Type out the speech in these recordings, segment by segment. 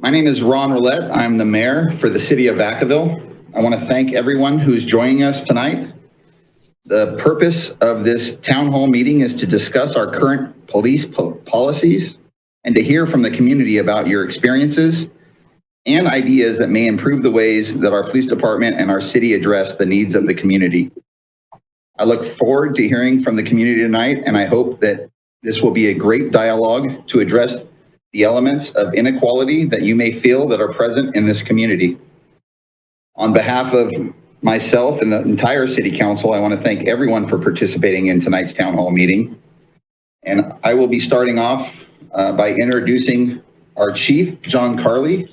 My name is Ron Roulette. I'm the mayor for the city of Vacaville. I want to thank everyone who's joining us tonight. The purpose of this town hall meeting is to discuss our current police policies and to hear from the community about your experiences and ideas that may improve the ways that our police department and our city address the needs of the community. I look forward to hearing from the community tonight, and I hope that this will be a great dialogue to address the elements of inequality that you may feel that are present in this community. On behalf of myself and the entire city council, I want to thank everyone for participating in tonight's town hall meeting. And I will be starting off by introducing our chief, John Carley.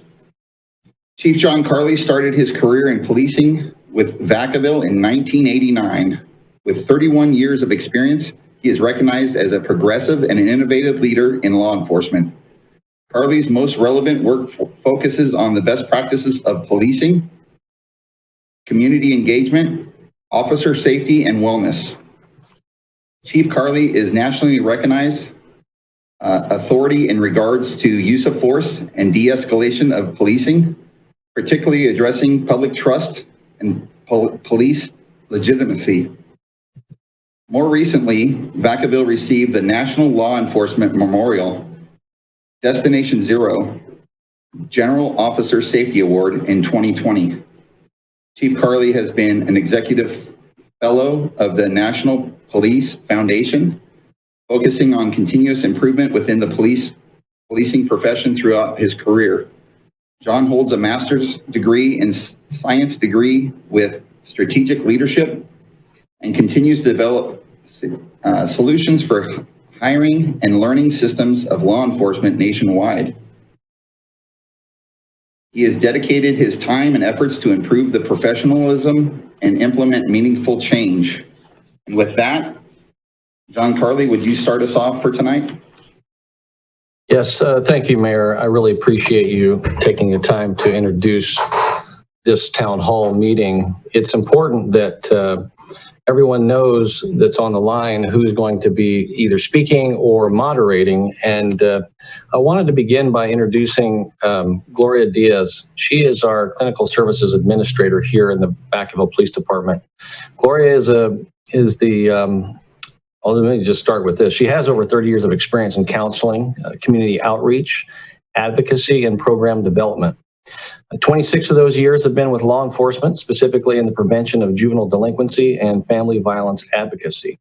Chief John Carley started his career in policing with Vacaville in 1989. With 31 years of experience, he is recognized as a progressive and an innovative leader in law enforcement. Carley's most relevant work focuses on the best practices of policing, community engagement, officer safety, and wellness. Chief Carley is nationally recognized authority in regards to use of force and de-escalation of policing, particularly addressing public trust and police legitimacy. More recently, Vacaville received the National Law Enforcement Memorial Destination Zero General Officer Safety Award in 2020. Chief Carley has been an executive fellow of the National Police Foundation, focusing on continuous improvement within the policing profession throughout his career. John holds a master's degree in science degree with strategic leadership and continues to develop solutions for hiring and learning systems of law enforcement nationwide. He has dedicated his time and efforts to improve the professionalism and implement meaningful change. And with that, John Carley, would you start us off for tonight? Yes, thank you, Mayor. I really appreciate you taking the time to introduce this town hall meeting. It's important that everyone knows that's on the line who's going to be either speaking or moderating. And I wanted to begin by introducing Gloria Diaz. She is our clinical services administrator here in the Vacaville Police Department. Gloria let me just start with this. She has over 30 years of experience in counseling, community outreach, advocacy, and program development. 26 of those years have been with law enforcement, specifically in the prevention of juvenile delinquency and family violence advocacy.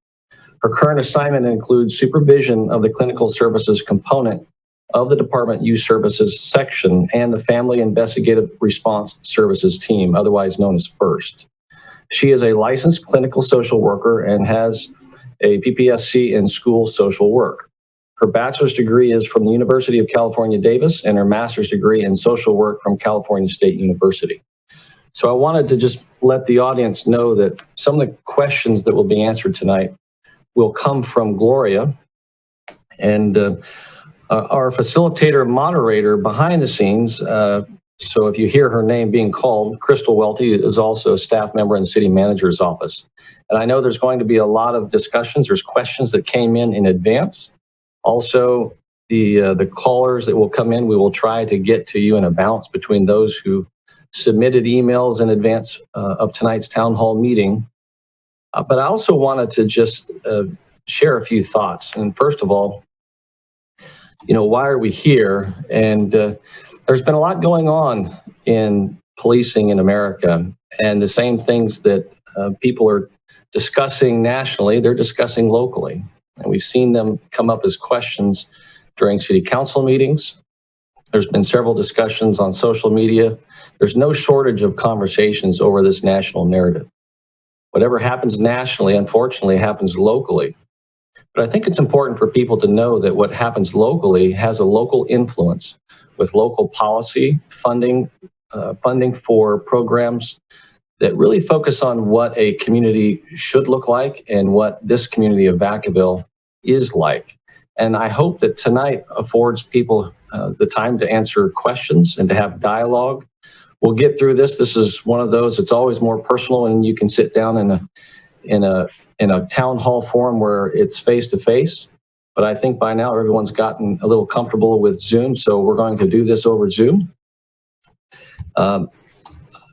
Her current assignment includes supervision of the clinical services component of the Department Youth Services section and the Family Investigative Response Services team, otherwise known as FIRST. She is a licensed clinical social worker and has a PPSC in school social work. Her bachelor's degree is from the University of California, Davis, and her master's degree in social work from California State University. So I wanted to just let the audience know that some of the questions that will be answered tonight will come from Gloria. And our facilitator moderator behind the scenes, so if you hear her name being called, Crystal Welty is also a staff member in the city manager's office. And I know there's going to be a lot of discussions. There's questions that came in advance. Also, the callers that will come in, we will try to get to you in a balance between those who submitted emails in advance of tonight's town hall meeting. But I also wanted to just share a few thoughts. And first of all, why are we here? And there's been a lot going on in policing in America, and the same things that people are discussing nationally, they're discussing locally. And we've seen them come up as questions during city council meetings. There's been several discussions on social media. There's no shortage of conversations over this national narrative. Whatever happens nationally, unfortunately, happens locally. But I think it's important for people to know that what happens locally has a local influence with local policy, funding for programs that really focus on what a community should look like and what this community of Vacaville is like. And I hope that tonight affords people the time to answer questions and to have dialogue. We'll get through this. This is one of those, it's always more personal and you can sit down in a town hall forum where it's face to face. But I think by now everyone's gotten a little comfortable with Zoom, so we're going to do this over Zoom.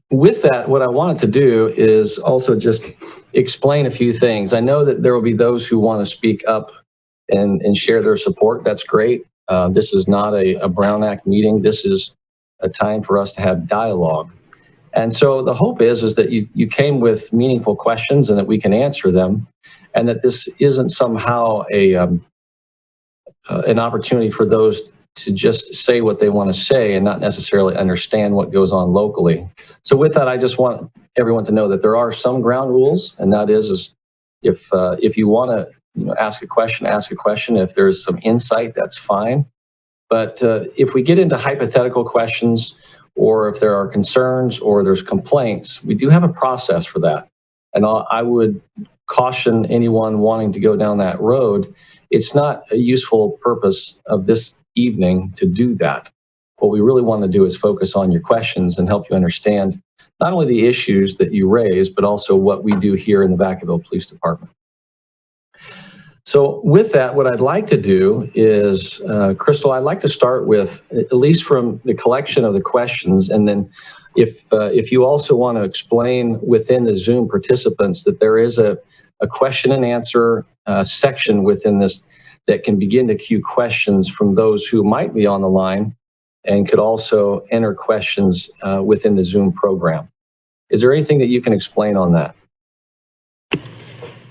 With that, what I wanted to do is also just explain a few things. I know that there will be those who want to speak up and share their support. That's great. This is not a Brown Act meeting. This is a time for us to have dialogue. And so the hope is that you came with meaningful questions and that we can answer them, and that this isn't somehow an opportunity for those to just say what they want to say and not necessarily understand what goes on locally. So with that, I just want everyone to know that there are some ground rules, and that is if you want to ask a question, ask a question. If there's some insight, that's fine. But if we get into hypothetical questions, or if there are concerns or there's complaints, we do have a process for that. And I would caution anyone wanting to go down that road. It's not a useful purpose of this evening to do that. What we really want to do is focus on your questions and help you understand not only the issues that you raise, but also what we do here in the Vacaville Police Department. So with that, what I'd like to do is, Crystal, I'd like to start with, at least from the collection of the questions, and then if you also want to explain within the Zoom participants that there is a question and answer section within this that can begin to queue questions from those who might be on the line and could also enter questions within the Zoom program. Is there anything that you can explain on that?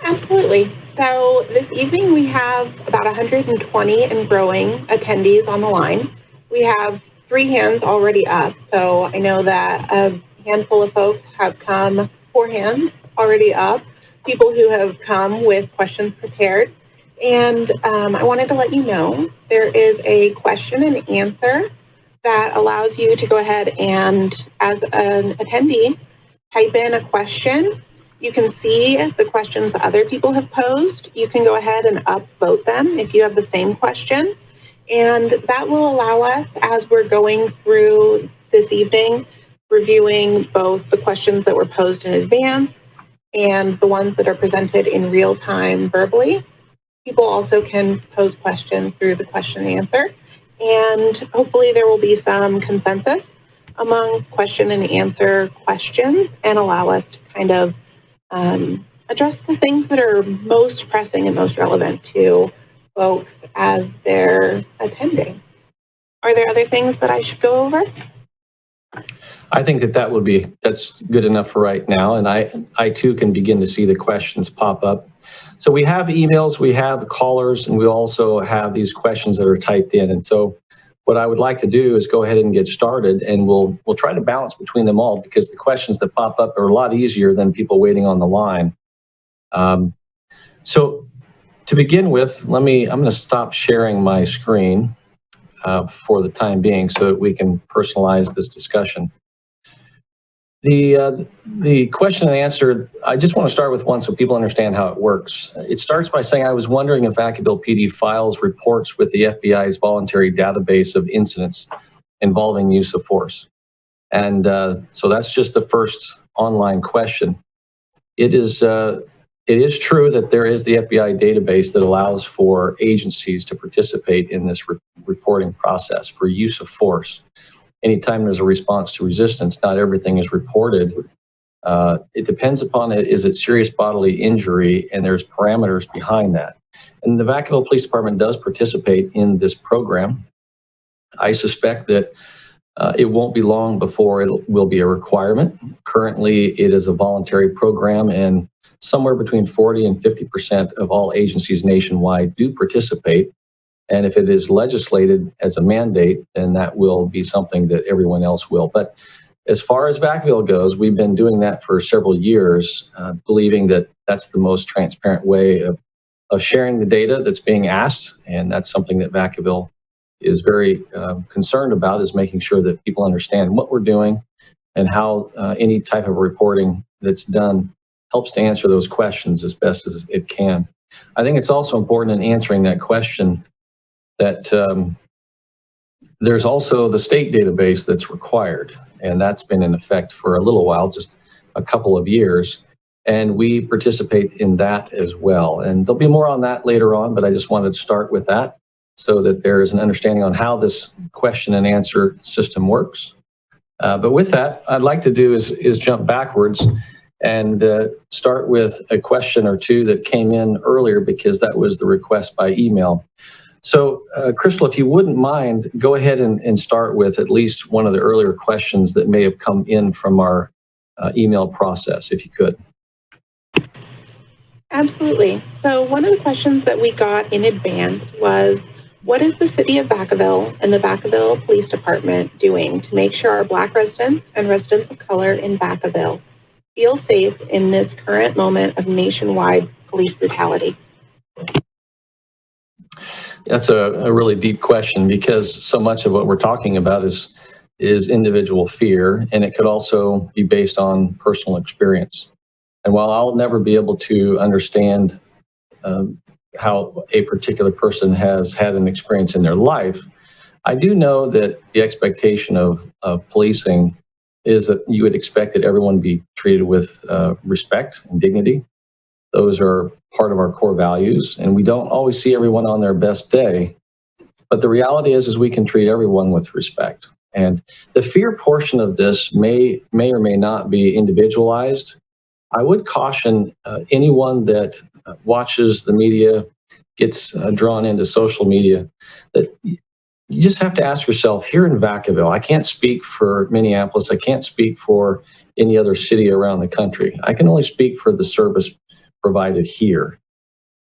Absolutely. So this evening we have about 120 and growing attendees on the line. We have 3 hands already up, so I know that a handful of folks have come, 4 hands already up, people who have come with questions prepared. And I wanted to let you know there is a question and answer that allows you to go ahead and, as an attendee, type in a question. You can see the questions that other people have posed. You can go ahead and upvote them if you have the same question. And that will allow us, as we're going through this evening, reviewing both the questions that were posed in advance and the ones that are presented in real time verbally. People also can pose questions through the question and answer. And hopefully there will be some consensus among question and answer questions and allow us to kind of address the things that are most pressing and most relevant to folks as they're attending. Are there other things that I should go over? I think that's good enough for right now. And I too can begin to see the questions pop up. So we have emails, we have callers, and we also have these questions that are typed in. And so what I would like to do is go ahead and get started, and we'll try to balance between them all, because the questions that pop up are a lot easier than people waiting on the line. So to begin with, I'm going to stop sharing my screen for the time being so that we can personalize this discussion. The question and answer, I just want to start with one so people understand how it works. It starts by saying, I was wondering if Vacaville PD files reports with the FBI's voluntary database of incidents involving use of force. And so that's just the first online question. It is true that there is the FBI database that allows for agencies to participate in this reporting process for use of force. Anytime there's a response to resistance, not everything is reported. It depends upon is it serious bodily injury, and there's parameters behind that. And the Vacaville Police Department does participate in this program. I suspect that it won't be long before it will be a requirement. Currently, it is a voluntary program, and somewhere between 40 and 50% of all agencies nationwide do participate. And if it is legislated as a mandate, then that will be something that everyone else will. But as far as Vacaville goes, we've been doing that for several years, believing that that's the most transparent way of sharing the data that's being asked. And that's something that Vacaville is very concerned about, is making sure that people understand what we're doing and how any type of reporting that's done helps to answer those questions as best as it can. I think it's also important in answering that question that there's also the state database that's required, and that's been in effect for a little while, just a couple of years, and we participate in that as well. And there'll be more on that later on, but I just wanted to start with that so that there is an understanding on how this question and answer system works. But with that, I'd like to do is jump backwards and start with a question or two that came in earlier because that was the request by email. So, Crystal, if you wouldn't mind, go ahead and start with at least one of the earlier questions that may have come in from our email process, if you could. Absolutely. So one of the questions that we got in advance was, what is the City of Vacaville and the Vacaville Police Department doing to make sure our Black residents and residents of color in Vacaville feel safe in this current moment of nationwide police brutality? That's a really deep question because so much of what we're talking about is individual fear, and it could also be based on personal experience. And while I'll never be able to understand how a particular person has had an experience in their life, I do know that the expectation of policing is that you would expect that everyone be treated with respect and dignity. Those are part of our core values, and we don't always see everyone on their best day. But the reality is we can treat everyone with respect. And the fear portion of this may or may not be individualized. I would caution anyone that watches the media, gets drawn into social media, that you just have to ask yourself, here in Vacaville, I can't speak for Minneapolis, I can't speak for any other city around the country. I can only speak for the service provided here.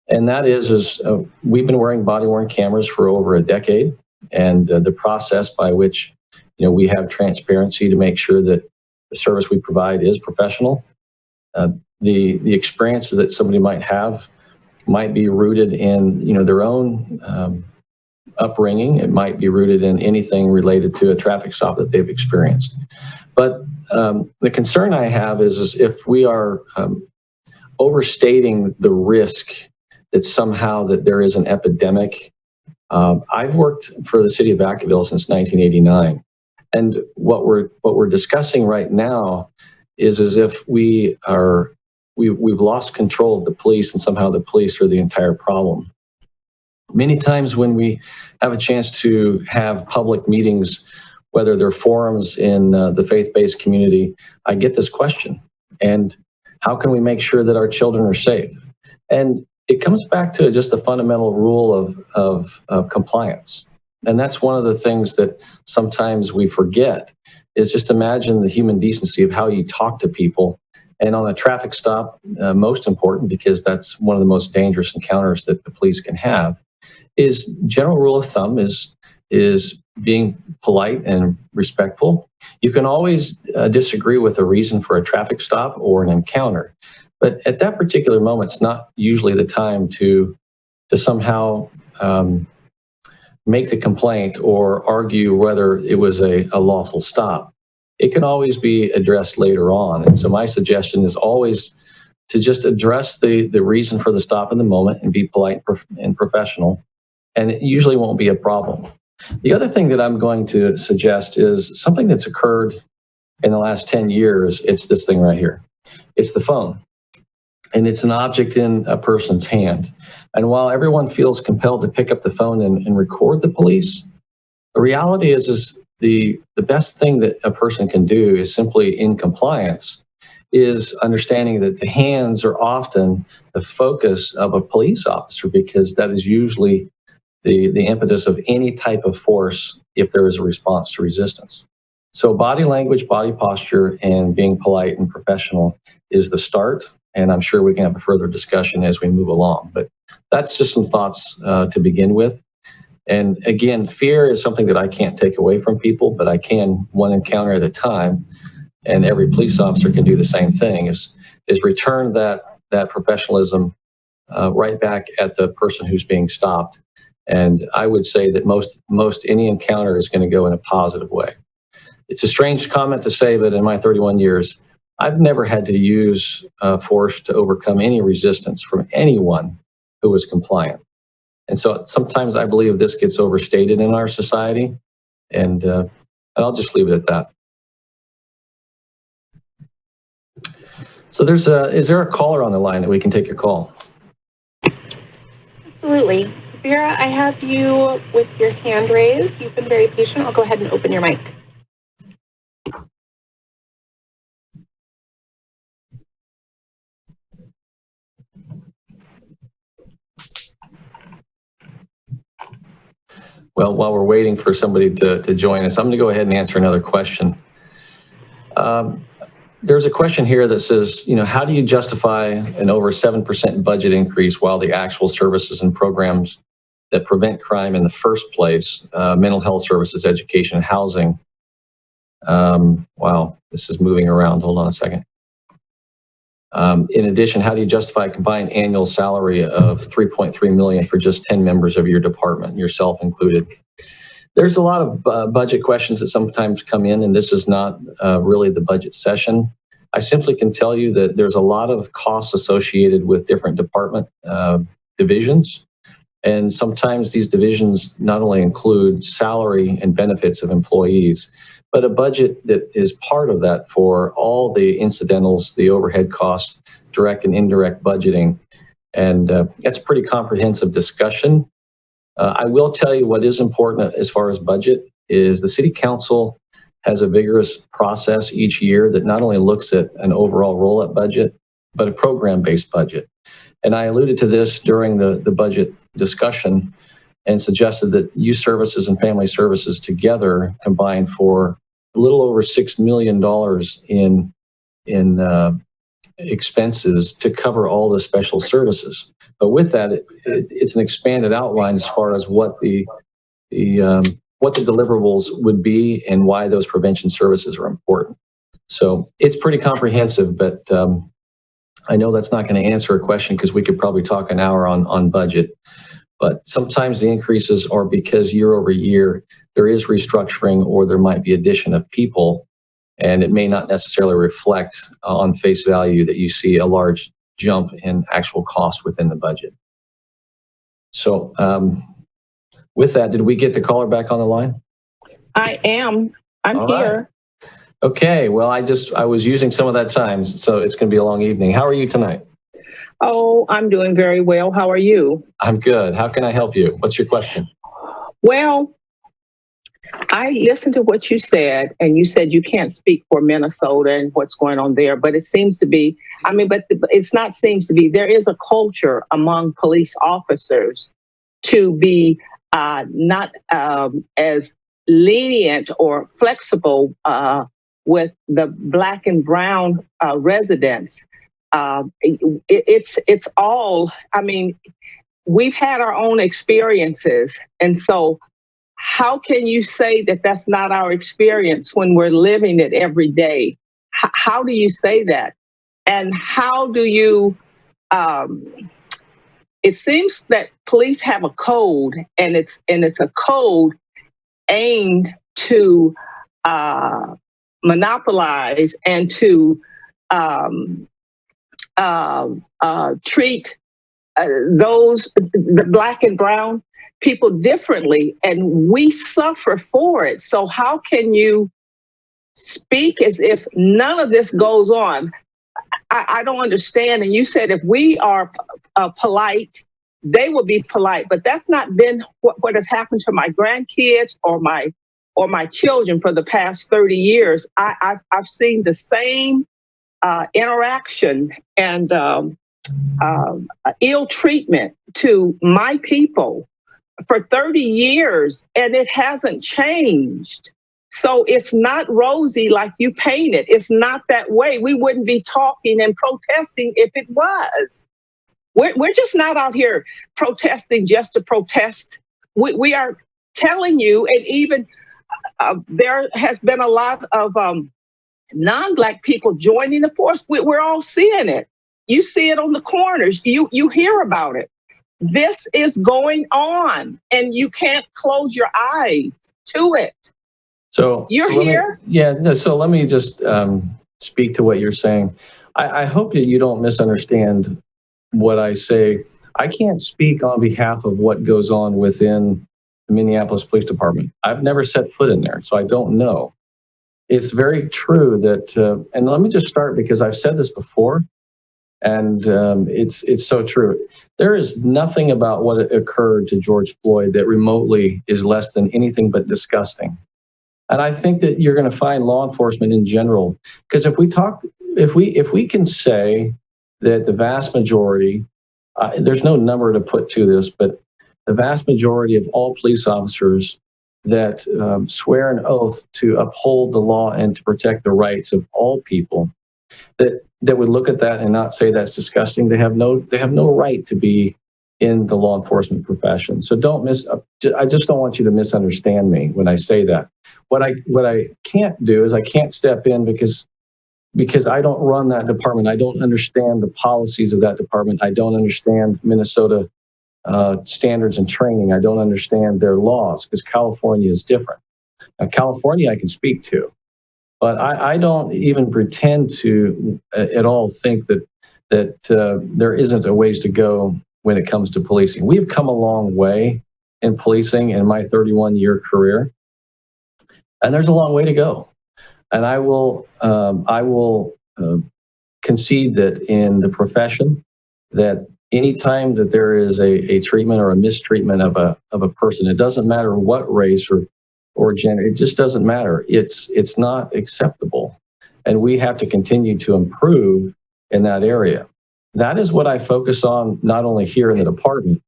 And that is we've been wearing body-worn cameras for over a decade, and the process by which we have transparency to make sure that the service we provide is professional. The experiences that somebody might have might be rooted in their own upbringing. It might be rooted in anything related to a traffic stop that they've experienced. But the concern I have is if we are overstating the risk that somehow that there is an epidemic. I've worked for the city of Vacaville since 1989, and what we're discussing right now is as if we've lost control of the police, and somehow the police are the entire problem. Many times when we have a chance to have public meetings, whether they're forums in the faith-based community, I get this question: and how can we make sure that our children are safe? And it comes back to just the fundamental rule of compliance. And that's one of the things that sometimes we forget, is just imagine the human decency of how you talk to people. And on a traffic stop, most important, because that's one of the most dangerous encounters that the police can have, is general rule of thumb is being polite and respectful. You can always disagree with a reason for a traffic stop or an encounter, but at that particular moment, it's not usually the time to somehow make the complaint or argue whether it was a lawful stop. It can always be addressed later on. And so my suggestion is always to just address the reason for the stop in the moment and be polite and professional, and it usually won't be a problem. The other thing that I'm going to suggest is something that's occurred in the last 10 years. It's this thing right here. It's the phone. And it's an object in a person's hand. And while everyone feels compelled to pick up the phone and record the police, the reality is the best thing that a person can do is simply, in compliance, is understanding that the hands are often the focus of a police officer, because that is usually the impetus of any type of force if there is a response to resistance. So body language, body posture, and being polite and professional is the start. And I'm sure we can have a further discussion as we move along. But that's just some thoughts to begin with. And again, fear is something that I can't take away from people, but I can, one encounter at a time. And every police officer can do the same thing, is return that professionalism right back at the person who's being stopped. And I would say that most any encounter is going to go in a positive way. It's a strange comment to say, but in my 31 years, I've never had to use force to overcome any resistance from anyone who was compliant. And so sometimes I believe this gets overstated in our society, and I'll just leave it at that. So is there a caller on the line that we can take your call? Absolutely. Vera, I have you with your hand raised. You've been very patient. I'll go ahead and open your mic. Well, while we're waiting for somebody to join us, I'm going to go ahead and answer another question. There's a question here that says, how do you justify an over 7% budget increase while the actual services and programs that prevent crime in the first place, mental health services, education, and housing? Wow, this is moving around. Hold on a second. In addition, how do you justify a combined annual salary of $3.3 million for just 10 members of your department, yourself included? There's a lot of budget questions that sometimes come in, and this is not really the budget session. I simply can tell you that there's a lot of costs associated with different department divisions, and sometimes these divisions not only include salary and benefits of employees, but a budget that is part of that for all the incidentals, the overhead costs, direct and indirect budgeting, and that's a pretty comprehensive discussion. I will tell you what is important as far as budget is the City Council has a vigorous process each year that not only looks at an overall roll-up budget, but a program-based budget. And I alluded to this during the budget discussion and suggested that youth services and family services together combined for a little over $6 million in expenses to cover all the special services. But with that, it's an expanded outline as far as what the deliverables would be and why those prevention services are important. So it's pretty comprehensive, but I know that's not going to answer a question because we could probably talk an hour on budget. But sometimes the increases are because year over year there is restructuring or there might be addition of people, and it may not necessarily reflect on face value that you see a large jump in actual cost within the budget. So with that, did we get the caller back on the line? I am. I'm All here. Right. Okay. Well, I was using some of that time, so it's going to be a long evening. How are you tonight? Oh, I'm doing very well. How are you? I'm good. How can I help you? What's your question? Well, I listened to what you said, and you said you can't speak for Minnesota and what's going on there, but it seems to be, it's not seems to be, there is a culture among police officers to be not as lenient or flexible with the Black and brown residents. It's all, we've had our own experiences. And so how can you say that that's not our experience when we're living it every day? How do you say that? And how do you, it seems that police have a code, and it's a code aimed to monopolize and to treat the Black and brown people differently, and we suffer for it. So how can you speak as if none of this goes on? I don't understand. And you said if we are polite, they will be polite, but that's not been what has happened to my grandkids or my children for the past 30 years. I've seen the same interaction and ill treatment to my people for 30 years, and it hasn't changed. So it's not rosy like you paint it. It's not that way. We wouldn't be talking and protesting if it was. We're just not out here protesting just to protest. We are telling you, and even there has been a lot of non-Black people joining the force. We're all seeing it. You see it on the corners. You hear about it. This is going on, and you can't close your eyes to it. So here? So let me just speak to what you're saying. I hope that you don't misunderstand what I say. I can't speak on behalf of what goes on within the Minneapolis Police Department. I've never set foot in there, so I don't know. It's very true that, and let me just start because I've said this before, and it's so true. There is nothing about what occurred to George Floyd that remotely is less than anything but disgusting. And I think that you're going to find law enforcement in general, because if we can say that the vast majority, there's no number to put to this, but the vast majority of all police officers that swear an oath to uphold the law and to protect the rights of all people, that would look at that and not say that's disgusting. They have no right to be in the law enforcement profession. So I just don't want you to misunderstand me when I say that. What I can't do is I can't step in because I don't run that department. I don't understand the policies of that department. I don't understand Minnesota standards and training. I don't understand their laws because California is different. Now, California I can speak to, but I don't even pretend to at all think that there isn't a ways to go when it comes to policing. We've come a long way in policing in my 31-year career, and there's a long way to go. And I will concede that in the profession, that anytime that there is a treatment or a mistreatment of a person, it doesn't matter what race or gender, it just doesn't matter. It's not acceptable. And we have to continue to improve in that area. That is what I focus on, not only here in the department,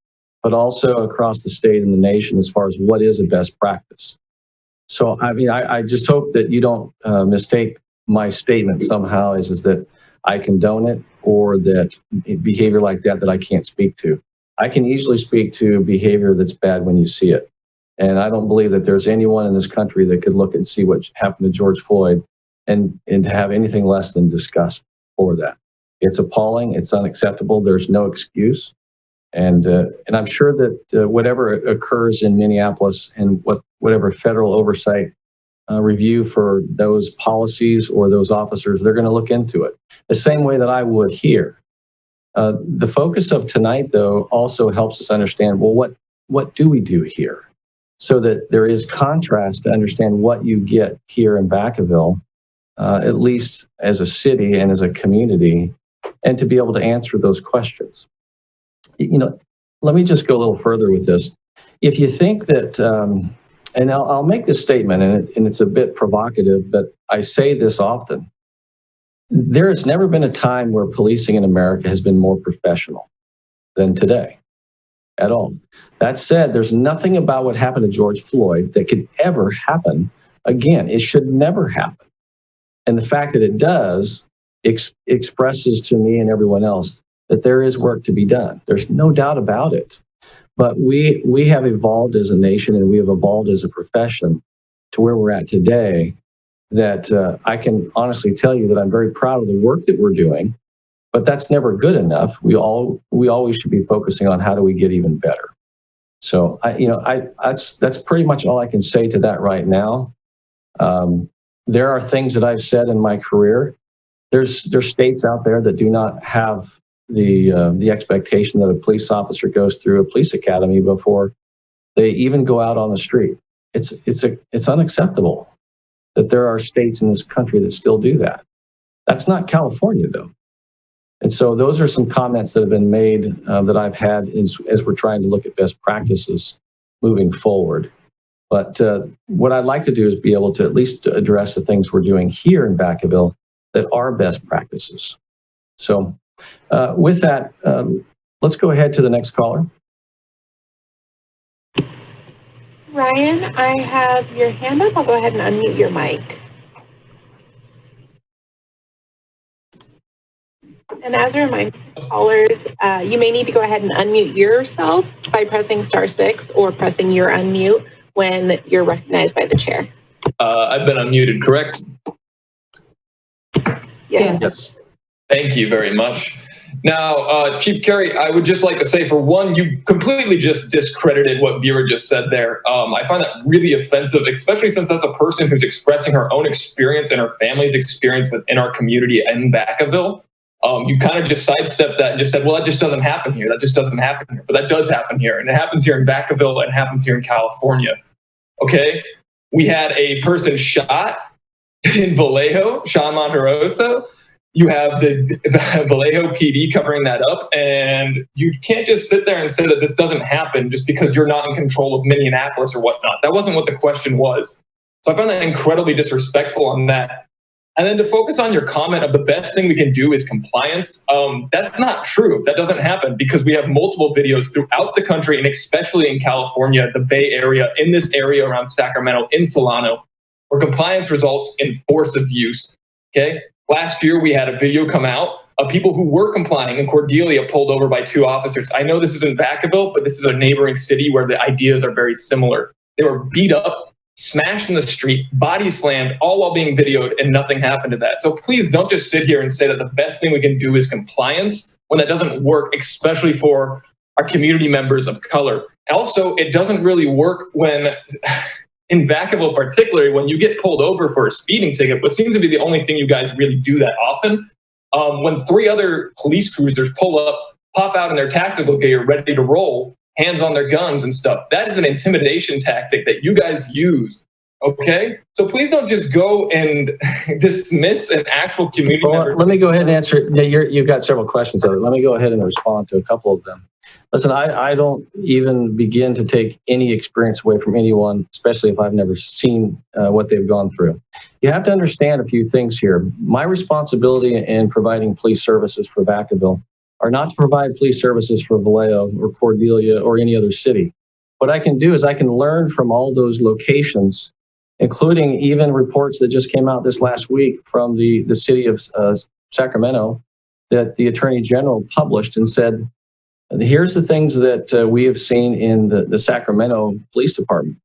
but also across the state and the nation as far as what is a best practice. So, I mean, I just hope that you don't mistake my statement somehow is that I condone it or that behavior like that I can't speak to. I can easily speak to behavior that's bad when you see it. And I don't believe that there's anyone in this country that could look and see what happened to George Floyd and have anything less than disgust for that. It's appalling. It's unacceptable. There's no excuse. And I'm sure that whatever occurs in Minneapolis and whatever federal oversight review for those policies or those officers, they're going to look into it the same way that I would here. The focus of tonight, though, also helps us understand, well, what do we do here? So that there is contrast to understand what you get here in Vacaville, at least as a city and as a community, and to be able to answer those questions. You know, let me just go a little further with this. If you think that, and I'll make this statement, and it's a bit provocative, but I say this often. There has never been a time where policing in America has been more professional than today, at all. That said, there's nothing about what happened to George Floyd that could ever happen again. It should never happen. And the fact that it does expresses to me and everyone else that there is work to be done. There's no doubt about it. But we have evolved as a nation and we have evolved as a profession to where we're at today that I can honestly tell you that I'm very proud of the work that we're doing, but that's never good enough. We always should be focusing on how do we get even better. So that's pretty much all I can say to that right now. There are things that I've said in my career. There's states out there that do not have the expectation that a police officer goes through a police academy before they even go out on the street. It's unacceptable that there are states in this country that still do that. That's not California, though. And so those are some comments that have been made that I've had as we're trying to look at best practices moving forward. But what I'd like to do is be able to at least address the things we're doing here in Vacaville that are best practices. So with that, let's go ahead to the next caller. Ryan, I have your hand up. I'll go ahead and unmute your mic. And as a reminder, callers, you may need to go ahead and unmute yourself by pressing *6 or pressing your unmute when you're recognized by the chair. I've been unmuted, correct? Yes. Thank you very much. Now, Chief Carey, I would just like to say, for one, you completely just discredited what Vera just said there. I find that really offensive, especially since that's a person who's expressing her own experience and her family's experience within our community in Vacaville. You kind of just sidestepped that and just said, well, that just doesn't happen here. That just doesn't happen here. But that does happen here. And it happens here in Vacaville and it happens here in California. Okay? We had a person shot in Vallejo, Sean Monterosa. You have the Vallejo PD covering that up. And you can't just sit there and say that this doesn't happen just because you're not in control of Minneapolis or whatnot. That wasn't what the question was. So I found that incredibly disrespectful on that. And then to focus on your comment of the best thing we can do is compliance, that's not true. That doesn't happen because we have multiple videos throughout the country, and especially in California, the Bay Area, in this area around Sacramento, in Solano, where compliance results in force of use. Okay. Last year, we had a video come out of people who were complying in Cordelia pulled over by 2 officers. I know this is in Vacaville, but this is a neighboring city where the ideas are very similar. They were beat up, smashed in the street, body slammed, all while being videoed, and nothing happened to that. So please don't just sit here and say that the best thing we can do is compliance when that doesn't work, especially for our community members of color. Also, it doesn't really work when, in Vacaville particularly, when you get pulled over for a speeding ticket, what seems to be the only thing you guys really do that often, when 3 other police cruisers pull up, pop out in their tactical gear, ready to roll, hands on their guns and stuff. That is an intimidation tactic that you guys use, okay? So please don't just go and dismiss an actual community member. Let me go ahead and answer. You've got several questions. Let me go ahead and respond to a couple of them. Listen, I don't even begin to take any experience away from anyone, especially if I've never seen what they've gone through. You have to understand a few things here. My responsibility in providing police services for Vacaville are not to provide police services for Vallejo or Cordelia or any other city. What I can do is I can learn from all those locations, including even reports that just came out this last week from the city of Sacramento that the Attorney General published and said, here's the things that we have seen in the Sacramento Police Department.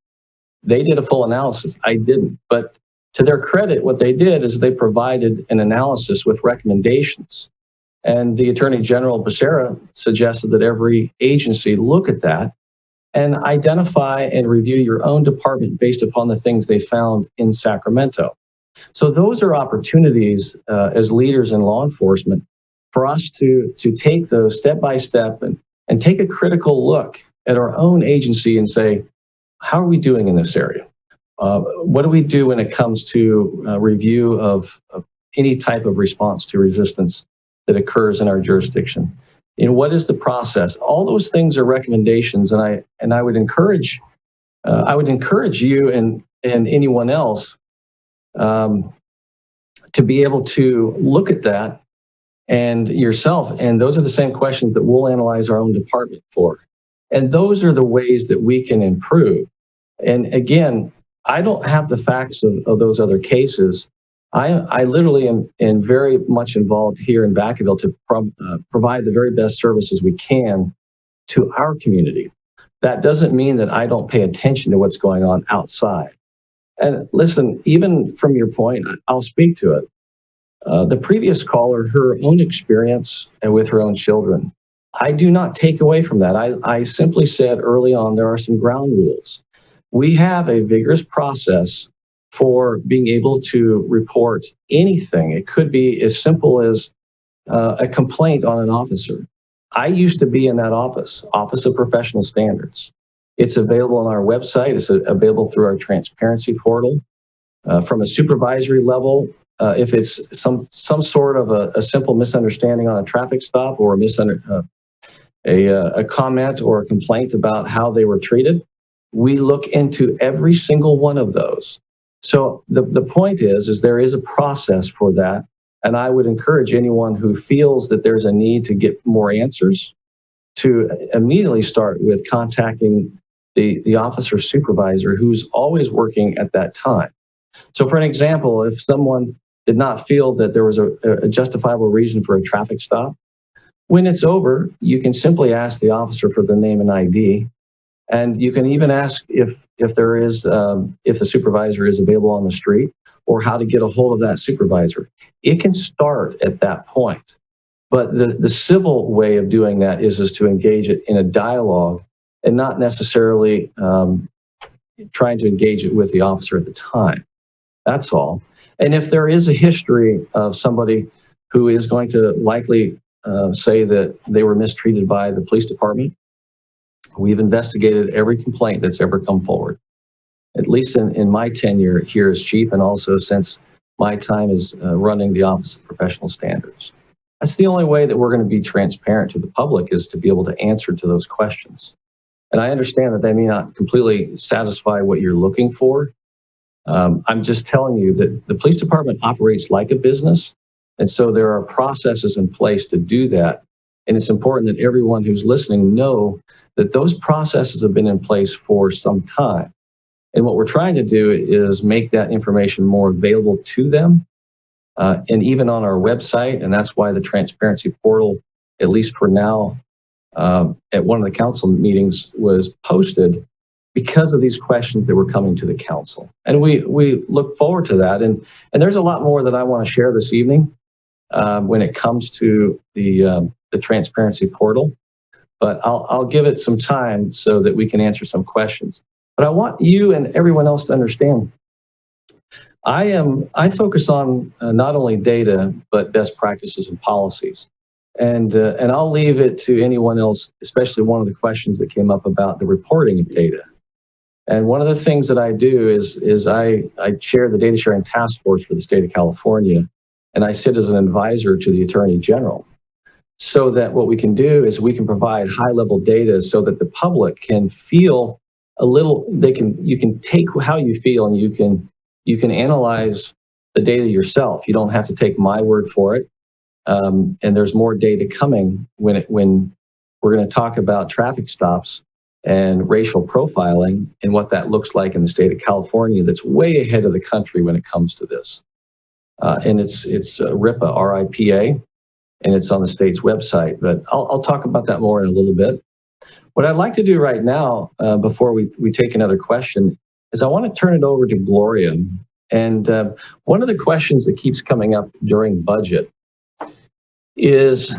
They did a full analysis. I didn't. But to their credit, what they did is they provided an analysis with recommendations. And the Attorney General Becerra suggested that every agency look at that and identify and review your own department based upon the things they found in Sacramento. So those are opportunities as leaders in law enforcement for us to take those step by step and take a critical look at our own agency and say, how are we doing in this area? What do we do when it comes to review of any type of response to resistance that occurs in our jurisdiction? What is the process? All those things are recommendations, and I would encourage you and anyone else to be able to look at that and yourself. And those are the same questions that we'll analyze our own department for. And those are the ways that we can improve. And again, I don't have the facts of those other cases. I literally am very much involved here in Vacaville to provide the very best services we can to our community. That doesn't mean that I don't pay attention to what's going on outside. And listen, even from your point, I'll speak to it. The previous caller, her own experience with her own children, I do not take away from that. I simply said early on, there are some ground rules. We have a vigorous process for being able to report anything. It could be as simple as a complaint on an officer. I used to be in that Office of Professional Standards. It's available on our website. It's available through our transparency portal. From a supervisory level, if it's some sort of a simple misunderstanding on a traffic stop or a comment or a complaint about how they were treated, we look into every single one of those. So the point is there is a process for that. And I would encourage anyone who feels that there's a need to get more answers to immediately start with contacting the officer supervisor who's always working at that time. So for an example, if someone did not feel that there was a justifiable reason for a traffic stop, when it's over, you can simply ask the officer for their name and ID. And you can even ask if the supervisor is available on the street or how to get a hold of that supervisor. It can start at that point. But the civil way of doing that is to engage it in a dialogue and not necessarily trying to engage it with the officer at the time. That's all. And if there is a history of somebody who is going to likely say that they were mistreated by the police department, we've investigated every complaint that's ever come forward, at least in my tenure here as chief, and also since my time is running the Office of Professional Standards. That's the only way that we're going to be transparent to the public, is to be able to answer to those questions. And I understand that they may not completely satisfy what you're looking for, I'm just telling you that the police department operates like a business. And so there are processes in place to do that. And it's important that everyone who's listening know that those processes have been in place for some time. And what we're trying to do is make that information more available to them, and even on our website. And that's why the transparency portal, at least for now, at one of the council meetings was posted because of these questions that were coming to the council. And we look forward to that. And there's a lot more that I want to share this evening when it comes to the transparency portal. But I'll give it some time so that we can answer some questions. But I want you and everyone else to understand, I focus on not only data, but best practices and policies. And I'll leave it to anyone else, especially one of the questions that came up about the reporting of data. And one of the things that I do is I chair the data sharing task force for the state of California, and I sit as an advisor to the Attorney General. So that what we can do is we can provide high level data so that the public can feel a little, you can take how you feel and you can analyze the data yourself. You don't have to take my word for it. And there's more data coming when we're going to talk about traffic stops and racial profiling and what that looks like in the state of California. That's way ahead of the country when it comes to this. And it's RIPA, R-I-P-A, and it's on the state's website. But I'll talk about that more in a little bit. What I'd like to do right now, before we take another question, is I want to turn it over to Gloria. And one of the questions that keeps coming up during budget is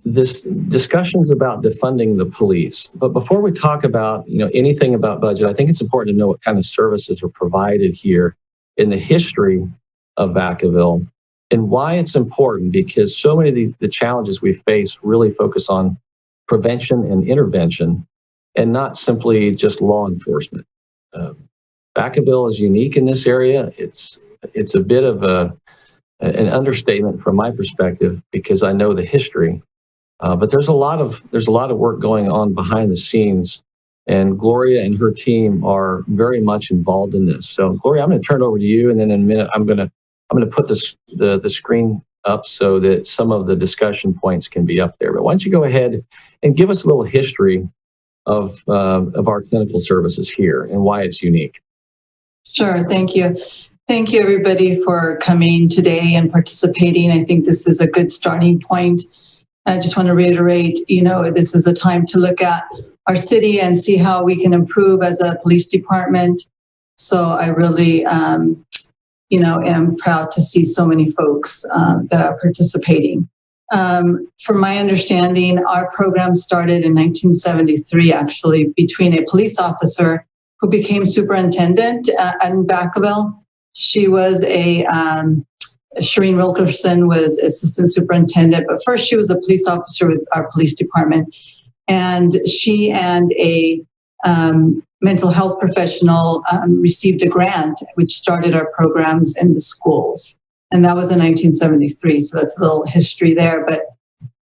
this discussions about defunding the police. But before we talk about anything about budget, I think it's important to know what kind of services are provided here in the history of Vacaville and why it's important, because so many of the challenges we face really focus on prevention and intervention and not simply just law enforcement. Vacaville is unique in this area. It's a bit of an understatement from my perspective because I know the history. But there's a lot of work going on behind the scenes, and Gloria and her team are very much involved in this. So Gloria, I'm going to turn it over to you, and then in a minute I'm going to put the screen up so that some of the discussion points can be up there. But why don't you go ahead and give us a little history of our clinical services here and why it's unique. Sure, thank you. Thank you everybody for coming today and participating. I think this is a good starting point. I just want to reiterate, this is a time to look at our city and see how we can improve as a police department. So I really, am proud to see so many folks that are participating. From my understanding, our program started in 1973, actually, between a police officer who became superintendent in Vacaville. She was Shireen Wilkerson was assistant superintendent, but first she was a police officer with our police department. And she and a mental health professional received a grant, which started our programs in the schools. And that was in 1973. So that's a little history there. But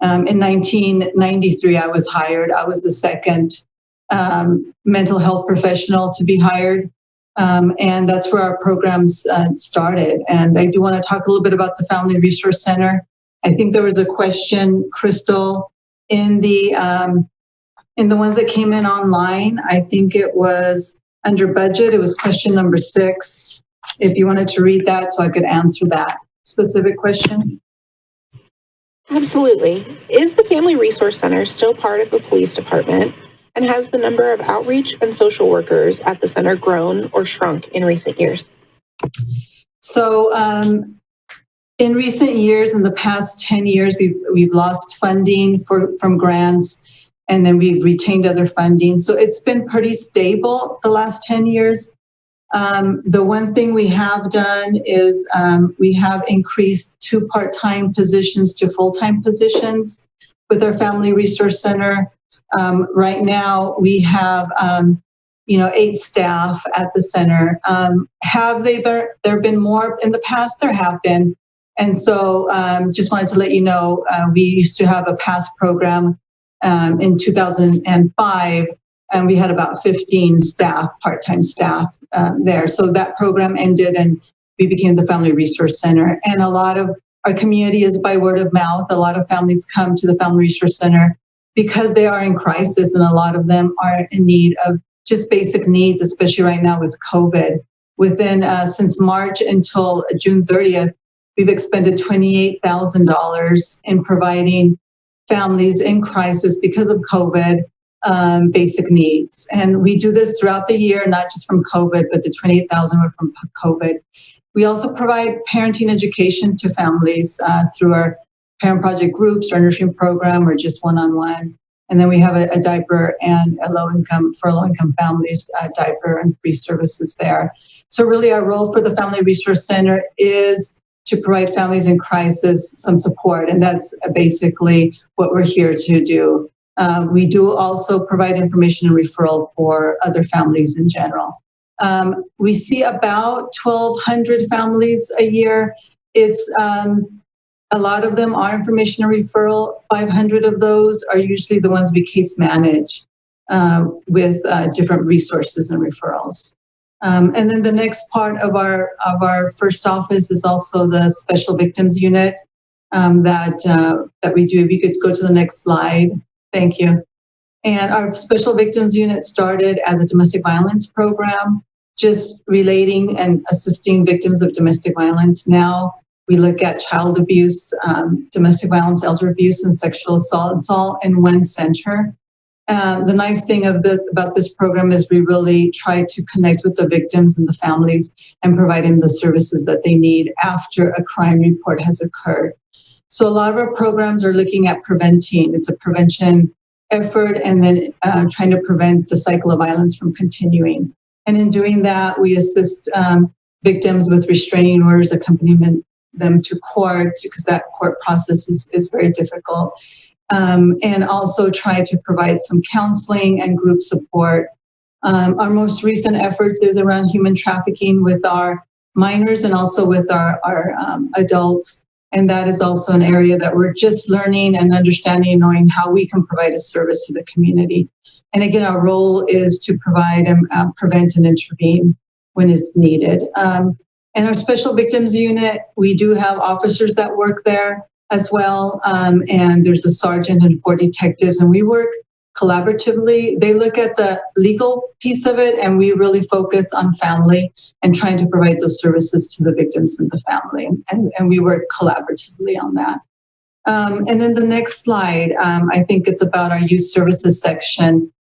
in 1993, I was hired. I was the second mental health professional to be hired. And that's where our programs started. And I do want to talk a little bit about the Family Resource Center. I think there was a question, Crystal, in the ones that came in online. I think it was under budget. It was question number 6. If you wanted to read that so I could answer that specific question. Absolutely. Is the Family Resource Center still part of the police department? And has the number of outreach and social workers at the center grown or shrunk in recent years? So in recent years, in the past 10 years, we've lost funding from grants, and then we've retained other funding. So it's been pretty stable the last 10 years. The one thing we have done is we have increased 2 part-time positions to full-time positions with our Family Resource Center. Right now, we have, 8 staff at the center. Have there been more in the past? There have been. And so just wanted to let you know, we used to have a past program in 2005, and we had about 15 staff, part-time staff there. So that program ended and we became the Family Resource Center. And a lot of our community is by word of mouth. A lot of families come to the Family Resource Center because they are in crisis, and a lot of them are in need of just basic needs, especially right now with COVID. Since March until June 30th, we've expended $28,000 in providing families in crisis because of COVID basic needs. And we do this throughout the year, not just from COVID, but the 28,000 were from COVID. We also provide parenting education to families through our parent project groups, our nurturing program, or just one-on-one. And then we have a diaper and for low-income families, diaper and free services there. So really our role for the Family Resource Center is to provide families in crisis some support. And that's basically what we're here to do. We do also provide information and referral for other families in general. We see about 1,200 families a year. It's a lot of them are information and referral. 500 of those are usually the ones we case manage with different resources and referrals. And then the next part of our first office is also the Special Victims Unit that we do. If you could go to the next slide. Thank you. And our Special Victims Unit started as a domestic violence program, just relating and assisting victims of domestic violence. Now we look at child abuse, domestic violence, elder abuse, and sexual assault. It's all in one center. The nice thing about this program is we really try to connect with the victims and the families and provide them the services that they need after a crime report has occurred. So a lot of our programs are looking at preventing. It's a prevention effort, and then trying to prevent the cycle of violence from continuing. And in doing that, we assist victims with restraining orders, accompanying them to court, because that court process is very difficult. And also try to provide some counseling and group support. Our most recent efforts is around human trafficking with our minors and also with our adults. And that is also an area that we're just learning and understanding and knowing how we can provide a service to the community. And again, our role is to provide and prevent and intervene when it's needed. And our Special Victims Unit, we do have officers that work there as well. And there's a sergeant and 4 detectives, and we work collaboratively. They look at the legal piece of it, and we really focus on family and trying to provide those services to the victims and the family. And we work collaboratively on that. And then the next slide, I think it's about our youth services section.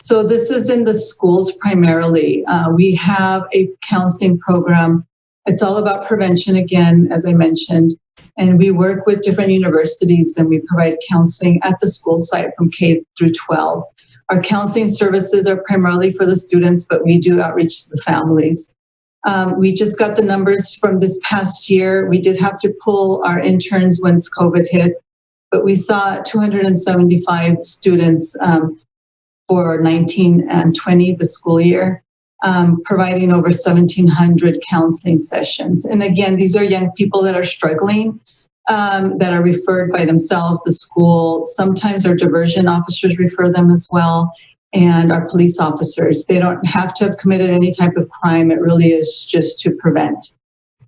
So this is in the schools primarily. We have a counseling program. It's all about prevention, again, as I mentioned. And we work with different universities, and we provide counseling at the school site from K through 12. Our counseling services are primarily for the students, but we do outreach to the families. We just got the numbers from this past year. We did have to pull our interns once COVID hit, but we saw 275 students for 19 and 20, the school year, providing over 1,700 counseling sessions. And again, these are young people that are struggling, that are referred by themselves, the school. Sometimes our diversion officers refer them as well, and our police officers. They don't have to have committed any type of crime. It really is just to prevent,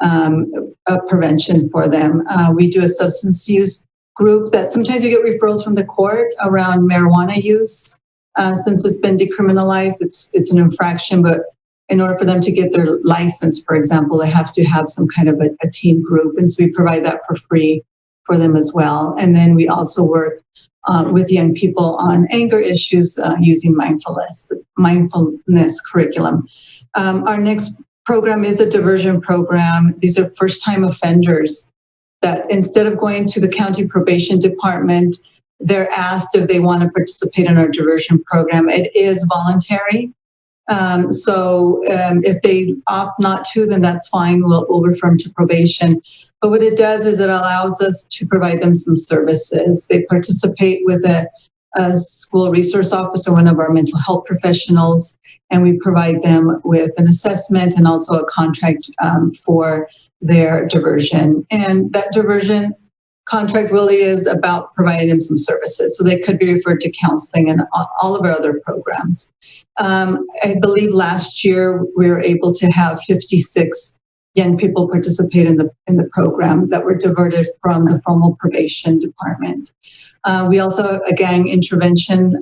a prevention for them. We do a substance use group that sometimes we get referrals from the court around marijuana use. Since it's been decriminalized, it's an infraction, but in order for them to get their license, for example, they have to have some kind of a teen group. And so we provide that for free for them as well. And then we also work with young people on anger issues using mindfulness curriculum. Our next program is a diversion program. These are first-time offenders that instead of going to the county probation department, they're asked if they want to participate in our diversion program. It is voluntary. So if they opt not to, then that's fine. We'll refer them to probation. But what it does is it allows us to provide them some services. They participate with a school resource officer, one of our mental health professionals, and we provide them with an assessment and also a contract for their diversion. And that diversion contract really is about providing them some services. So they could be referred to counseling and all of our other programs. I believe last year we were able to have 56 young people participate in the program that were diverted from the formal probation department. We also have a gang intervention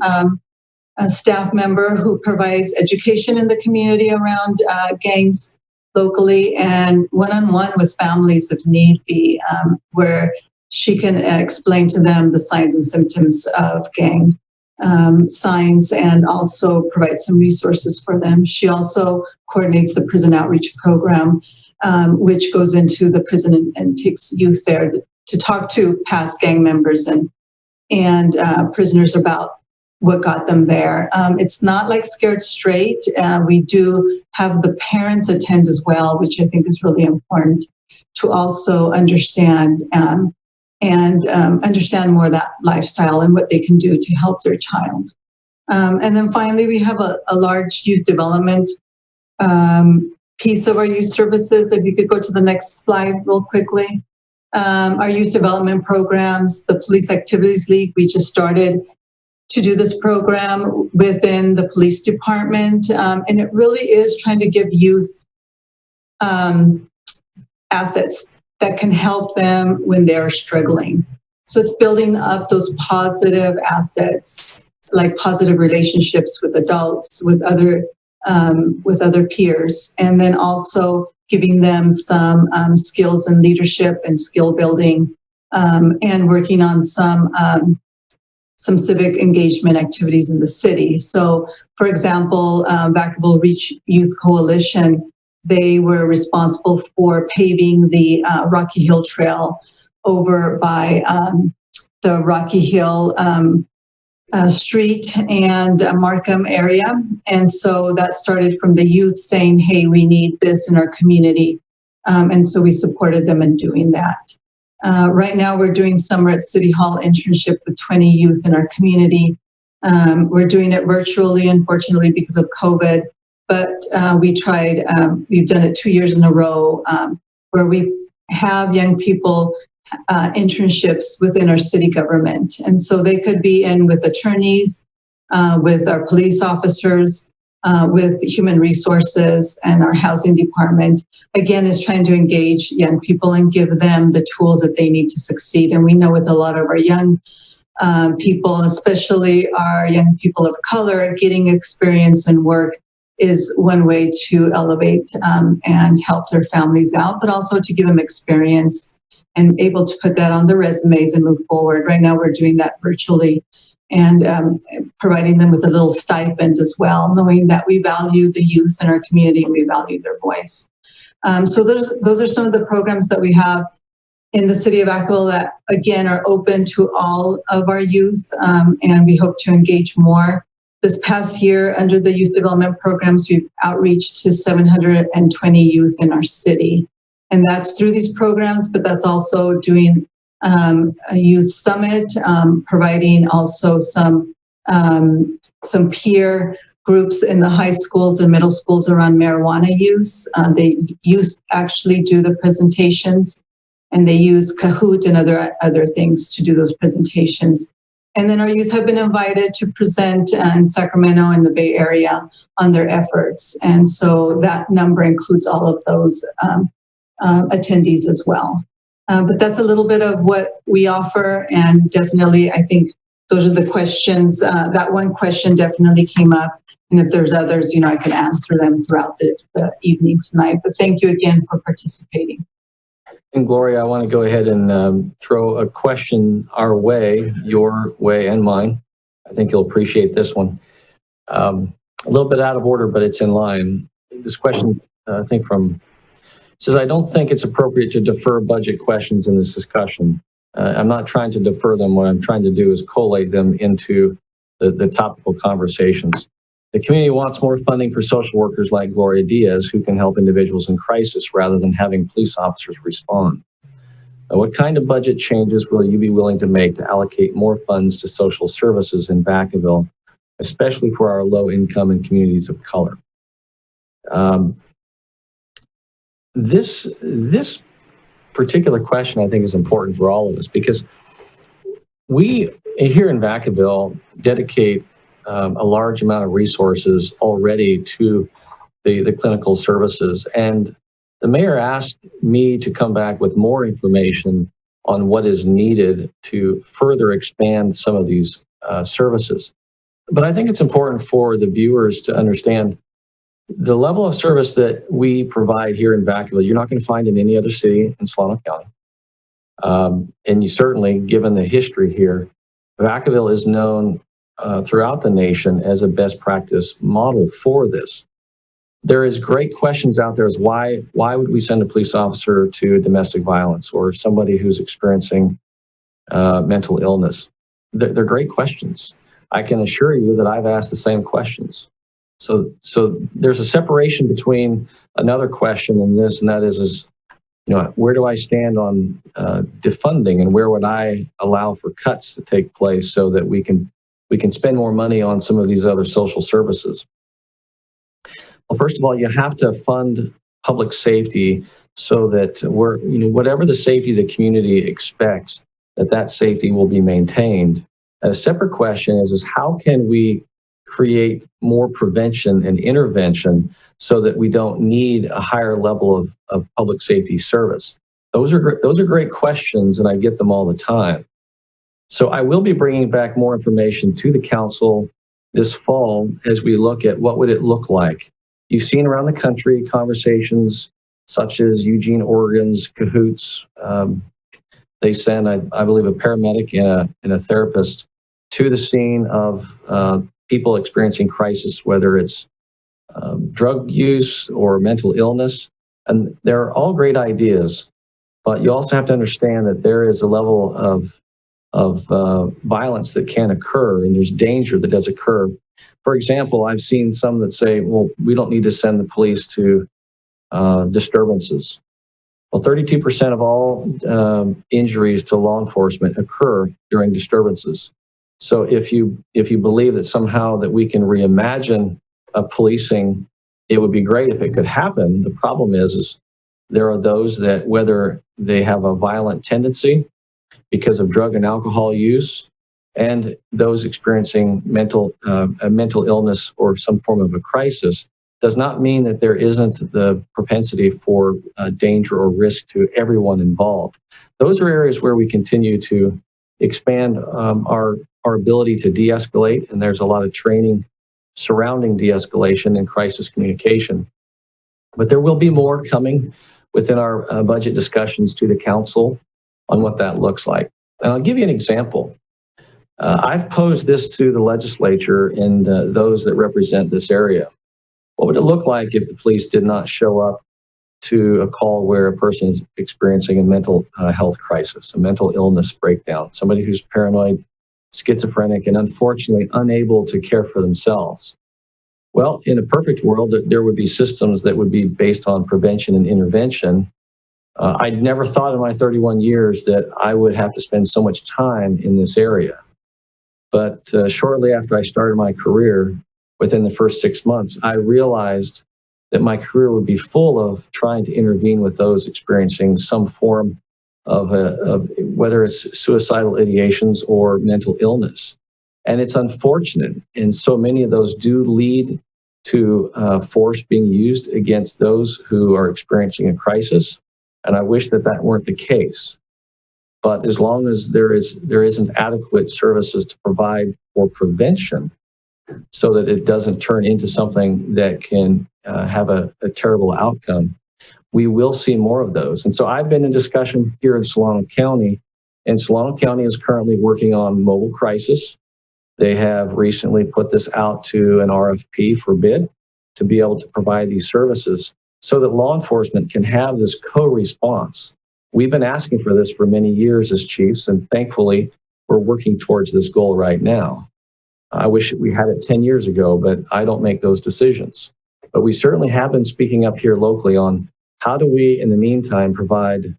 a staff member who provides education in the community around gangs locally and one-on-one with families if need be, where she can explain to them the signs and symptoms of gang signs and also provide some resources for them. She also coordinates the prison outreach program, which goes into the prison and takes youth there to talk to past gang members and prisoners about what got them there. It's not like Scared Straight. We do have the parents attend as well, which I think is really important to also understand and understand more of that lifestyle and what they can do to help their child. And then finally, we have a large youth development piece of our youth services. If you could go to the next slide real quickly. Our youth development programs, the Police Activities League, we just started to do this program within the police department. And it really is trying to give youth assets that can help them when they're struggling. So it's building up those positive assets, like positive relationships with adults, with other peers, and then also giving them some skills in leadership and skill building, and working on some civic engagement activities in the city. So, for example, Vacaville Reach Youth Coalition, they were responsible for paving the Rocky Hill Trail over by the Rocky Hill Street and Markham area. And so that started from the youth saying, hey, we need this in our community. And so we supported them in doing that. Right now, we're doing Summer at City Hall internship with 20 youth in our community. We're doing it virtually, unfortunately, because of COVID. But we've done it 2 years in a row, where we have young people internships within our city government. And so they could be in with attorneys, with our police officers, with human resources and our housing department. Again, is trying to engage young people and give them the tools that they need to succeed. And we know with a lot of our young people, especially our young people of color, getting experience and work is one way to elevate and help their families out, but also to give them experience and able to put that on their resumes and move forward. Right now, we're doing that virtually and providing them with a little stipend as well, knowing that we value the youth in our community and we value their voice. So those are some of the programs that we have in the city of Vacaville that, again, are open to all of our youth, and we hope to engage more. This past year, under the youth development programs, we've outreached to 720 youth in our city. And that's through these programs, but that's also doing a youth summit, providing also some peer groups in the high schools and middle schools around marijuana use. Youth actually do the presentations, and they use Kahoot and other things to do those presentations. And then our youth have been invited to present in Sacramento and the Bay Area on their efforts. And so that number includes all of those attendees as well. But that's a little bit of what we offer. And definitely, I think those are the questions. That one question definitely came up. And if there's others, I can answer them throughout the evening tonight. But thank you again for participating. And Gloria, I want to go ahead and throw a question our way, your way and mine. I think you'll appreciate this one. A little bit out of order, but it's in line. This question, I think says, I don't think it's appropriate to defer budget questions in this discussion. I'm not trying to defer them. What I'm trying to do is collate them into the topical conversations. The community wants more funding for social workers like Gloria Diaz, who can help individuals in crisis rather than having police officers respond. What kind of budget changes will you be willing to make to allocate more funds to social services in Vacaville, especially for our low income and communities of color? This particular question I think is important for all of us, because we here in Vacaville dedicate a large amount of resources already to the clinical services. And the mayor asked me to come back with more information on what is needed to further expand some of these services. But I think it's important for the viewers to understand the level of service that we provide here in Vacaville, you're not going to find in any other city in Solano County. And you certainly, given the history here, Vacaville is known throughout the nation as a best practice model for this. There is great questions out there as why would we send a police officer to domestic violence or somebody who's experiencing mental illness? They're great questions. I can assure you that I've asked the same questions. So there's a separation between another question and this, and that is where do I stand on defunding, and where would I allow for cuts to take place so that we can spend more money on some of these other social services? Well, first of all, you have to fund public safety so that whatever the safety the community expects, that safety will be maintained. And a separate question is how can we create more prevention and intervention so that we don't need a higher level of public safety service? Those are great questions, and I get them all the time. So I will be bringing back more information to the council this fall as we look at what would it look like. You've seen around the country conversations such as Eugene, Oregon's Cahoots. They send, I believe, a paramedic and a therapist to the scene of people experiencing crisis, whether it's drug use or mental illness. And they're all great ideas, but you also have to understand that there is a level of violence that can occur, and there's danger that does occur. For example, I've seen some that say, well, we don't need to send the police to disturbances. Well, 32% of all injuries to law enforcement occur during disturbances. So if you believe that somehow that we can reimagine policing, it would be great if it could happen. The problem is there are those that, whether they have a violent tendency because of drug and alcohol use, and those experiencing a mental illness or some form of a crisis, does not mean that there isn't the propensity for danger or risk to everyone involved. Those are areas where we continue to expand our ability to de-escalate, and there's a lot of training surrounding de-escalation and crisis communication. But there will be more coming within our budget discussions to the council on what that looks like. And I'll give you an example. I've posed this to the legislature and those that represent this area. What would it look like if the police did not show up to a call where a person is experiencing a mental health crisis, a mental illness breakdown, somebody who's paranoid, schizophrenic, and unfortunately unable to care for themselves? Well, in a perfect world, there would be systems that would be based on prevention and intervention. I'd never thought in my 31 years that I would have to spend so much time in this area. But shortly after I started my career, within the first 6 months, I realized that my career would be full of trying to intervene with those experiencing some form of whether it's suicidal ideations or mental illness. And it's unfortunate, and so many of those do lead to force being used against those who are experiencing a crisis. And I wish that weren't the case. But as long as there isn't adequate services to provide for prevention, so that it doesn't turn into something that can have a terrible outcome, we will see more of those. And so I've been in discussion here in Solano County, and Solano County is currently working on mobile crisis. They have recently put this out to an RFP for bid to be able to provide these services so that law enforcement can have this co-response. We've been asking for this for many years as chiefs, and thankfully we're working towards this goal right now. I wish we had it 10 years ago, but I don't make those decisions. But we certainly have been speaking up here locally on how do we, in the meantime, provide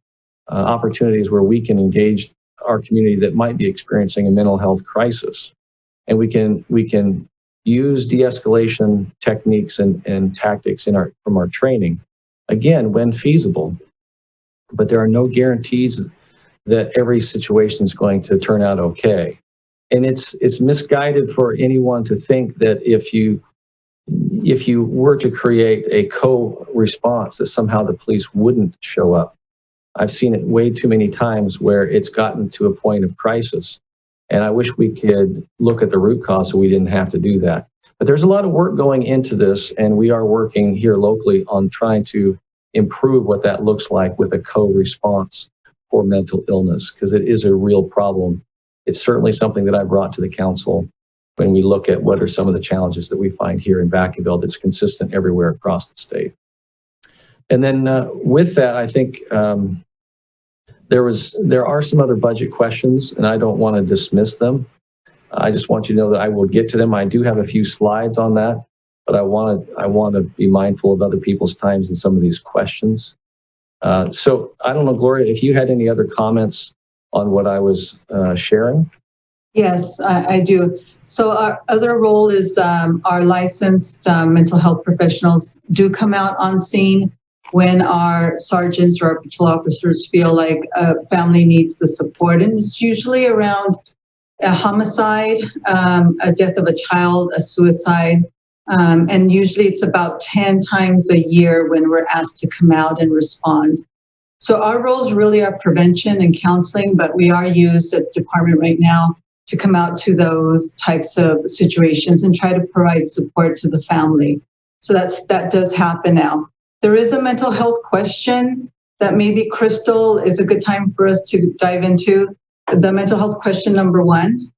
opportunities where we can engage our community that might be experiencing a mental health crisis. And we can use de-escalation techniques and tactics from our training, again, when feasible. but there are no guarantees that every situation is going to turn out okay. And it's misguided for anyone to think that if you were to create a co-response, that somehow the police wouldn't show up. I've seen it way too many times where it's gotten to a point of crisis. And I wish we could look at the root cause so we didn't have to do that. But there's a lot of work going into this, and we are working here locally on trying to improve what that looks like with a co-response for mental illness, because it is a real problem. It's certainly something that I brought to the council when we look at what are some of the challenges that we find here in Vacaville that's consistent everywhere across the state. And then with that, I think there are some other budget questions, and I don't want to dismiss them. I just want you to know that I will get to them. I do have a few slides on that, but I want to be mindful of other people's times in some of these questions. So I don't know, Gloria, if you had any other comments on what I was sharing. Yes, I do. So our other role is our licensed mental health professionals do come out on scene when our sergeants or our patrol officers feel like a family needs the support. And it's usually around a homicide, a death of a child, a suicide. And usually it's about 10 times a year when we're asked to come out and respond. So our roles really are prevention and counseling, but we are used at the department right now to come out to those types of situations and try to provide support to the family. So that does happen now. There is a mental health question that maybe Crystal is a good time for us to dive into. The mental health question number 1.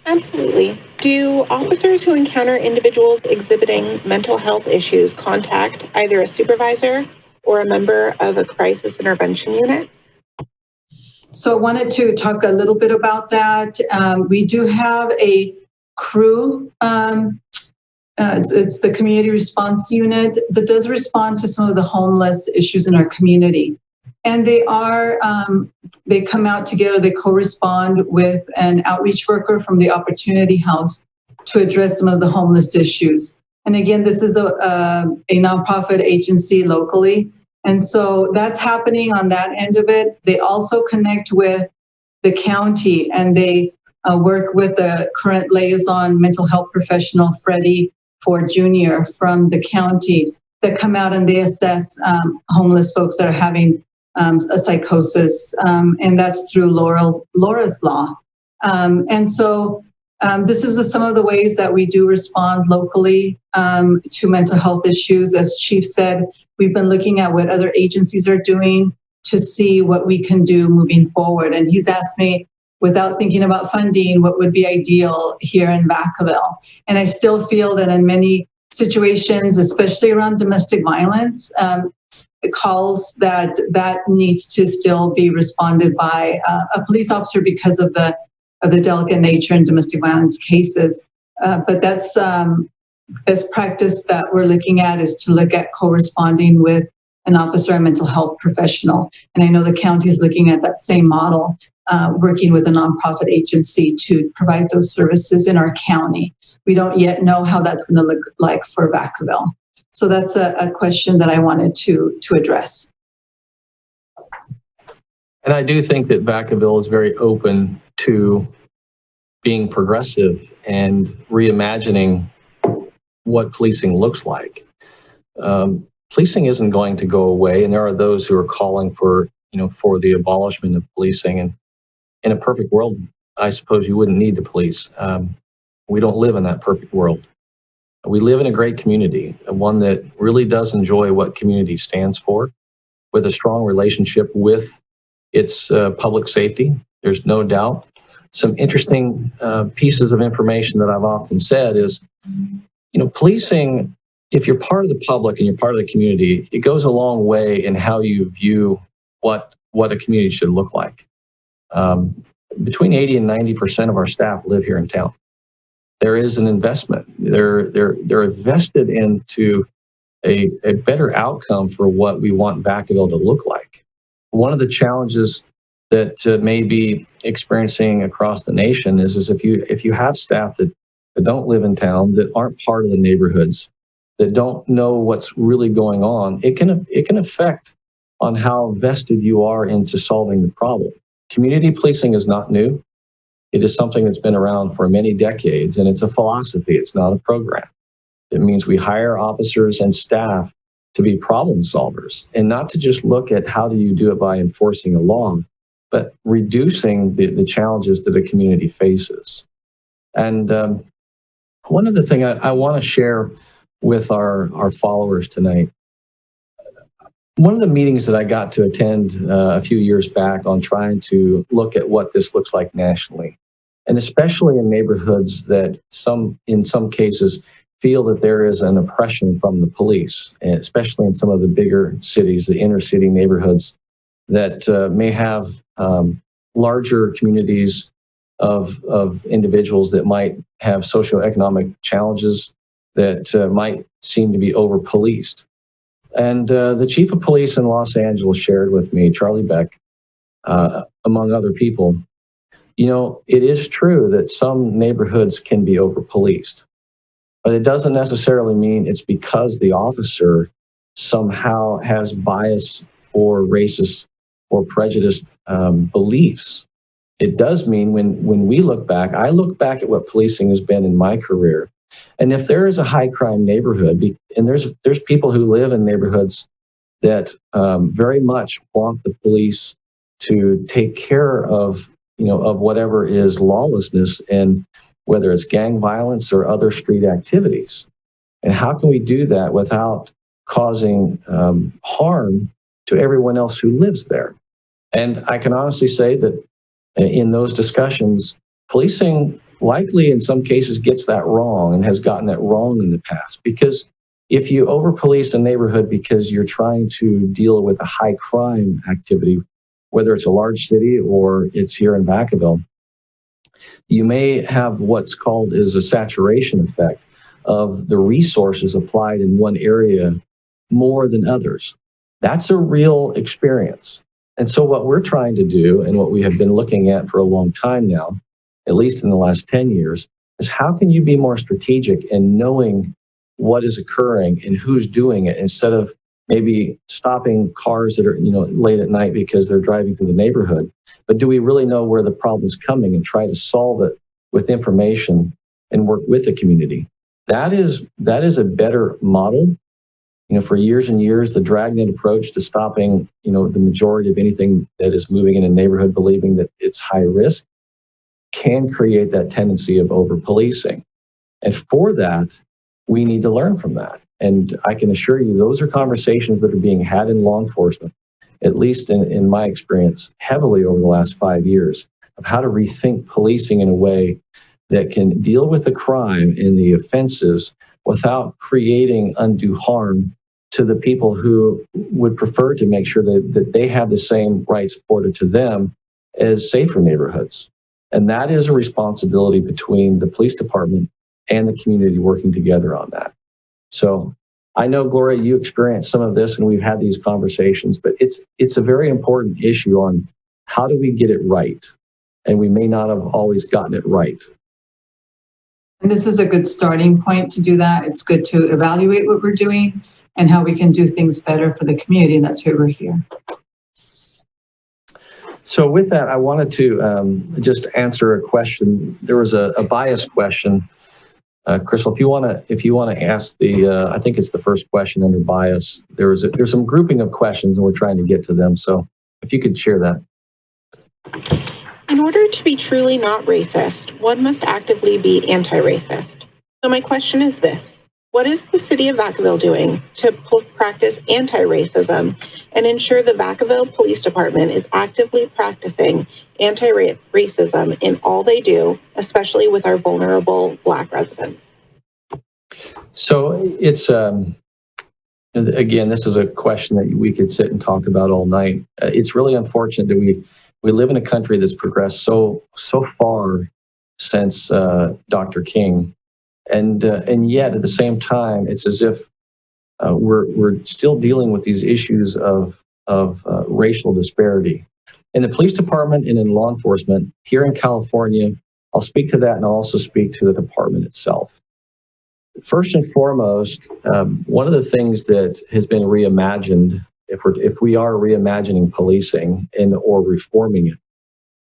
Absolutely. Do officers who encounter individuals exhibiting mental health issues contact either a supervisor or a member of a crisis intervention unit? So I wanted to talk a little bit about that. We do have a crew. It's the community response unit that does respond to some of the homeless issues in our community. And they come out together, they co-respond with an outreach worker from the Opportunity House to address some of the homeless issues. And again, this is a nonprofit agency locally. And so that's happening on that end of it. They also connect with the county, and they work with the current liaison mental health professional, Freddie Ford Jr. from the county, that come out and they assess homeless folks that are having a psychosis, and that's through Laura's Law. And so this is some of the ways that we do respond locally to mental health issues. As Chief said, we've been looking at what other agencies are doing to see what we can do moving forward. And he's asked me, without thinking about funding, what would be ideal here in Vacaville. And I still feel that in many situations, especially around domestic violence, calls that needs to still be responded by a police officer because of the delicate nature in domestic violence cases. But that's best practice that we're looking at, is to look at co-responding with an officer and mental health professional. And I know the county is looking at that same model, working with a nonprofit agency to provide those services in our county. We don't yet know how that's going to look like for Vacaville. So that's a question that I wanted to address. And I do think that Vacaville is very open to being progressive and reimagining what policing looks like. Policing isn't going to go away, and there are those who are calling for the abolishment of policing. And in a perfect world, I suppose you wouldn't need the police. We don't live in that perfect world. We live in a great community, one that really does enjoy what community stands for, with a strong relationship with its public safety. There's no doubt. Some interesting pieces of information that I've often said is, policing, if you're part of the public and you're part of the community, it goes a long way in how you view what a community should look like. Between 80 and 90% of our staff live here in town. There is an investment. They're invested into a better outcome for what we want Vacaville to look like. One of the challenges that may be experiencing across the nation is if you have staff that don't live in town, that aren't part of the neighborhoods, that don't know what's really going on, it can affect on how vested you are into solving the problem. Community policing is not new. It is something that's been around for many decades, and it's a philosophy. It's not a program. It means we hire officers and staff to be problem solvers and not to just look at how do you do it by enforcing a law, but reducing the challenges that a community faces. And one other thing I want to share with our followers tonight, one of the meetings that I got to attend a few years back on trying to look at what this looks like nationally, and especially in neighborhoods that in some cases feel that there is an oppression from the police, and especially in some of the bigger cities, the inner city neighborhoods that may have larger communities of individuals that might have socioeconomic challenges that might seem to be over-policed. And the chief of police in Los Angeles shared with me, Charlie Beck, among other people, it is true that some neighborhoods can be over-policed, but it doesn't necessarily mean it's because the officer somehow has bias or racist or prejudiced beliefs. It does mean when we look back, I look back at what policing has been in my career, and if there is a high crime neighborhood, and there's people who live in neighborhoods that very much want the police to take care of whatever is lawlessness, and whether it's gang violence or other street activities. And how can we do that without causing harm to everyone else who lives there? And I can honestly say that in those discussions, policing likely in some cases gets that wrong and has gotten that wrong in the past. Because if you over-police a neighborhood because you're trying to deal with a high crime activity, whether it's a large city or it's here in Vacaville, you may have what's called is a saturation effect of the resources applied in one area more than others. That's a real experience. And so what we're trying to do, and what we have been looking at for a long time now, at least in the last 10 years, is how can you be more strategic in knowing what is occurring and who's doing it, instead of maybe stopping cars that are late at night because they're driving through the neighborhood. But do we really know where the problem is coming and try to solve it with information and work with the community? That is a better model. For years and years, the dragnet approach to stopping, the majority of anything that is moving in a neighborhood, believing that it's high risk, can create that tendency of over-policing. And for that, we need to learn from that. And I can assure you, those are conversations that are being had in law enforcement, at least in my experience, heavily over the last 5 years, of how to rethink policing in a way that can deal with the crime and the offenses without creating undue harm to the people who would prefer to make sure that they have the same rights afforded to them as safer neighborhoods. And that is a responsibility between the police department and the community working together on that. So I know, Gloria, you experienced some of this and we've had these conversations, but it's a very important issue on how do we get it right? And we may not have always gotten it right. And this is a good starting point to do that. It's good to evaluate what we're doing and how we can do things better for the community. And that's why we're here. So with that, I wanted to just answer a question. There was a bias question. Crystal, if you want to ask I think it's the first question under bias. There's some grouping of questions and we're trying to get to them. So if you could share that. In order to be truly not racist, one must actively be anti-racist. So my question is this: what is the city of Vacaville doing to practice anti-racism and ensure the Vacaville Police Department is actively practicing anti-racism in all they do, especially with our vulnerable Black residents? So it's, again, this is a question that we could sit and talk about all night. It's really unfortunate that we live in a country that's progressed so far since Dr. King. And yet, at the same time, it's as if we're still dealing with these issues of racial disparity. In the police department and in law enforcement here in California, I'll speak to that and I'll also speak to the department itself. first and foremost, one of the things that has been reimagined, if we are reimagining policing and or reforming it,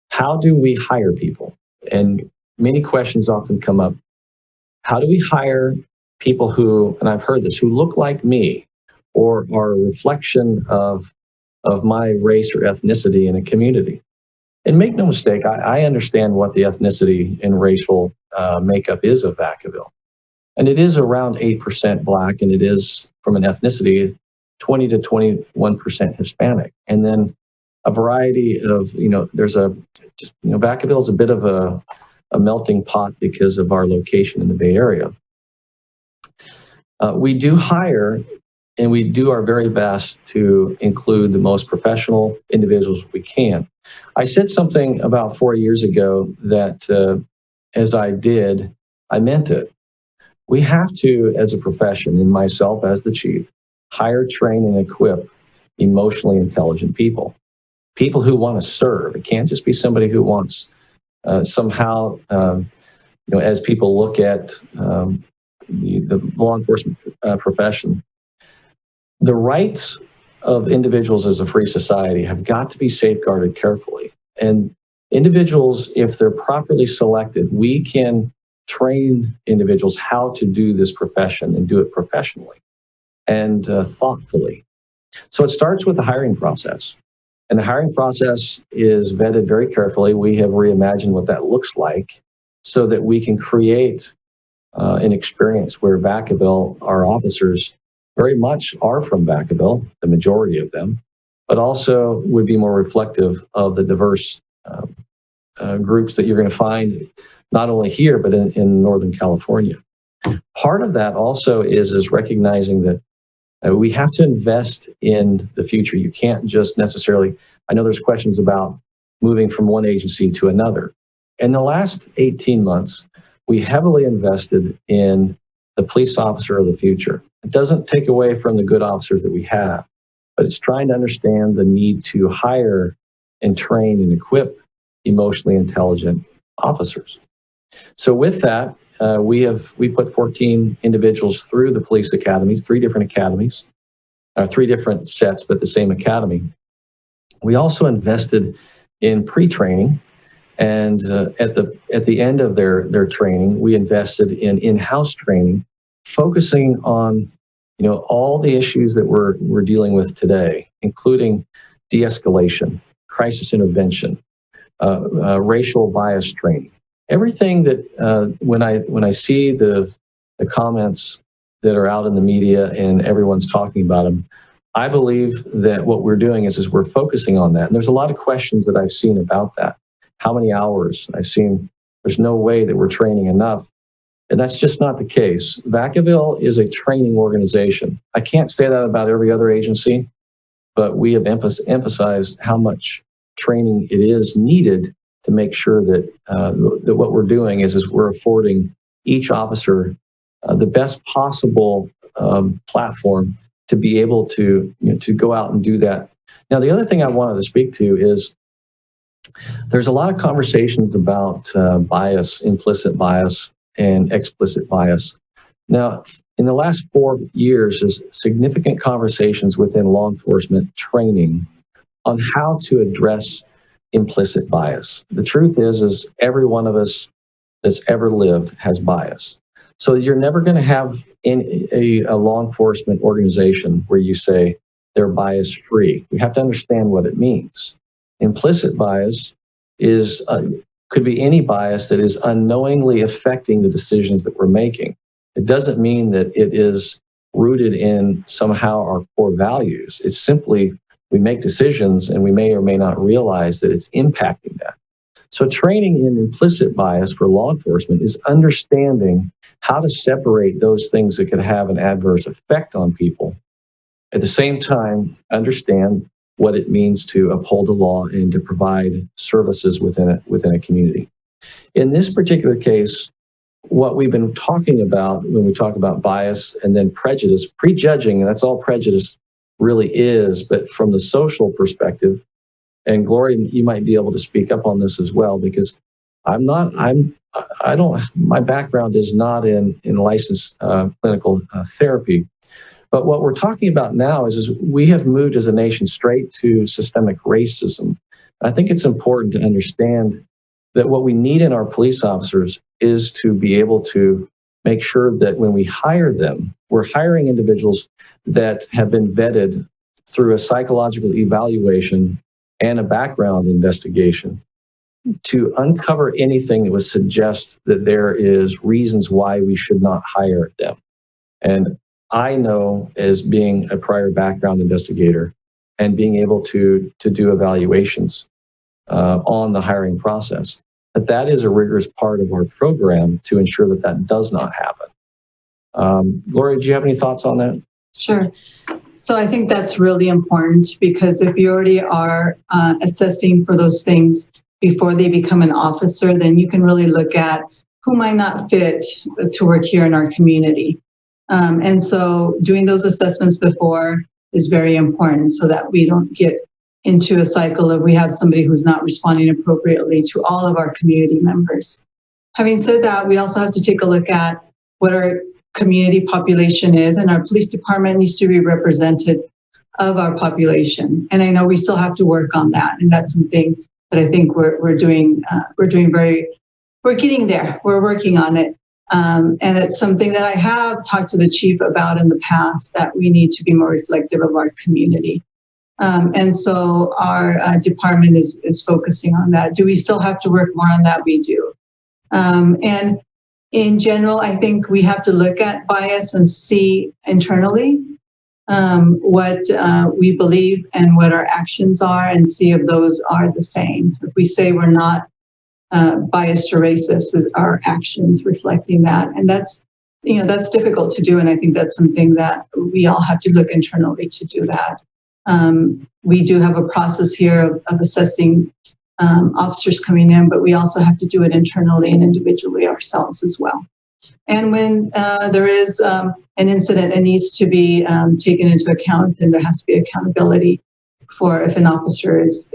how do we hire people? And many questions often come up. How do we hire people who, and I've heard this, who look like me or are a reflection of my race or ethnicity in a community? And make no mistake, I understand what the ethnicity and racial makeup is of Vacaville. And it is around 8% Black, and it is, from an ethnicity, 20 to 21% Hispanic. And then a variety of, Vacaville is a bit of a melting pot because of our location in the Bay Area. We do hire, and we do our very best to include the most professional individuals we can. I said something about 4 years ago that as I did, I meant it. We have to, as a profession, and myself as the chief, hire, train, and equip emotionally intelligent people. People who want to serve. It can't just be somebody who wants somehow, as people look at the law enforcement profession, the rights of individuals as a free society have got to be safeguarded carefully. And individuals, if they're properly selected, we can train individuals how to do this profession and do it professionally and thoughtfully. So it starts with the hiring process. And the hiring process is vetted very carefully. We have reimagined what that looks like so that we can create an experience where Vacaville, our officers, very much are from Vacaville, the majority of them, but also would be more reflective of the diverse groups that you're going to find not only here, but in Northern California. Part of that also is recognizing that we have to invest in the future. You can't just necessarily, I know there's questions about moving from one agency to another. In the last 18 months, we heavily invested in the police officer of the future. It doesn't take away from the good officers that we have, but it's trying to understand the need to hire and train and equip emotionally intelligent officers. So with that, we put 14 individuals through the police academies, 3 different academies, 3 different sets, but the same academy. We also invested in pre-training, and at the end of their training, we invested in-house training, focusing on all the issues that we're dealing with today, including de-escalation, crisis intervention, racial bias training. Everything that when I see the comments that are out in the media and everyone's talking about them, I believe that what we're doing is we're focusing on that. And there's a lot of questions that I've seen about that. How many hours? I've seen there's no way that we're training enough. And that's just not the case. Vacaville is a training organization. I can't say that about every other agency, but we have emphasized how much training it is needed to make sure that that what we're doing is we're affording each officer the best possible platform to be able to to go out and do that. Now, the other thing I wanted to speak to is there's a lot of conversations about bias, implicit bias, and explicit bias. Now, in the last 4 years, there's significant conversations within law enforcement training on how to address implicit bias. The truth is every one of us that's ever lived has bias. So you're never going to have in a law enforcement organization where you say they're bias free. You have to understand what it means. Implicit bias is could be any bias that is unknowingly affecting the decisions that we're making. It doesn't mean that it is rooted in somehow our core values. It's simply we make decisions and we may or may not realize that it's impacting that. So training in implicit bias for law enforcement is understanding how to separate those things that could have an adverse effect on people. At the same time, understand what it means to uphold the law and to provide services within a community. In this particular case, what we've been talking about when we talk about bias and then prejudice, prejudging, that's all prejudice really is, but from the social perspective, and Gloria, you might be able to speak up on this as well, because I'm my background is not in licensed clinical therapy. But what we're talking about now is we have moved as a nation straight to systemic racism. I think it's important to understand that what we need in our police officers is to be able to make sure that when we hire them, we're hiring individuals that have been vetted through a psychological evaluation and a background investigation to uncover anything that would suggest that there is reasons why we should not hire them. And I know, as being a prior background investigator and being able to do evaluations on the hiring process, that is a rigorous part of our program to ensure that that does not happen. Lori, do you have any thoughts on that? Sure. So I think that's really important, because if you already are assessing for those things before they become an officer, then you can really look at who might not fit to work here in our community. And so doing those assessments before is very important, so that we don't get into a cycle of we have somebody who's not responding appropriately to all of our community members. Having said that, we also have to take a look at what our community population is, and our police department needs to be represented of our population. And I know we still have to work on that, and that's something that I think we're doing we're getting there. We're working on it. And it's something that I have talked to the chief about in the past, that we need to be more reflective of our community. And so our department is focusing on that. Do we still have to work more on that? We do. And in general, I think we have to look at bias and see internally what we believe and what our actions are, and see if those are the same. If we say we're not biased or racist, is our actions reflecting that? And that's difficult to do. And I think that's something that we all have to look internally to do that. We do have a process here of assessing officers coming in, but we also have to do it internally and individually ourselves as well. And when there is an incident, it needs to be taken into account, and there has to be accountability for if an officer is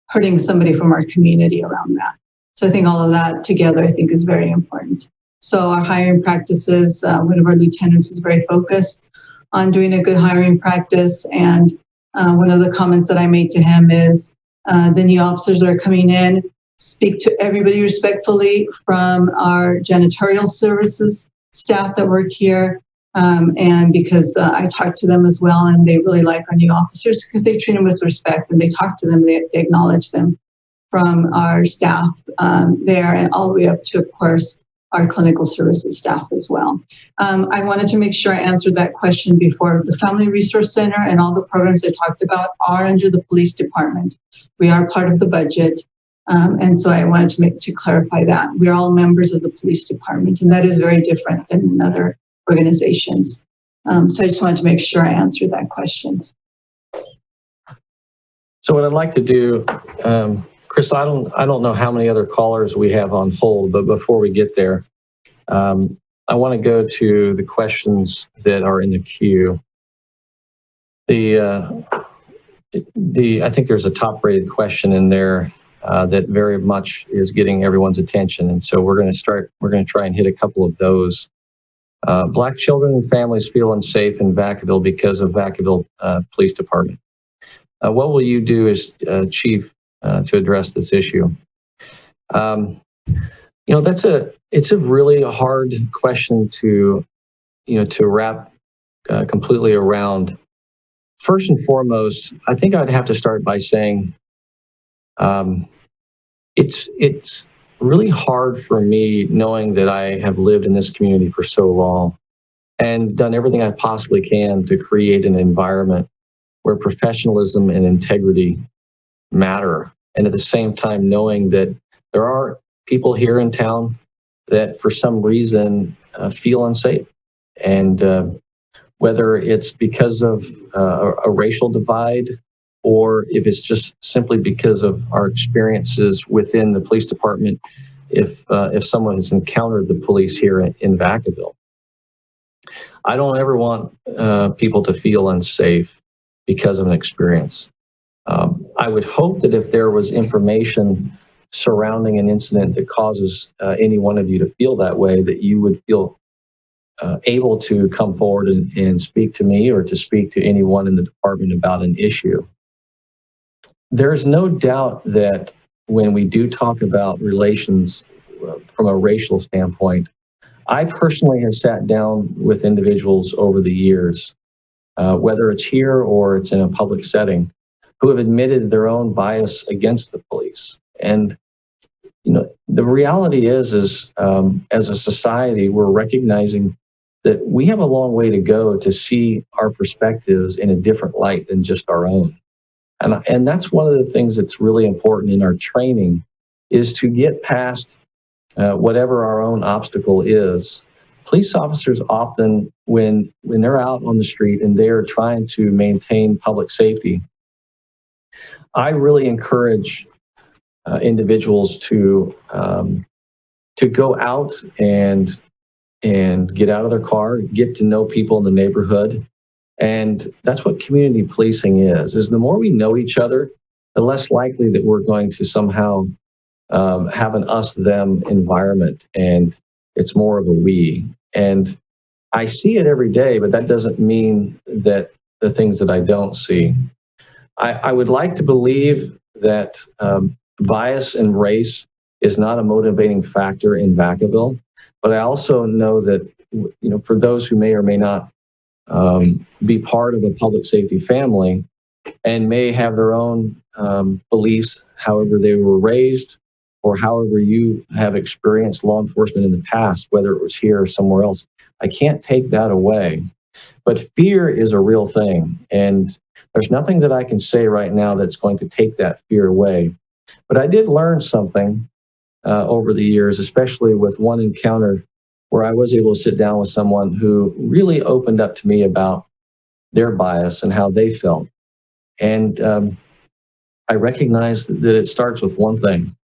hurting somebody from our community around that. So I think all of that together, I think, is very important. So our hiring practices, one of our lieutenants is very focused on doing a good hiring practice. And one of the comments that I made to him is the new officers that are coming in, speak to everybody respectfully, from our janitorial services staff that work here. And because I talked to them as well, and they really like our new officers because they treat them with respect, and they talk to them, they acknowledge them, from our staff there, and all the way up to, of course, our clinical services staff as well. I wanted to make sure I answered that question before. The Family Resource Center and all the programs I talked about are under the police department. We are part of the budget. And so I wanted to clarify that. We're all members of the police department, and that is very different than in other organizations. So I just wanted to make sure I answered that question. So what I'd like to do, Crystal, I don't know how many other callers we have on hold, but before we get there, I want to go to the questions that are in the queue. I think there's a top-rated question in there that very much is getting everyone's attention, and so we're going to try and hit a couple of those. Black children and families feel unsafe in Vacaville because of Vacaville Police Department. What will you do as chief to address this issue? It's a really hard question to wrap completely around. First and foremost, I think I'd have to start by saying it's really hard for me, knowing that I have lived in this community for so long and done everything I possibly can to create an environment where professionalism and integrity matter. And at the same time, knowing that there are people here in town that for some reason feel unsafe. And whether it's because of a racial divide, or if it's just simply because of our experiences within the police department, if someone has encountered the police here in Vacaville. I don't ever want people to feel unsafe because of an experience. I would hope that if there was information surrounding an incident that causes any one of you to feel that way, that you would feel able to come forward and speak to me or to speak to anyone in the department about an issue. There's no doubt that when we do talk about relations from a racial standpoint, I personally have sat down with individuals over the years, whether it's here or it's in a public setting, who have admitted their own bias against the police. And the reality is as a society, we're recognizing that we have a long way to go to see our perspectives in a different light than just our own. And that's one of the things that's really important in our training, is to get past whatever our own obstacle is. Police officers often, when they're out on the street and they're trying to maintain public safety, I really encourage individuals to go out and get out of their car, get to know people in the neighborhood. And that's what community policing is the more we know each other, the less likely that we're going to somehow have an us-them environment, and it's more of a we. And I see it every day, but that doesn't mean that the things that I don't see. I would like to believe that bias and race is not a motivating factor in Vacaville, but I also know that for those who may or may not be part of a public safety family and may have their own beliefs, however they were raised, or however you have experienced law enforcement in the past, whether it was here or somewhere else, I can't take that away. But fear is a real thing, and there's nothing that I can say right now that's going to take that fear away. But I did learn something over the years, especially with one encounter where I was able to sit down with someone who really opened up to me about their bias and how they felt. And I recognized that it starts with one thing.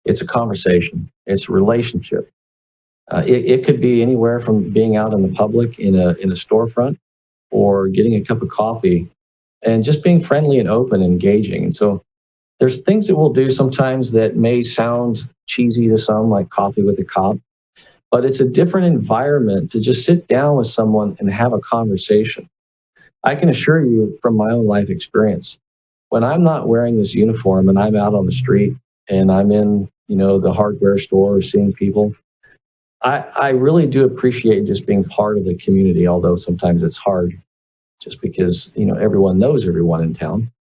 It's a conversation. It's a relationship. It could be anywhere from being out in the public in a storefront, or getting a cup of coffee and just being friendly and open and engaging. And so there's things that we'll do sometimes that may sound cheesy to some, like coffee with a cop, but it's a different environment to just sit down with someone and have a conversation. I can assure you from my own life experience, when I'm not wearing this uniform and I'm out on the street and I'm in, the hardware store or seeing people, I really do appreciate just being part of the community, although sometimes it's hard just because, everyone knows everyone in town.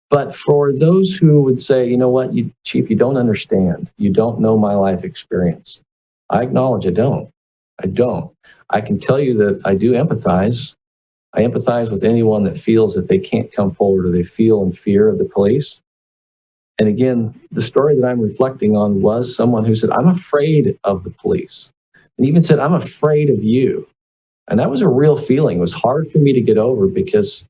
But for those who would say, Chief, you don't understand. You don't know my life experience. I acknowledge I don't. I can tell you that I do empathize. I empathize with anyone that feels that they can't come forward or they feel in fear of the police. And again, the story that I'm reflecting on was someone who said, I'm afraid of the police. And even said, I'm afraid of you. And that was a real feeling. It was hard for me to get over, because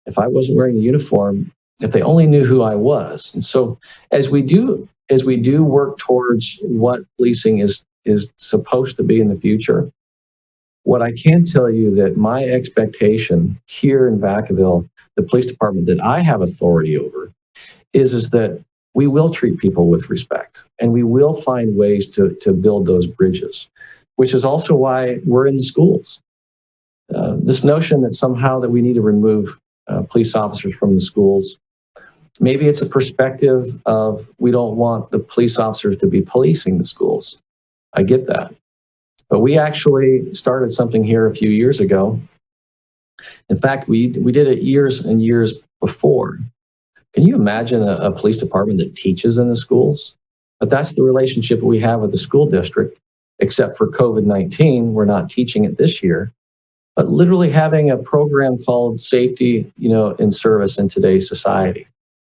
if I wasn't wearing the uniform, if they only knew who I was. And so as we do work towards what policing is supposed to be in the future, what I can tell you that my expectation here in Vacaville, the police department that I have authority over, is that we will treat people with respect, and we will find ways to build those bridges, which is also why we're in the schools. This notion that somehow that we need to remove police officers from the schools, maybe it's a perspective of we don't want the police officers to be policing the schools. I get that. But we actually started something here a few years ago. In fact, we did it years and years before. Can you imagine a police department that teaches in the schools? But that's the relationship we have with the school district, except for COVID-19. We're not teaching it this year, but literally having a program called Safety, in Service in Today's Society.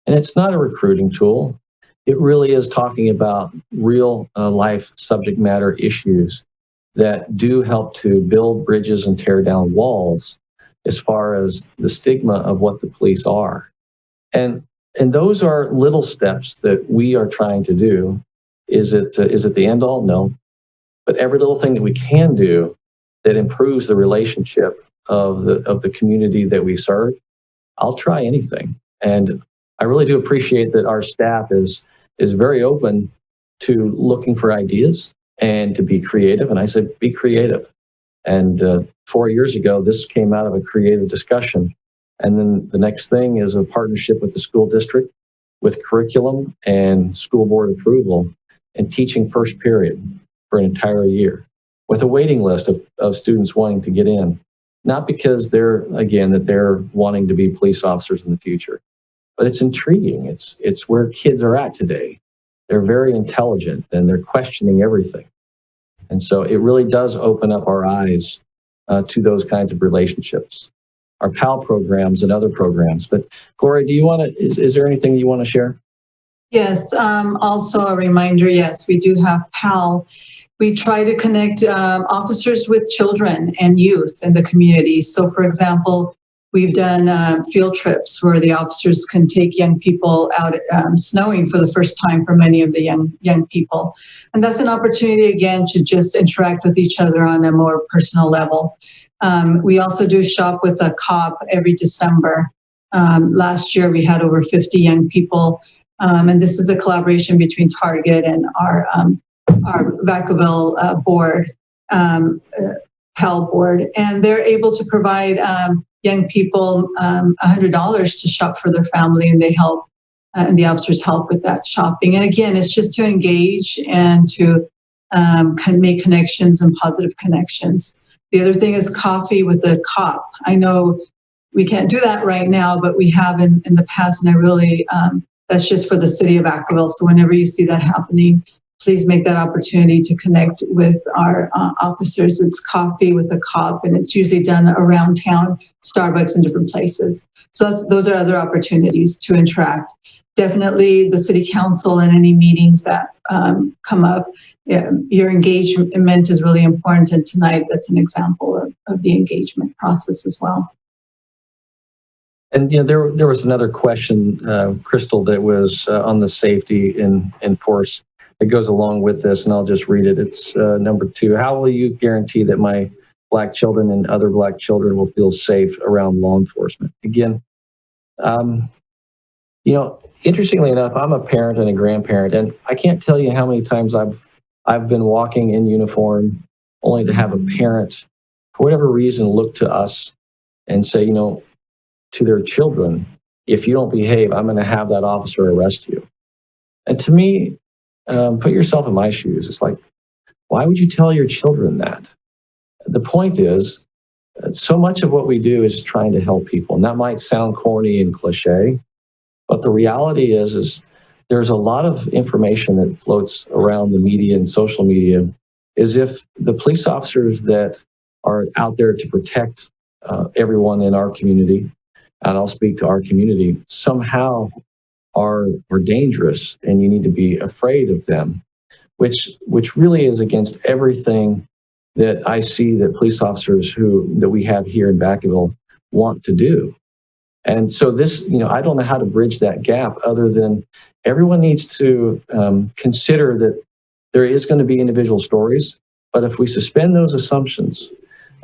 And it's not a recruiting tool. It really is talking about real life subject matter issues that do help to build bridges and tear down walls as far as the stigma of what the police are. And those are little steps that we are trying to do. Is it the end all? No. But every little thing that we can do that improves the relationship of the community that we serve, I'll try anything. And I really do appreciate that our staff is is very open to looking for ideas and to be creative. And I said, be creative. And 4 years ago, this came out of a creative discussion. And then the next thing is a partnership with the school district with curriculum and school board approval and teaching first period for an entire year with a waiting list of students wanting to get in. Not because they're wanting to be police officers in the future, but it's intriguing. It's where kids are at today. They're very intelligent and they're questioning everything. And so it really does open up our eyes to those kinds of relationships, our PAL programs and other programs. But Gloria, do you want to, is there anything you want to share? Yes, also a reminder, yes, we do have PAL. We try to connect officers with children and youth in the community. So for example, we've done field trips where the officers can take young people out snowing for the first time for many of the young people. And that's an opportunity, again, to just interact with each other on a more personal level. We also do shop with a cop every December. Last year, we had over 50 young people. And this is a collaboration between Target and our Vacaville board, PAL board. And they're able to provide young people $100 to shop for their family, and they help, and the officers help with that shopping. And again, it's just to engage and to kind of make connections and positive connections. The other thing is coffee with the cop. I know we can't do that right now, but we have in the past, and I really, that's just for the city of Vacaville. So whenever you see that happening, please make that opportunity to connect with our officers. It's coffee with a cop, and it's usually done around town, Starbucks and different places. So those are other opportunities to interact. Definitely the city council and any meetings that come up, your engagement is really important. And tonight, that's an example of the engagement process as well. And there was another question, Crystal, that was on the safety in force. It goes along with this, and I'll just read it. It's number 2. How will you guarantee that my Black children and other Black children will feel safe around law enforcement? Again, interestingly enough, I'm a parent and a grandparent, and I can't tell you how many times I've been walking in uniform only to have a parent, for whatever reason, look to us and say, to their children, if you don't behave, I'm going to have that officer arrest you. And to me, put yourself in my shoes. It's like, why would you tell your children that? The point is, so much of what we do is trying to help people. And that might sound corny and cliche, but the reality is there's a lot of information that floats around the media and social media as if the police officers that are out there to protect everyone in our community, and I'll speak to our community, somehow are dangerous and you need to be afraid of them, which really is against everything that I see that police officers that we have here in Vacaville want to do. And so this, I don't know how to bridge that gap other than everyone needs to consider that there is going to be individual stories, but if we suspend those assumptions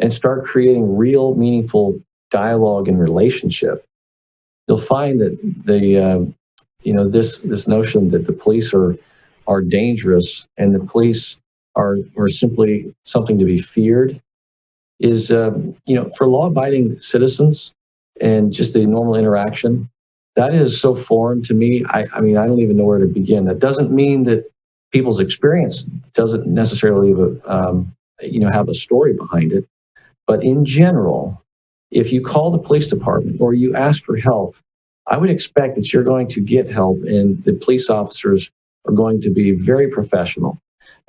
and start creating real, meaningful dialogue and relationship, you'll find that this notion that the police are dangerous and the police are simply something to be feared is, for law-abiding citizens and just the normal interaction, that is so foreign to me. I don't even know where to begin. That doesn't mean that people's experience doesn't necessarily have a story behind it, but in general, if you call the police department or you ask for help, I would expect that you're going to get help and the police officers are going to be very professional.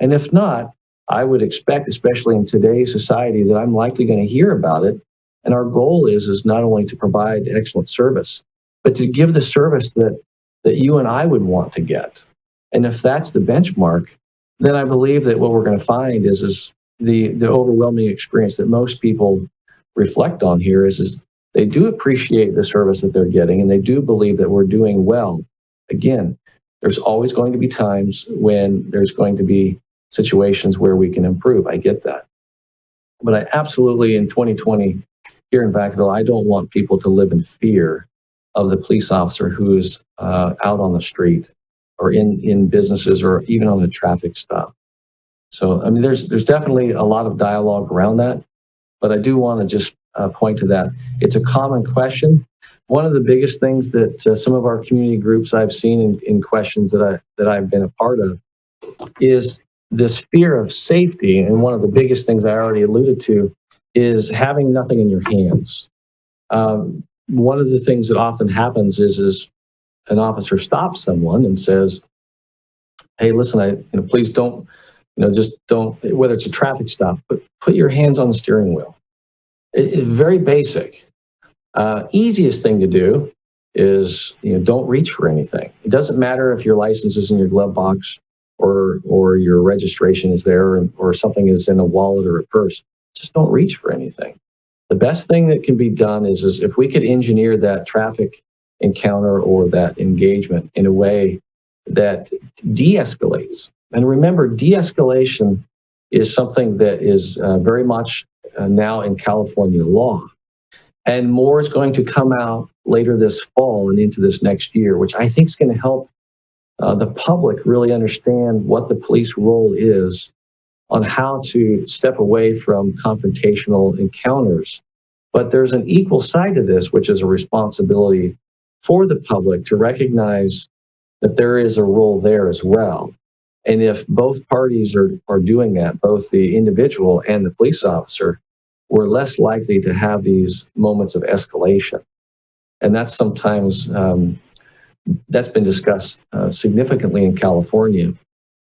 And if not, I would expect, especially in today's society, that I'm likely going to hear about it. And our goal is not only to provide excellent service, but to give the service that you and I would want to get. And if that's the benchmark, then I believe that what we're going to find is the overwhelming experience that most people reflect on here is they do appreciate the service that they're getting and they do believe that we're doing well. Again, there's always going to be times when there's going to be situations where we can improve. I get that. But I absolutely, in 2020, here in Vacaville, I don't want people to live in fear of the police officer who's out on the street. or in businesses or even on a traffic stop. So, I mean, there's definitely a lot of dialogue around that, but I do want to just point to that. It's a common question. One of the biggest things that some of our community groups I've seen in questions that I've been a part of is this fear of safety. And one of the biggest things I already alluded to is having nothing in your hands. One of the things that often happens is an officer stops someone and says, "Hey, listen, please don't, just don't, whether it's a traffic stop, but put your hands on the steering wheel." Very basic. Easiest thing to do is, don't reach for anything. It doesn't matter if your license is in your glove box or your registration is there or something is in a wallet or a purse. Just don't reach for anything. The best thing that can be done is if we could engineer that traffic encounter or that engagement in a way that de-escalates. And remember, de-escalation is something that is very much now in California law. And more is going to come out later this fall and into this next year, which I think is going to help the public really understand what the police role is on how to step away from confrontational encounters. But there's an equal side to this, which is a responsibility for the public to recognize that there is a role there as well. And if both parties are doing that, both the individual and the police officer, we're less likely to have these moments of escalation. And that's sometimes, that's been discussed significantly in California.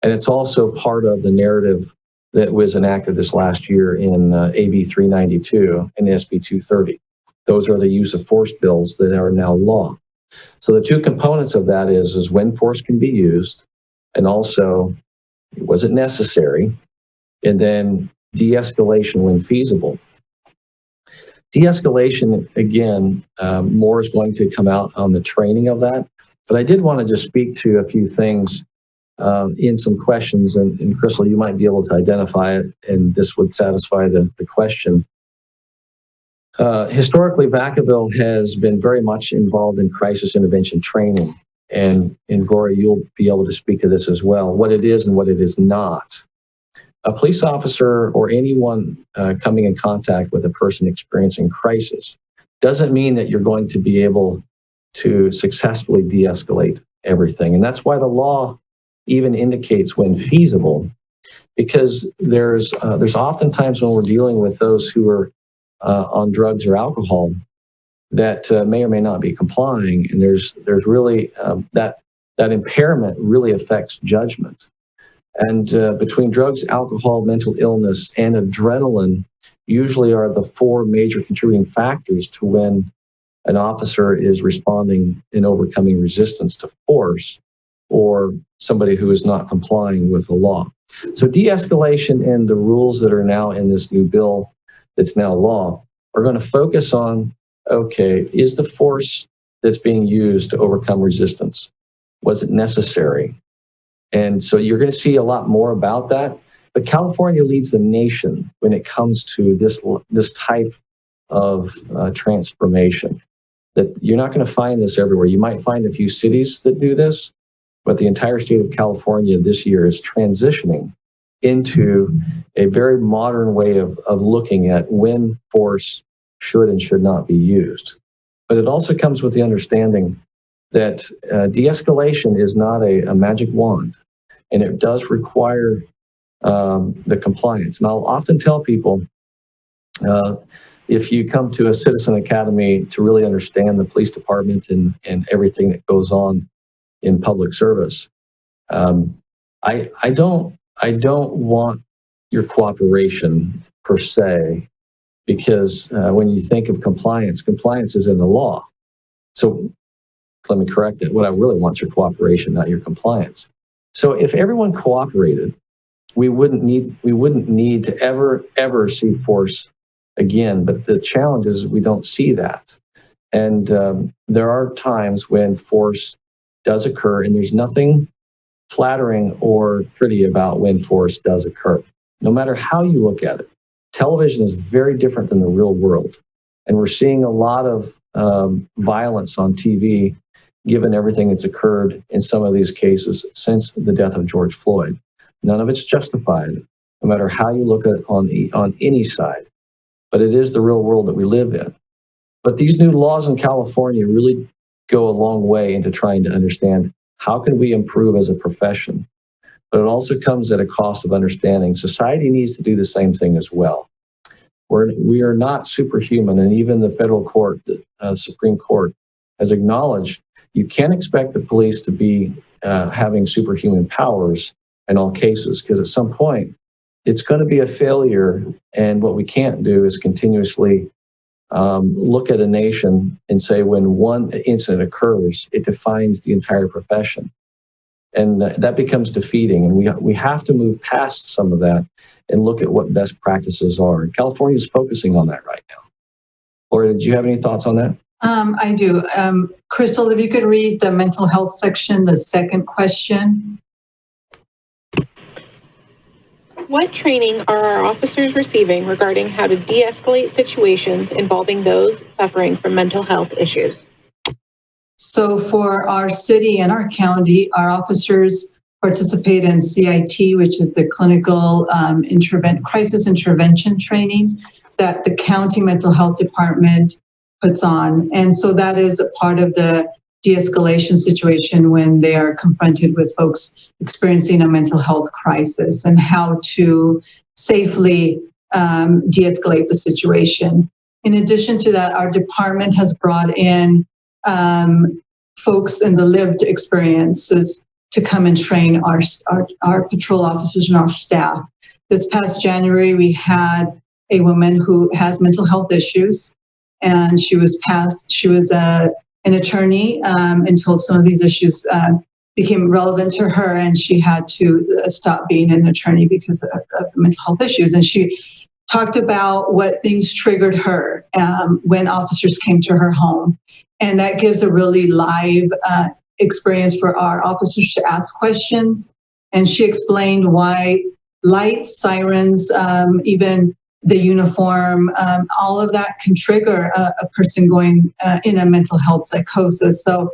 And it's also part of the narrative that was enacted this last year in AB 392 and SB 230. Those are the use of force bills that are now law. So the two components of that is when force can be used, and also, was it necessary? And then de-escalation when feasible. De-escalation, again, more is going to come out on the training of that. But I did want to just speak to a few things in some questions. And Crystal, you might be able to identify it, and this would satisfy the question. Historically, Vacaville has been very much involved in crisis intervention training. And Gloria, you'll be able to speak to this as well, what it is and what it is not. A police officer or anyone coming in contact with a person experiencing crisis doesn't mean that you're going to be able to successfully de-escalate everything. And that's why the law even indicates when feasible, because there's oftentimes when we're dealing with those who are on drugs or alcohol that may or may not be complying, and there's really that impairment really affects judgment. And between drugs, alcohol, mental illness, and adrenaline usually are the four major contributing factors to when an officer is responding and overcoming resistance to force or somebody who is not complying with the law. So de-escalation and the rules that are now in this new bill that's now law are going to focus on, okay, is the force that's being used to overcome resistance, was it necessary? And so you're going to see a lot more about that. But California leads the nation when it comes to this type of transformation. That you're not going to find this everywhere. You might find a few cities that do this, but the entire state of California this year is transitioning into a very modern way of looking at when force should and should not be used. But it also comes with the understanding that de-escalation is not a magic wand, and it does require the compliance. And I'll often tell people, if you come to a citizen academy to really understand the police department and everything that goes on in public service, I don't want your cooperation per se, because when you think of compliance is in the law. So let me correct it. What I really want is your cooperation, not your compliance. So if everyone cooperated, we wouldn't need to ever see force again. But the challenge is we don't see that. And there are times when force does occur, and there's nothing flattering or pretty about when force does occur, no matter how you look at it. Television is very different than the real world. And we're seeing a lot of violence on TV given everything that's occurred in some of these cases since the death of George Floyd. None of it's justified, no matter how you look at it on any side. But it is the real world that we live in. But these new laws in California really go a long way into trying to understand how can we improve as a profession. But it also comes at a cost of understanding society needs to do the same thing as well. We are not superhuman, and even the federal court, the Supreme Court, has acknowledged you can't expect the police to be having superhuman powers in all cases, because at some point it's going to be a failure. And what we can't do is continuously look at a nation and say when one incident occurs, it defines the entire profession. And that becomes defeating. And we have to move past some of that and look at what best practices are. And California is focusing on that right now. Laura, did you have any thoughts on that? I do. Crystal, if you could read the mental health section, the second question. What training are our officers receiving regarding how to de-escalate situations involving those suffering from mental health issues? So for our city and our county, our officers participate in CIT, which is the clinical crisis intervention training that the county mental health department puts on. And so that is a part of the de-escalation situation when they are confronted with folks experiencing a mental health crisis and how to safely de-escalate the situation. In addition to that, our department has brought in folks in the lived experiences to come and train our patrol officers and our staff. This past January, we had a woman who has mental health issues, and she was an attorney until some of these issues became relevant to her, and she had to stop being an attorney because of the mental health issues. And she talked about what things triggered her when officers came to her home. And that gives a really live experience for our officers to ask questions. And she explained why lights, sirens, even the uniform, all of that can trigger a person going in a mental health psychosis. So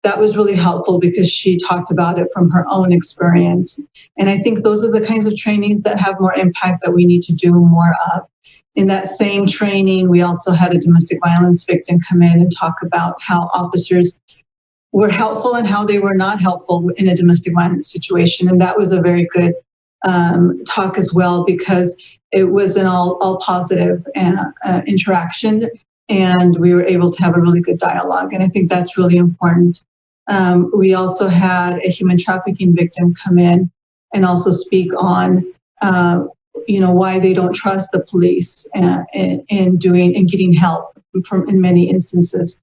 that was really helpful because she talked about it from her own experience. And I think those are the kinds of trainings that have more impact that we need to do more of. In that same training, we also had a domestic violence victim come in and talk about how officers were helpful and how they were not helpful in a domestic violence situation. And that was a very good talk as well, because it was an all positive interaction, and we were able to have a really good dialogue. And I think that's really important. We also had a human trafficking victim come in and also speak on why they don't trust the police in getting help in many instances.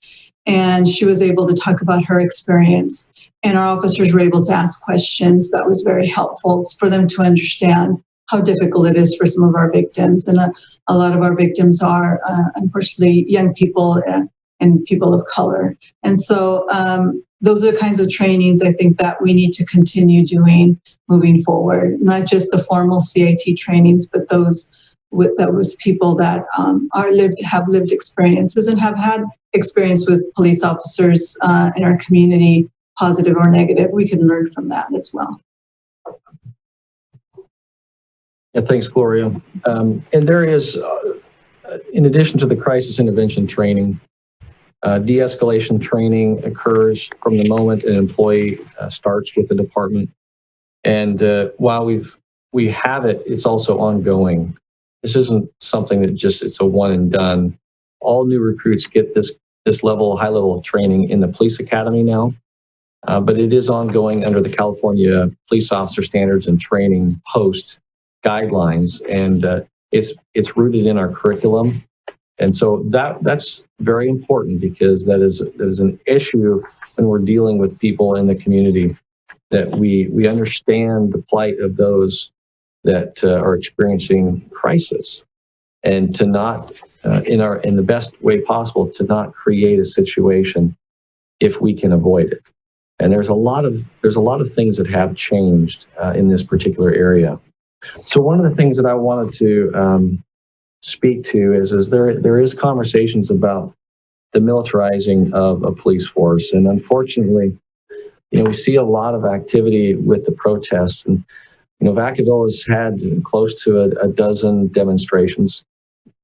And she was able to talk about her experience, and our officers were able to ask questions. That was very helpful for them to understand how difficult it is for some of our victims. And a lot of our victims are, unfortunately, young people and people of color. And so those are the kinds of trainings I think that we need to continue doing moving forward, not just the formal CIT trainings, but those people that have lived experiences and have had experience with police officers in our community, positive or negative. We can learn from that as well. Yeah, thanks, Gloria. And there is, in addition to the crisis intervention training, de-escalation training occurs from the moment an employee starts with the department. And while we have it, it's also ongoing. This isn't something that it's a one and done. All new recruits get this high level of training in the police academy now, but it is ongoing under the California Police Officer Standards and Training Post guidelines, and it's rooted in our curriculum. And so that's very important, because that is an issue when we're dealing with people in the community, that we understand the plight of those that are experiencing crisis, and to not in the best way possible to not create a situation if we can avoid it. And there's a lot of things that have changed in this particular area. So one of the things that I wanted to speak to is there is conversations about the militarizing of a police force. And unfortunately, we see a lot of activity with the protests. And, Vacaville has had close to a dozen demonstrations,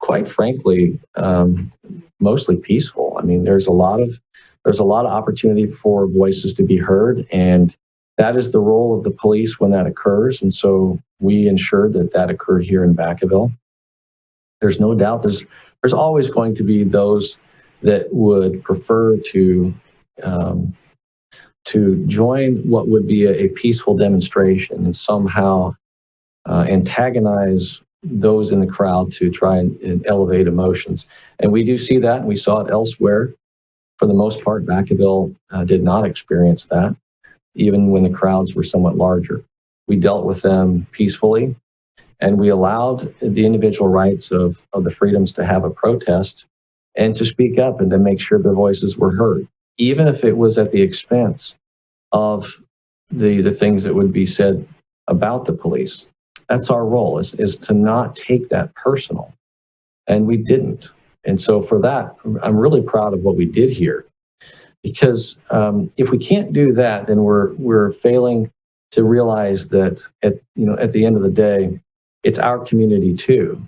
quite frankly, mostly peaceful. I mean, there's a lot of opportunity for voices to be heard, and that is the role of the police when that occurs. And so we ensured that occurred here in Vacaville. There's no doubt there's always going to be those that would prefer to join what would be a peaceful demonstration and somehow antagonize those in the crowd to try and elevate emotions. And we do see that, and we saw it elsewhere. For the most part, Vacaville did not experience that, even when the crowds were somewhat larger. We dealt with them peacefully, and we allowed the individual rights of the freedoms to have a protest and to speak up and to make sure their voices were heard, even if it was at the expense of the things that would be said about the police. That's our role, is to not take that personal. And we didn't. And so for that, I'm really proud of what we did here. Because if we can't do that, then we're failing to realize that at the end of the day, it's our community too.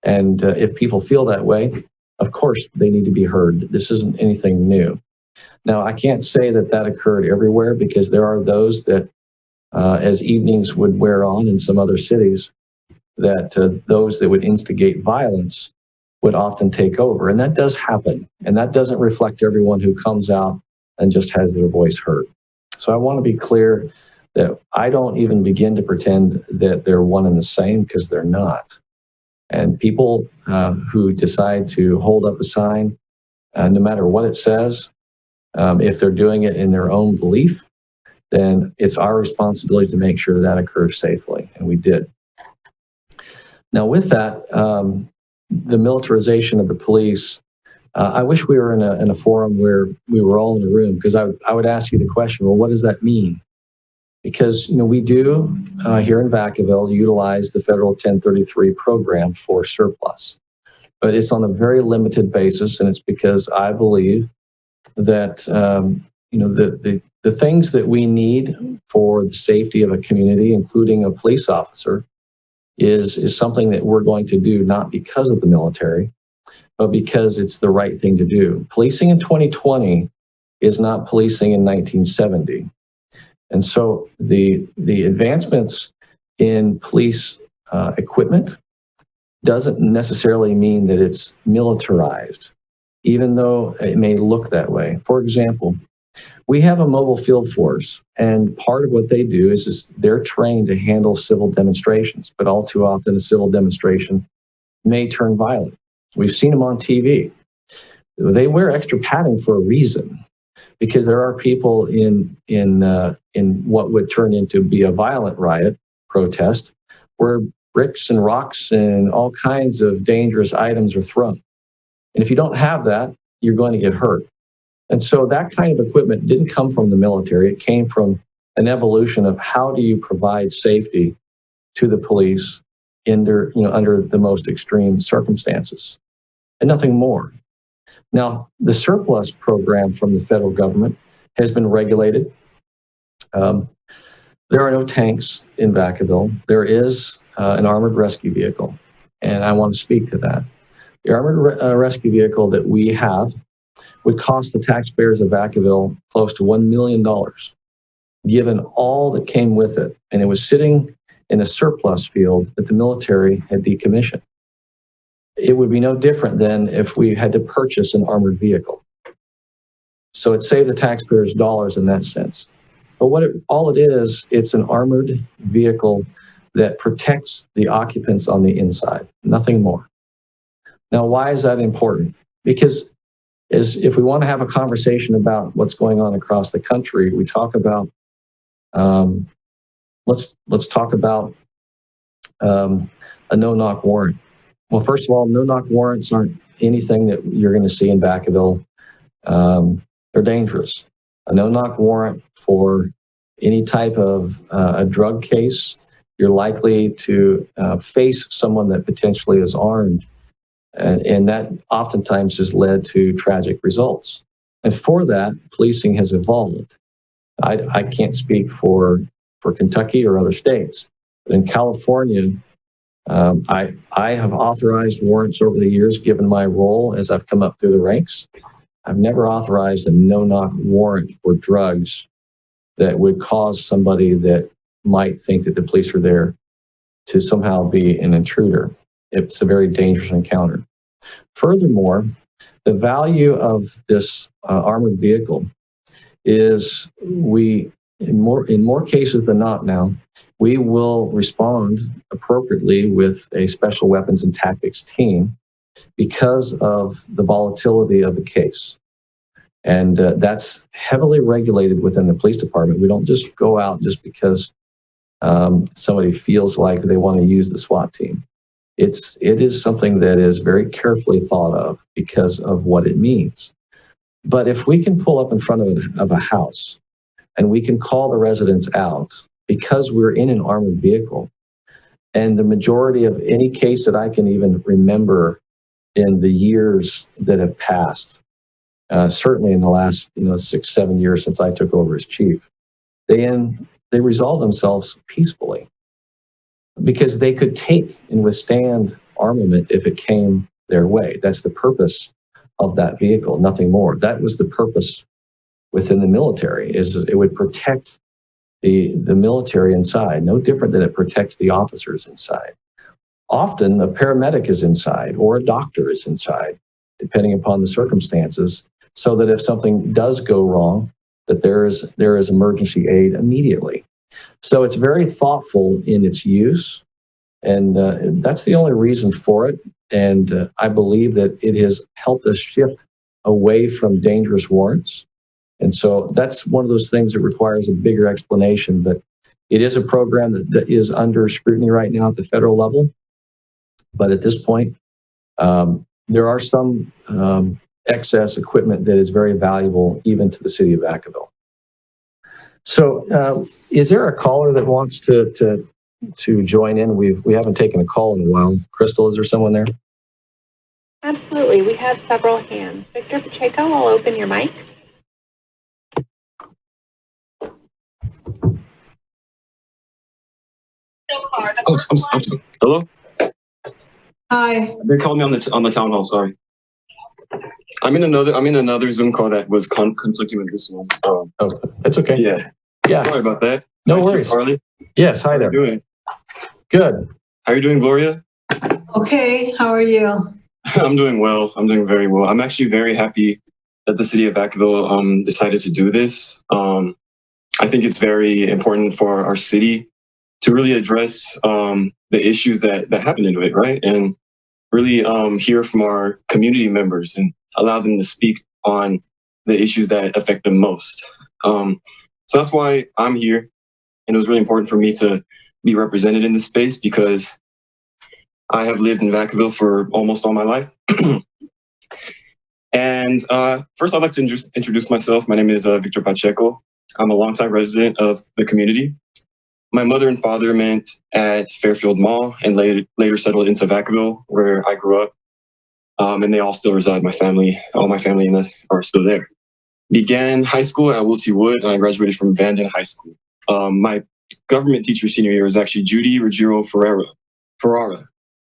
And if people feel that way, of course they need to be heard. This isn't anything new. Now, I can't say that occurred everywhere, because there are those that, as evenings would wear on in some other cities, that those that would instigate violence would often take over. And that does happen. And that doesn't reflect everyone who comes out and just has their voice heard. So I want to be clear that I don't even begin to pretend that they're one and the same, because they're not. And people who decide to hold up a sign, no matter what it says, if they're doing it in their own belief, then it's our responsibility to make sure that occurs safely, and we did. Now, with that, the militarization of the police, I wish we were in a forum where we were all in a room, because I would ask you the question, well, what does that mean? Because we do here in Vacaville utilize the federal 1033 program for surplus, but it's on a very limited basis, and it's because I believe that the things that we need for the safety of a community, including a police officer, is something that we're going to do not because of the military, but because it's the right thing to do. Policing in 2020 is not policing in 1970. And so the advancements in police equipment doesn't necessarily mean that it's militarized, even though it may look that way. For example, we have a mobile field force, and part of what they do is they're trained to handle civil demonstrations, but all too often a civil demonstration may turn violent. We've seen them on TV. They wear extra padding for a reason, because there are people in what would turn into be a violent riot protest, where bricks and rocks and all kinds of dangerous items are thrown. And if you don't have that, you're going to get hurt. And so that kind of equipment didn't come from the military. It came from an evolution of how do you provide safety to the police under the most extreme circumstances, and nothing more. Now, the surplus program from the federal government has been regulated. There are no tanks in Vacaville. There is an armored rescue vehicle, and I want to speak to that. The armored rescue vehicle that we have would cost the taxpayers of Vacaville close to $1 million, given all that came with it. And it was sitting in a surplus field that the military had decommissioned. It would be no different than if we had to purchase an armored vehicle. So it saved the taxpayers dollars in that sense. But all it is, it's an armored vehicle that protects the occupants on the inside, nothing more. Now, why is that important? Because if we want to have a conversation about what's going on across the country, we talk about, let's talk about a no-knock warrant. Well, first of all, no-knock warrants aren't anything that you're going to see in Vacaville. They're dangerous. A no-knock warrant for any type of a drug case, you're likely to face someone that potentially is armed And that oftentimes has led to tragic results. And for that, policing has evolved. I can't speak for Kentucky or other states, but in California, I have authorized warrants over the years, given my role as I've come up through the ranks. I've never authorized a no-knock warrant for drugs that would cause somebody that might think that the police are there to somehow be an intruder. It's a very dangerous encounter. Furthermore, the value of this armored vehicle is in more cases than not now, we will respond appropriately with a special weapons and tactics team because of the volatility of the case. And that's heavily regulated within the police department. We don't just go out just because somebody feels like they want to use the SWAT team. It is something that is very carefully thought of because of what it means. But if we can pull up in front of a house and we can call the residents out because we're in an armored vehicle, and the majority of any case that I can even remember in the years that have passed, certainly in the last 6-7 years since I took over as chief, they resolve themselves peacefully because they could take and withstand armament if it came their way. That's the purpose of that vehicle, nothing more. That was the purpose within the military, is it would protect the military inside, no different than it protects the officers inside. Often a paramedic is inside or a doctor is inside, depending upon the circumstances, so that if something does go wrong, that there is emergency aid immediately. So it's very thoughtful in its use, and that's the only reason for it. And I believe that it has helped us shift away from dangerous warrants. And so that's one of those things that requires a bigger explanation, but it is a program that is under scrutiny right now at the federal level. But at this point, there are some excess equipment that is very valuable even to the city of Vacaville. So is there a caller that wants to join in? We haven't taken a call in a while. Crystal, is there someone there? Absolutely. We have several hands. Victor Pacheco, I'll open your mic. Hello? Hi. They called me on the town hall. Sorry, I'm in another Zoom call that was conflicting with this one. Oh, that's okay. Yeah. Sorry about that. No Hi, worries. Chief Harley. Yes. Hi there. How are you doing? Good. How are you doing, Gloria? Okay. How are you? I'm doing well. I'm doing very well. I'm actually very happy that the city of Vacaville decided to do this. I think it's very important for our city to really address the issues that happen into it, right? And really hear from our community members and allow them to speak on the issues that affect them most. So that's why I'm here. And it was really important for me to be represented in this space because I have lived in Vacaville for almost all my life. And first, I'd like to introduce myself. My name is Victor Pacheco. I'm a longtime resident of the community. My mother and father met at Fairfield Mall and later settled into Vacaville, where I grew up. And they all still reside. All my family are still there. Began high school at Wilsey Wood, and I graduated from Vanden High School. My government teacher senior year was actually Judy Ruggiero Ferrara,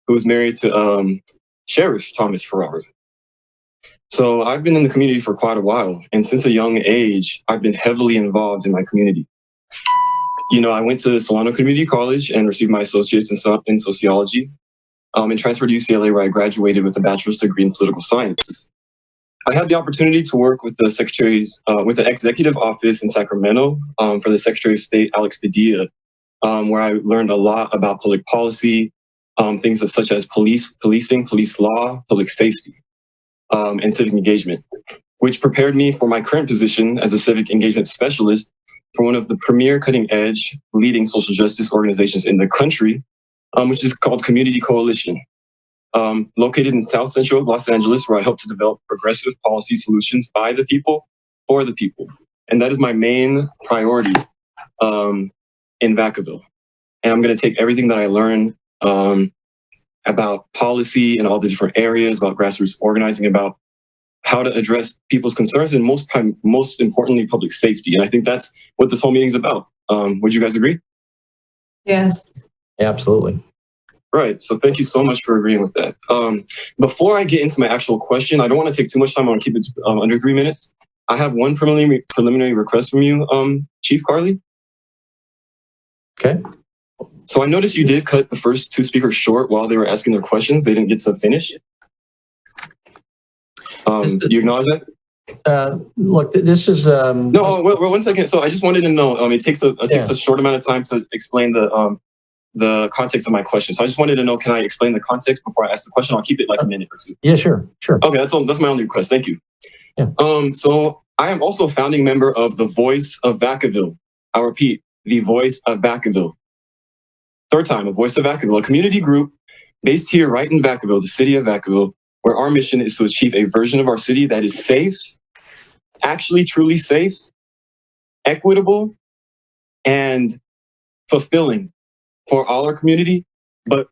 who was married to Sheriff Thomas Ferrara. So I've been in the community for quite a while, and since a young age, I've been heavily involved in my community. I went to Solano Community College and received my associates in sociology, and transferred to UCLA, where I graduated with a bachelor's degree in political science. I had the opportunity to work with the executive office in Sacramento for the Secretary of State, Alex Padilla, where I learned a lot about public policy, things such as policing, police law, public safety, and civic engagement, which prepared me for my current position as a civic engagement specialist for one of the premier cutting-edge leading social justice organizations in the country, which is called Community Coalition, located in South Central Los Angeles, where I help to develop progressive policy solutions by the people, for the people. And that is my main priority in Vacaville. And I'm going to take everything that I learn about policy in all the different areas, about grassroots organizing, about how to address people's concerns, and most importantly, public safety. And I think that's what this whole meeting is about. Would you guys agree? Yes. Absolutely. Right. So thank you so much for agreeing with that. Before I get into my actual question, I don't want to take too much time. I want to keep it under 3 minutes. I have one preliminary request from you, Chief Carly. Okay. So I noticed you did cut the first two speakers short while they were asking their questions. They didn't get to finish. Do you acknowledge that? Look, this is... No, well, 1 second. So I just wanted to know, it takes a short amount of time to explain the context of my question. So I just wanted to know, can I explain the context before I ask the question? I'll keep it like a minute or two. Yeah, sure. Okay, that's my only request. Thank you. Yeah. So I am also a founding member of the Voice of Vacaville. I'll repeat, the Voice of Vacaville. Third time, a Voice of Vacaville, a community group based here right in Vacaville, the city of Vacaville, where our mission is to achieve a version of our city that is safe, actually truly safe, equitable, and fulfilling for all our community, but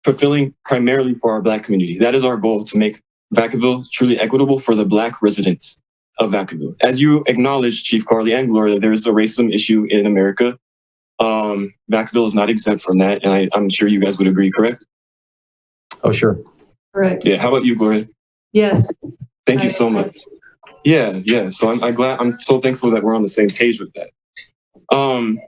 fulfilling primarily for our Black community. That is our goal, to make Vacaville truly equitable for the Black residents of Vacaville. As you acknowledged, Chief Carly and Gloria, there is a racism issue in America. Vacaville is not exempt from that, and I'm sure you guys would agree, correct? Oh, sure. Correct. Yeah. How about you, Gloria? Yes. Thank you so much. Yeah. So I'm so thankful that we're on the same page with that.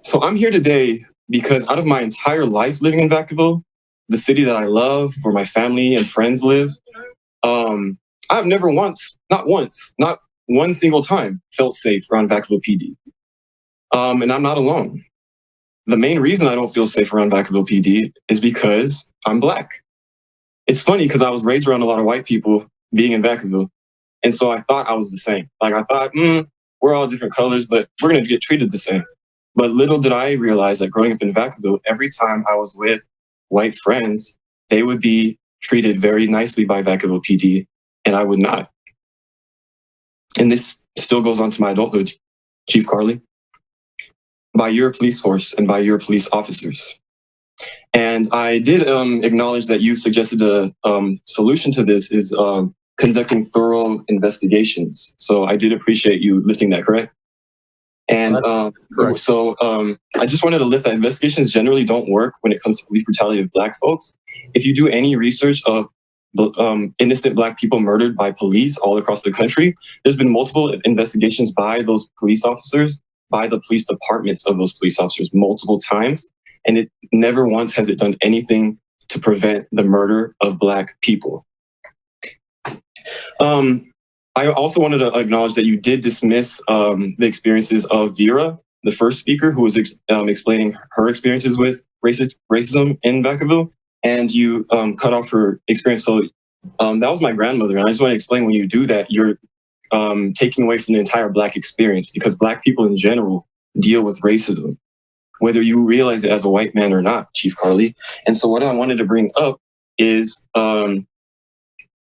So I'm here today because out of my entire life living in Vacaville, the city that I love, where my family and friends live, I've never not one single time felt safe around Vacaville PD. And I'm not alone. The main reason I don't feel safe around Vacaville PD is because I'm Black. It's funny because I was raised around a lot of white people being in Vacaville. And so I thought I was the same. Like I thought, we're all different colors, but we're going to get treated the same. But little did I realize that growing up in Vacaville, every time I was with white friends, they would be treated very nicely by Vacaville PD, and I would not. And this still goes on to my adulthood, Chief Carly, by your police force and by your police officers. And I did acknowledge that you suggested a solution to this is conducting thorough investigations. So I did appreciate you lifting that, correct? And so I just wanted to lift that investigations generally don't work when it comes to police brutality of Black folks. If you do any research of innocent Black people murdered by police all across the country, there's been multiple investigations by those police officers, by the police departments of those police officers multiple times. And it never once has it done anything to prevent the murder of Black people. I also wanted to acknowledge that you did dismiss the experiences of Vera, the first speaker, who was explaining her experiences with racism in Vacaville, and you cut off her experience. So that was my grandmother, and I just want to explain, when you do that, you're taking away from the entire Black experience, because Black people in general deal with racism, whether you realize it as a white man or not, Chief Carly. And so what I wanted to bring up is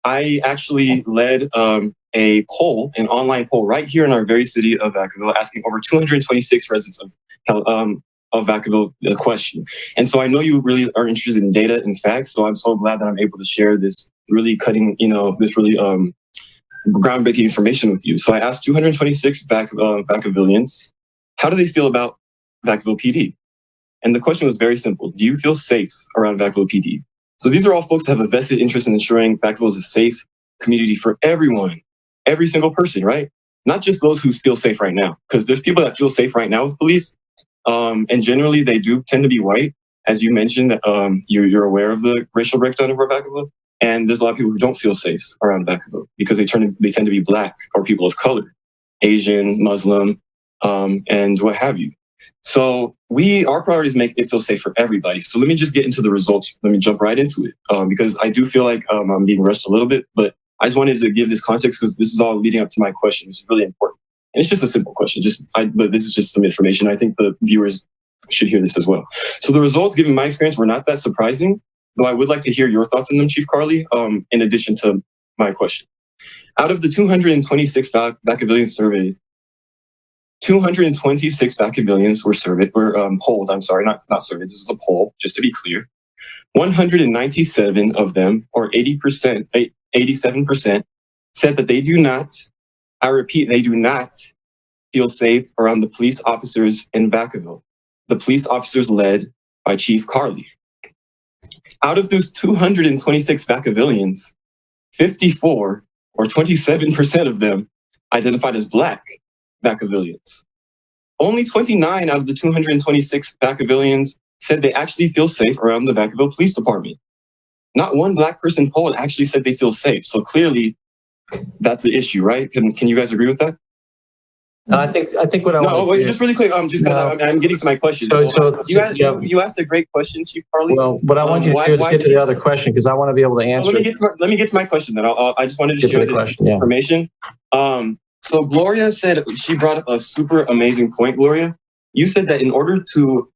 I actually led a poll, an online poll right here in our very city of Vacaville, asking over 226 residents of Vacaville the question. And so I know you really are interested in data and facts, so I'm so glad that I'm able to share this really this really groundbreaking information with you. So I asked 226 Vacavillians, how do they feel about Vacaville PD? And the question was very simple. Do you feel safe around Vacaville PD? So these are all folks that have a vested interest in ensuring Vacaville is a safe community for everyone, every single person, right? Not just those who feel safe right now, because there's people that feel safe right now with police. And generally they do tend to be white. As you mentioned, you're aware of the racial breakdown of our Vacaville. And there's a lot of people who don't feel safe around Vacaville because they tend to be Black or people of color, Asian, Muslim, and what have you. So our priorities make it feel safe for everybody. So let me just get into the results. Let me jump right into it because I do feel like I'm being rushed a little bit, but I just wanted to give this context because this is all leading up to my question. This is really important. And it's just a simple question, but this is just some information. I think the viewers should hear this as well. So the results, given my experience, were not that surprising, though I would like to hear your thoughts on them, Chief Carly, in addition to my question. Out of the 226 Vacavillians surveyed, 226 Vacavillians were polled. I'm sorry, not surveyed. This is a poll, just to be clear. 197 of them, or 87%, said that they do not, I repeat, they do not feel safe around the police officers in Vacaville, the police officers led by Chief Carly. Out of those 226 Vacavillians, 54, or 27% of them, identified as Black Vacavillians. Only 29 out of the 226 Vacavillians said they actually feel safe around the Vacaville Police Department. Not one Black person polled actually said they feel safe. So clearly, that's the issue, right? Can you guys agree with that? I think what I want to wait, do, just really quick, just because I'm getting to my question. You asked a great question, Chief Carly. Well, what I want you to do is get to the other question, because I want to be able to answer. Let me get to my question then. I just wanted to share the information. So Gloria said, she brought up a super amazing point, Gloria. You said that in order to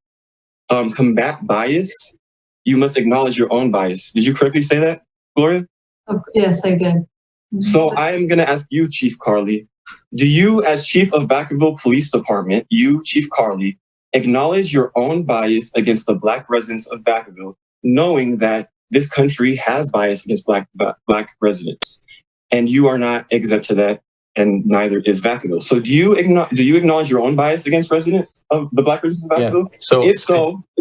combat bias, you must acknowledge your own bias. Did you correctly say that, Gloria? Yes, I did. So I am going to ask you, Chief Carly, do you, as Chief of Vacaville Police Department, you, Chief Carly, acknowledge your own bias against the Black residents of Vacaville, knowing that this country has bias against Black residents, and you are not exempt to that, and neither is Vacaville. So do you acknowledge your own bias against residents of the Black residents of Vacaville? Yeah. So if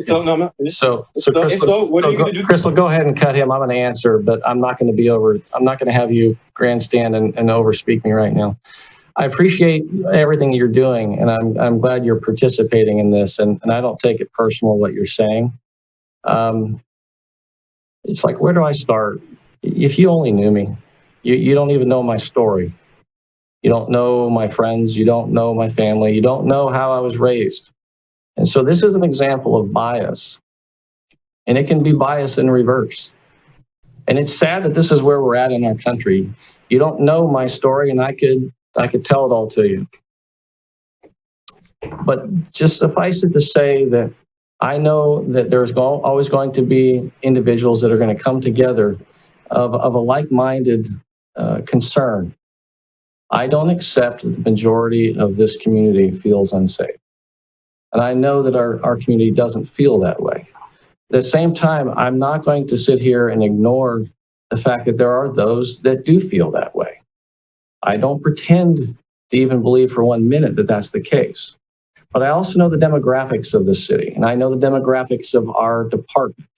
so, no, I'm not. So Crystal, what are you going to do? Crystal, go ahead and cut him. I'm going to answer, but I'm not going to have you grandstand and overspeak me right now. I appreciate everything you're doing, and I'm glad you're participating in this, and I don't take it personal what you're saying. It's like, where do I start? If you only knew me, you don't even know my story. You don't know my friends. You don't know my family. You don't know how I was raised. And so this is an example of bias, and it can be bias in reverse. And it's sad that this is where we're at in our country. You don't know my story, and I could tell it all to you. But just suffice it to say that I know that there's always going to be individuals that are going to come together of a like-minded concern. I don't accept that the majority of this community feels unsafe. And I know that our community doesn't feel that way. At the same time, I'm not going to sit here and ignore the fact that there are those that do feel that way. I don't pretend to even believe for 1 minute that that's the case. But I also know the demographics of the city, and I know the demographics of our department,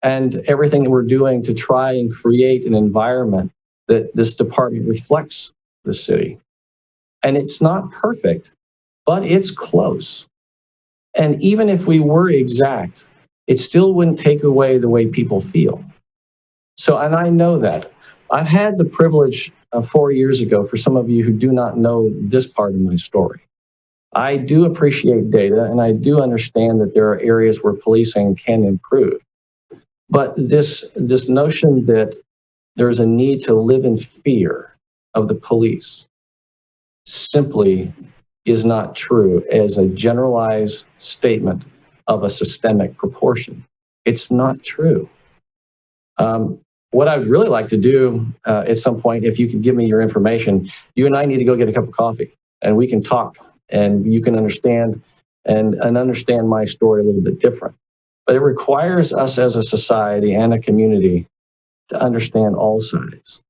and everything that we're doing to try and create an environment that this department reflects the city. And it's not perfect, but it's close. And even if we were exact, it still wouldn't take away the way people feel. So, and I know that. I've had the privilege 4 years ago, for some of you who do not know this part of my story. I do appreciate data, and I do understand that there are areas where policing can improve. But this notion that there's a need to live in fear of the police simply is not true as a generalized statement of a systemic proportion. It's not true. What I'd really like to do at some point, if you could give me your information, you and I need to go get a cup of coffee, and we can talk, and you can understand and understand my story a little bit different. But it requires us as a society and a community to understand all sides.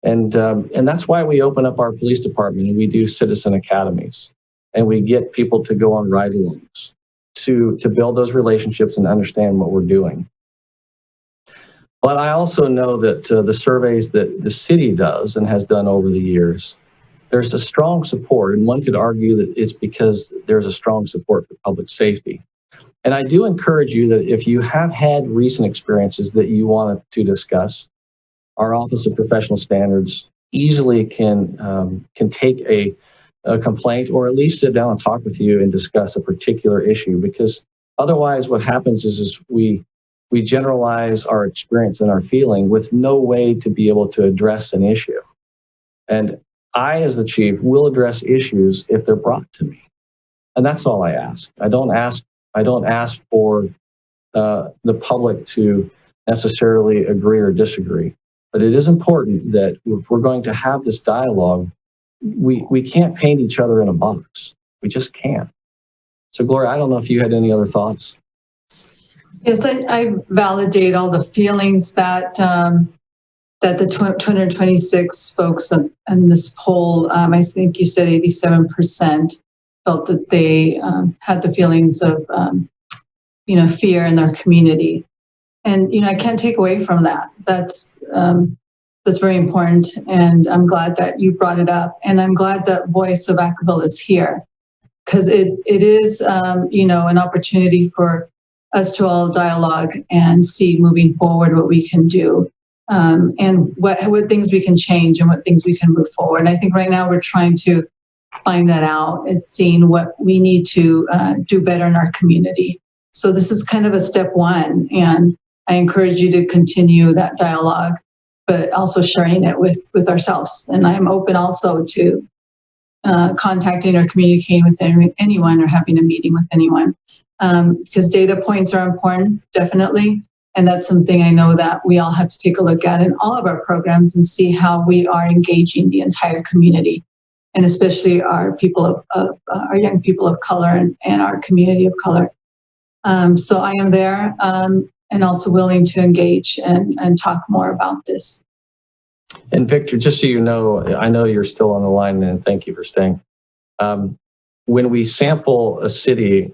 And that's why we open up our police department, and we do citizen academies, and we get people to go on ride-alongs to build those relationships and understand what we're doing. But I also know that the surveys that the city does and has done over the years, there's a strong support, and one could argue that it's because there's a strong support for public safety. And I do encourage you that if you have had recent experiences that you want to discuss, our Office of Professional Standards easily can take a complaint, or at least sit down and talk with you and discuss a particular issue, because otherwise what happens is we generalize our experience and our feeling with no way to be able to address an issue. And I, as the chief, will address issues if they're brought to me. And that's all I ask. I don't ask for the public to necessarily agree or disagree. But it is important that if we're going to have this dialogue, we can't paint each other in a box. We just can't. So Gloria, I don't know if you had any other thoughts. Yes, I validate all the feelings that that the 226 folks in this poll, I think you said 87% felt that they had the feelings of, fear in their community. And, I can't take away from that. That's very important. And I'm glad that you brought it up. And I'm glad that Voice of Vacaville is here, because it is, an opportunity for us to all dialogue and see moving forward what we can do, and what things we can change and what things we can move forward. And I think right now we're trying to find that out and seeing what we need to do better in our community. So this is kind of a step one, and I encourage you to continue that dialogue, but also sharing it with ourselves. And I'm open also to contacting or communicating with anyone or having a meeting with anyone, because data points are important, definitely. And that's something I know that we all have to take a look at in all of our programs and see how we are engaging the entire community, and especially our people of our young people of color and our community of color. So I am there, and also willing to engage and talk more about this. And Victor, just so you know, I know you're still on the line, and thank you for staying. When we sample a city,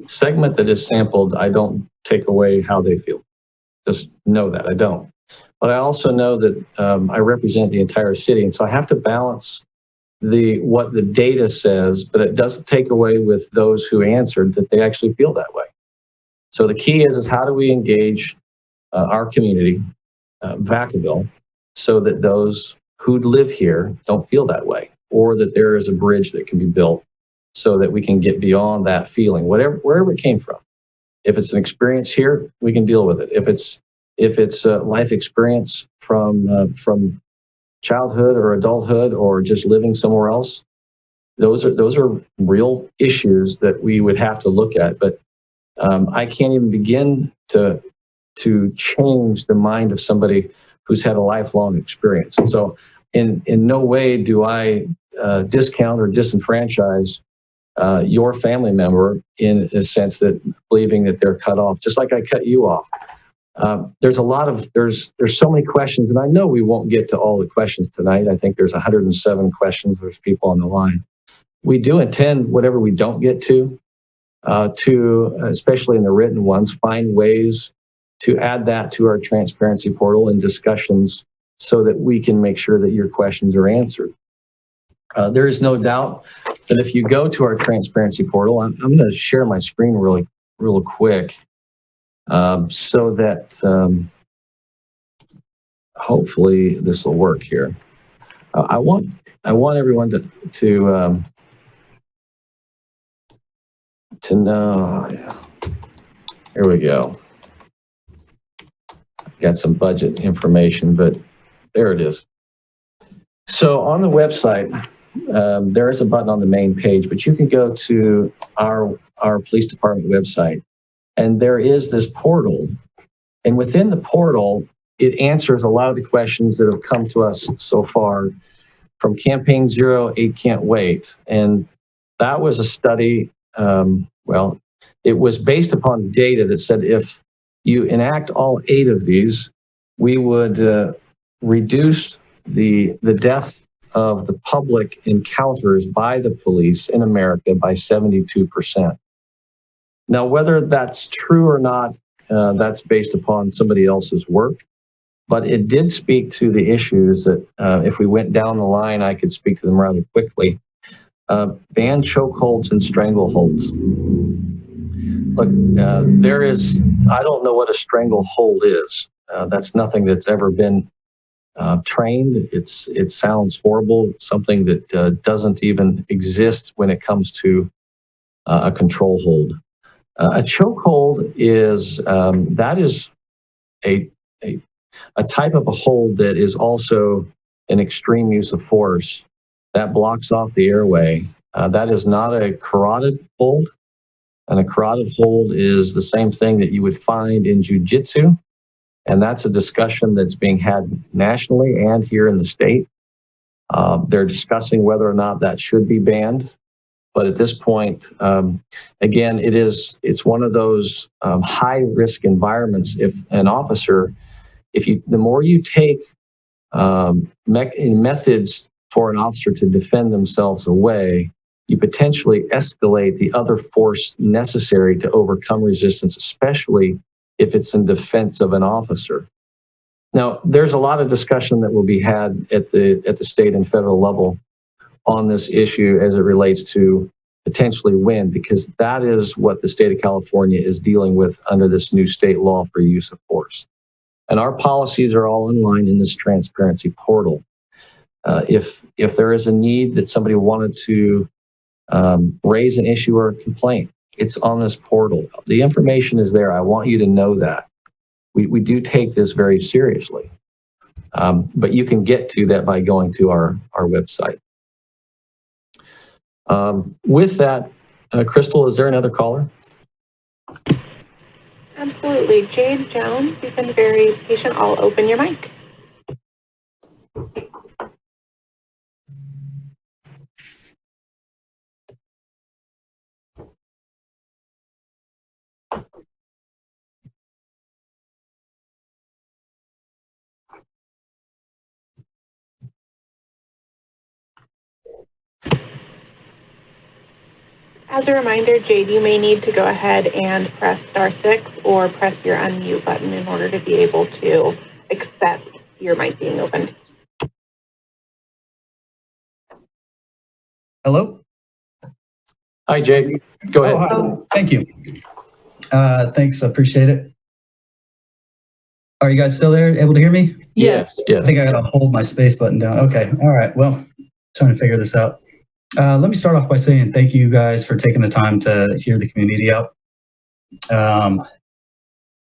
segment that is sampled, I don't take away how they feel. Just know that, I don't. But I also know that I represent the entire city, and so I have to balance what the data says, but it doesn't take away with those who answered that they actually feel that way. So the key is how do we engage our community, Vacaville, so that those who live here don't feel that way, or that there is a bridge that can be built so that we can get beyond that feeling, wherever it came from. If it's an experience here, we can deal with it. If it's a life experience from childhood or adulthood or just living somewhere else, those are real issues that we would have to look at. But I can't even begin to change the mind of somebody who's had a lifelong experience. And so in no way do I discount or disenfranchise your family member in a sense that believing that they're cut off, just like I cut you off. There's so many questions, and I know we won't get to all the questions tonight. I think there's 107 questions. There's people on the line. We do intend, whatever we don't get to, especially in the written ones, find ways to add that to our transparency portal and discussions so that we can make sure that your questions are answered. There is no doubt that if you go to our transparency portal, I'm going to share my screen real quick so that hopefully this will work here. I want everyone to know. Yeah. Here we go. Got some budget information, but there it is. So on the website, there is a button on the main page, but you can go to our police department website, and there is this portal. And within the portal, it answers a lot of the questions that have come to us so far from Campaign 08 Can't Wait. And that was a study, it was based upon data that said if you enact all 8 of these, we would reduce the death of the public encounters by the police in America by 72%. Now, whether that's true or not, that's based upon somebody else's work, but it did speak to the issues that if we went down the line, I could speak to them rather quickly. Ban chokeholds and strangleholds. Look, I don't know what a stranglehold is. That's nothing that's ever been trained. It sounds horrible, something that doesn't even exist when it comes to a control hold. A chokehold is a type of a hold that is also an extreme use of force that blocks off the airway. That is not a carotid hold. And a carotid hold is the same thing that you would find in jiu-jitsu. And that's a discussion that's being had nationally and here in the state. They're discussing whether or not that should be banned. But at this point, again, it's one of those high risk environments. If an officer, the more you take methods for an officer to defend themselves away, you potentially escalate the other force necessary to overcome resistance, especially if it's in defense of an officer. Now, there's a lot of discussion that will be had at the state and federal level on this issue as it relates to potentially when, because that is what the state of California is dealing with under this new state law for use of force. And our policies are all online in this transparency portal. If there is a need that somebody wanted to raise an issue or a complaint, it's on this portal. The information is there. I want you to know that. We do take this very seriously. But you can get to that by going to our website. With that, Crystal, is there another caller? Absolutely. Jade Jones, you've been very patient. I'll open your mic. As a reminder, Jade, you may need to go ahead and press *6 or press your unmute button in order to be able to accept your mic being opened. Hello? Hi, Jake. Go ahead. Oh, hi. Thank you. Thanks, appreciate it. Are you guys still there, able to hear me? Yes. I think I gotta hold my space button down. Okay, all right, well, trying to figure this out. Let me start off by saying thank you guys for taking the time to hear the community out. I'm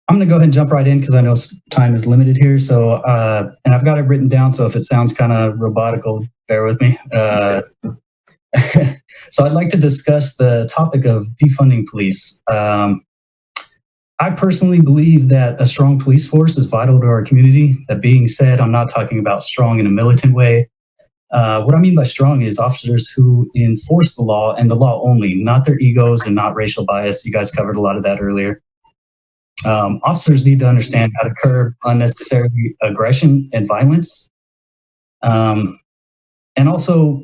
going to go ahead and jump right in because I know time is limited here. So, and I've got it written down, so if it sounds kind of robotical, bear with me. So I'd like to discuss the topic of defunding police. I personally believe that a strong police force is vital to our community. That being said, I'm not talking about strong in a militant way. What I mean by strong is officers who enforce the law and the law only, not their egos and not racial bias. You guys covered a lot of that earlier. Officers need to understand how to curb unnecessary aggression and violence. And also,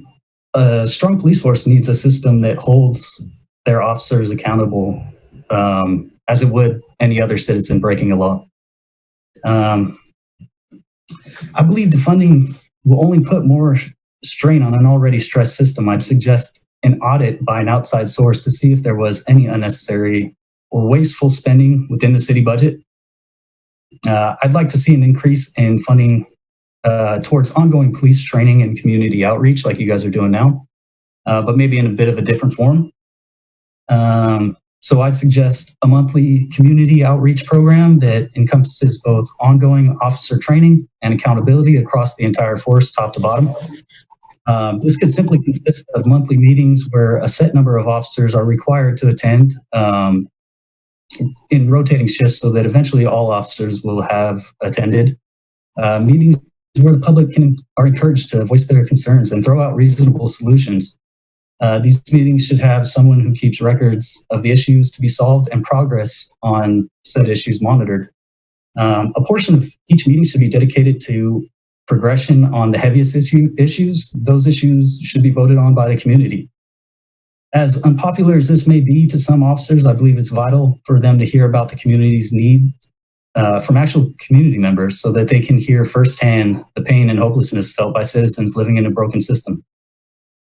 a strong police force needs a system that holds their officers accountable as it would any other citizen breaking a law. I believe defunding will only put more strain on an already stressed system. I'd suggest an audit by an outside source to see if there was any unnecessary or wasteful spending within the city budget. I'd like to see an increase in funding towards ongoing police training and community outreach like you guys are doing now, but maybe in a bit of a different form. So I'd suggest a monthly community outreach program that encompasses both ongoing officer training and accountability across the entire force, top to bottom. This could simply consist of monthly meetings where a set number of officers are required to attend in rotating shifts so that eventually all officers will have attended. Meetings where the public are encouraged to voice their concerns and throw out reasonable solutions. These meetings should have someone who keeps records of the issues to be solved and progress on said issues monitored. A portion of each meeting should be dedicated to progression on the heaviest issues. Those issues should be voted on by the community. As unpopular as this may be to some officers, I believe it's vital for them to hear about the community's needs from actual community members so that they can hear firsthand the pain and hopelessness felt by citizens living in a broken system.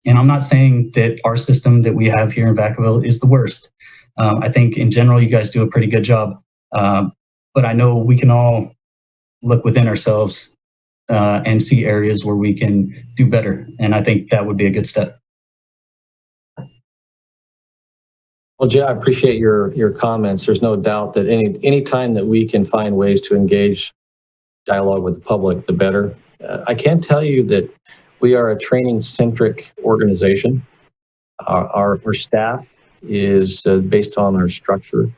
And I'm not saying that our system that we have here in Vacaville is the worst. I think in general, you guys do a pretty good job. But I know we can all look within ourselves and see areas where we can do better. And I think that would be a good step. Well, Jay, I appreciate your comments. There's no doubt that any time that we can find ways to engage dialogue with the public, the better. I can tell you that we are a training-centric organization. Our staff is based on our structure,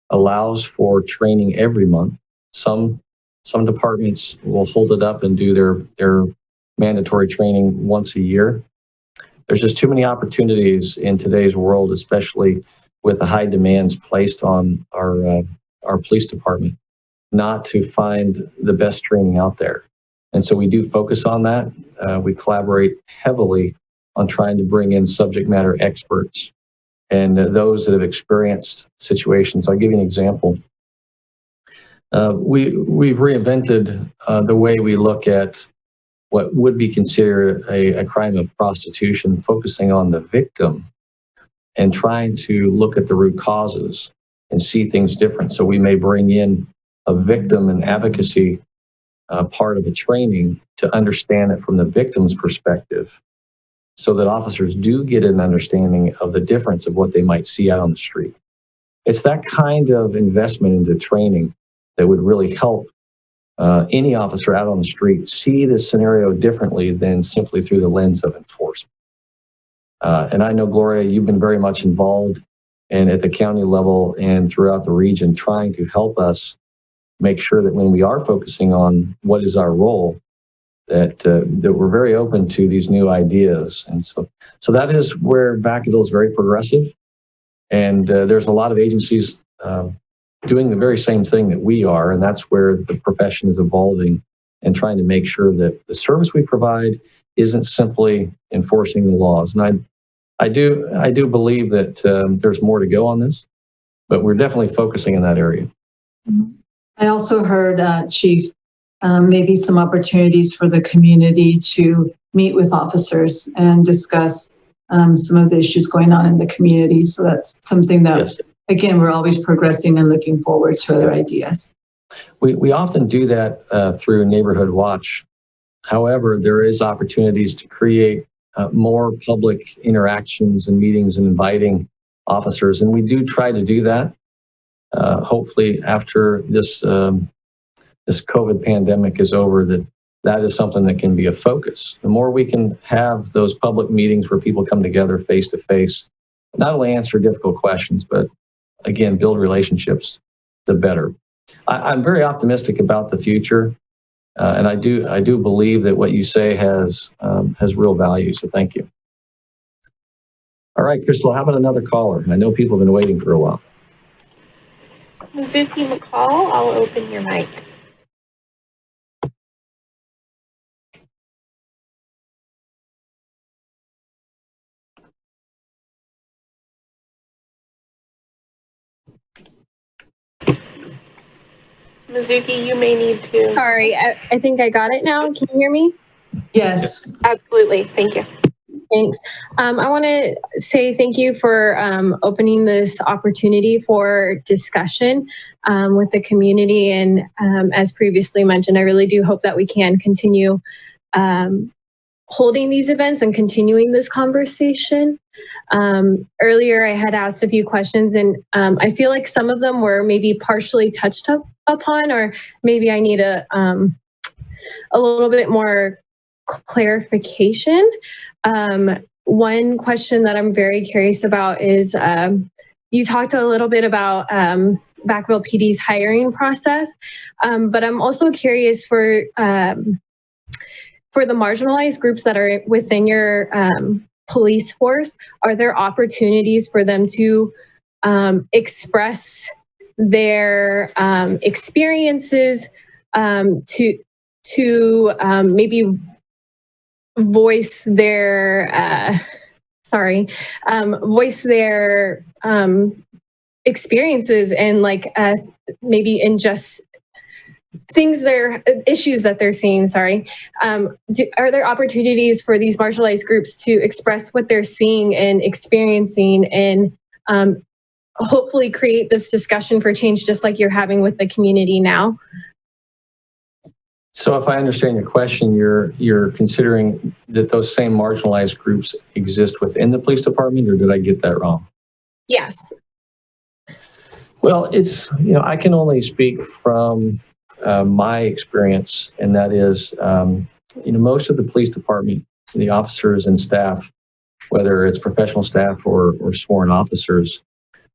allows for training every month. Some departments will hold it up and do their mandatory training once a year. there's just too many opportunities in today's world, especially with the high demands placed on our police department, not to find the best training out there. And so we do focus on that. We collaborate heavily on trying to bring in subject matter experts and those that have experienced situations. I'll give you an example. We've reinvented the way we look at what would be considered a crime of prostitution, focusing on the victim and trying to look at the root causes and see things different. So we may bring in a victim and advocacy part of a training to understand it from the victim's perspective, so that officers do get an understanding of the difference of what they might see out on the street. It's that kind of investment into training that would really help any officer out on the street see this scenario differently than simply through the lens of enforcement. And I know, Gloria, you've been very much involved and at the county level and throughout the region trying to help us make sure that when we are focusing on what is our role, that we're very open to these new ideas. And so that is where Vacaville is very progressive. And there's a lot of agencies doing the very same thing that we are. And that's where the profession is evolving and trying to make sure that the service we provide isn't simply enforcing the laws. And I do believe that there's more to go on this, but we're definitely focusing in that area. I also heard, Chief, maybe some opportunities for the community to meet with officers and discuss some of the issues going on in the community. So that's something that, yes, again, we're always progressing and looking forward to other ideas. We often do that through Neighborhood Watch. However, there is opportunities to create more public interactions and meetings and inviting officers. And we do try to do that. Hopefully after this COVID pandemic is over, that is something that can be a focus. The more we can have those public meetings where people come together face to face, not only answer difficult questions, but again, build relationships, the better. I'm very optimistic about the future. And I do believe that what you say has real value. So thank you. All right, Crystal, how about another caller? I know people have been waiting for a while. Mizuki McCall, I'll open your mic. Mizuki, you may need to. Sorry, I think I got it now. Can you hear me? Yes. Absolutely. Thank you. Thanks. I want to say thank you for opening this opportunity for discussion with the community. And as previously mentioned, I really do hope that we can continue holding these events and continuing this conversation. Earlier, I had asked a few questions, and I feel like some of them were maybe partially touched upon, or maybe I need a little bit more clarification. One question that I'm very curious about is you talked a little bit about Vacaville PD's hiring process, but I'm also curious for the marginalized groups that are within your police force, are there opportunities for them to express their experiences, to maybe voice their experiences and maybe in just things, their issues that they're seeing, are there opportunities for these marginalized groups to express what they're seeing and experiencing and hopefully create this discussion for change just like you're having with the community now? So if I understand your question, you're considering that those same marginalized groups exist within the police department, or did I get that wrong? Yes. Well, it's, I can only speak from my experience, and that is, most of the police department, the officers and staff, whether it's professional staff or sworn officers,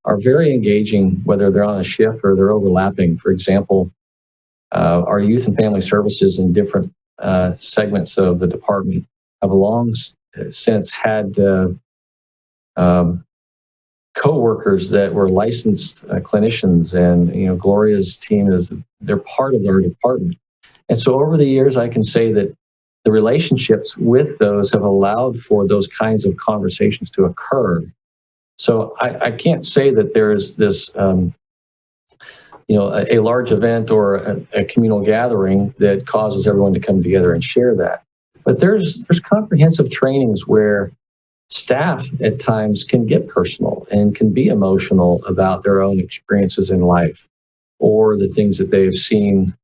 are very engaging, whether they're on a shift or they're overlapping. For example, our youth and family services in different segments of the department have a long since had co-workers that were licensed clinicians, and Gloria's team they're part of our department. And so over the years, I can say that the relationships with those have allowed for those kinds of conversations to occur. So I can't say that there is this, a large event or a communal gathering that causes everyone to come together and share that. But there's comprehensive trainings where staff at times can get personal and can be emotional about their own experiences in life or the things that they've seen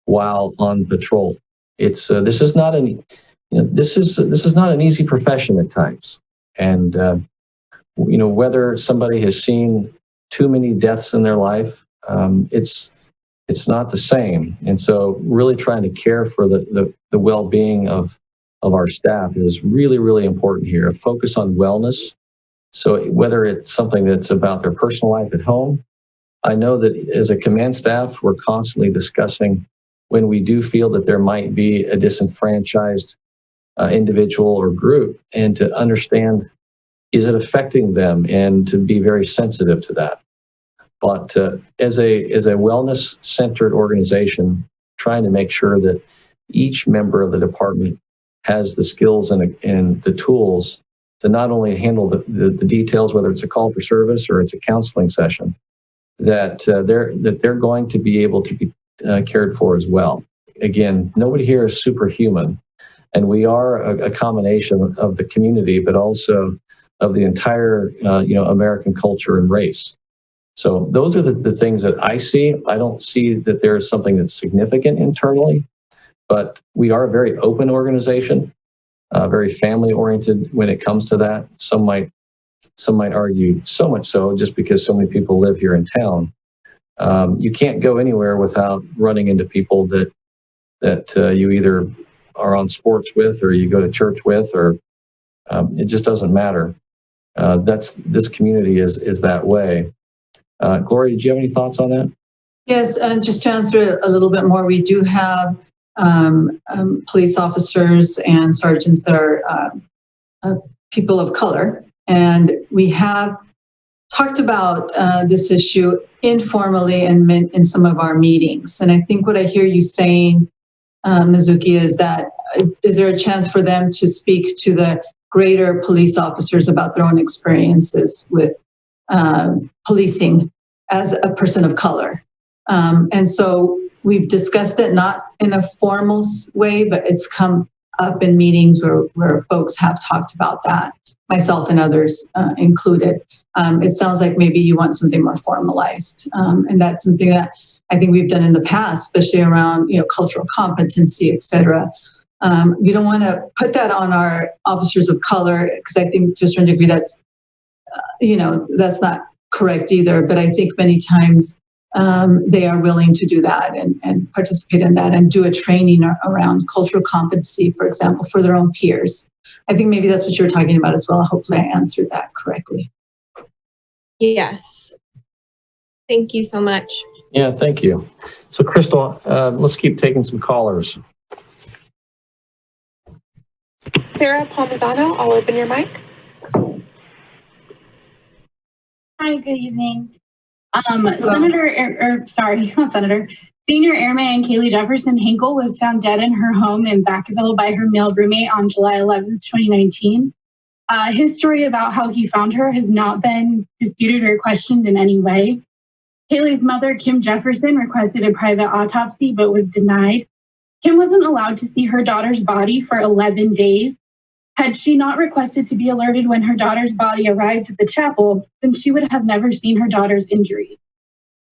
while on patrol. It's this is not an easy profession at times, and whether somebody has seen too many deaths in their life, it's not the same. And so, really trying to care for the well-being of our staff is really, really important here. A focus on wellness. So whether it's something that's about their personal life at home, I know that as a command staff, we're constantly discussing when we do feel that there might be a disenfranchised individual or group, and to understand, is it affecting them, and to be very sensitive to that. But as a wellness-centered organization, trying to make sure that each member of the department has the skills and the tools to not only handle the details, whether it's a call for service or it's a counseling session, that they're going to be able to be cared for as well. Again, nobody here is superhuman, and we are a combination of the community, but also of the entire American culture and race. So those are the things that I see. I don't see that there's something that's significant internally, but we are a very open organization, very family oriented when it comes to that. Some might argue, so much so just because so many people live here in town. You can't go anywhere without running into people that you either are on sports with, or you go to church with, or it just doesn't matter. This community is that way. Gloria, did you have any thoughts on that? Yes, and just to answer it a little bit more, we do have police officers and sergeants that are people of color, and we have talked about this issue informally in some of our meetings. And I think what I hear you saying, Mizuki, is that is there a chance for them to speak to the greater police officers about their own experiences with policing as a person of color? And so we've discussed it, not in a formal way, but it's come up in meetings where folks have talked about that, myself and others included. It sounds like maybe you want something more formalized. And that's something that I think we've done in the past, especially around cultural competency, et cetera. We don't want to put that on our officers of color, because I think to a certain degree that's not correct either. But I think many times they are willing to do that and participate in that and do a training around cultural competency, for example, for their own peers. I think maybe that's what you were talking about as well. Hopefully I answered that correctly. Yes. Thank you so much. Yeah, thank you. So Crystal, let's keep taking some callers. Sarah Palmisano, I'll open your mic. Hi, good evening. Senior Airman Kaylee Jefferson Hinkle was found dead in her home in Vacaville by her male roommate on July 11th, 2019. His story about how he found her has not been disputed or questioned in any way. Kaylee's mother, Kim Jefferson, requested a private autopsy but was denied. Kim wasn't allowed to see her daughter's body for 11 days. Had she not requested to be alerted when her daughter's body arrived at the chapel, then she would have never seen her daughter's injuries.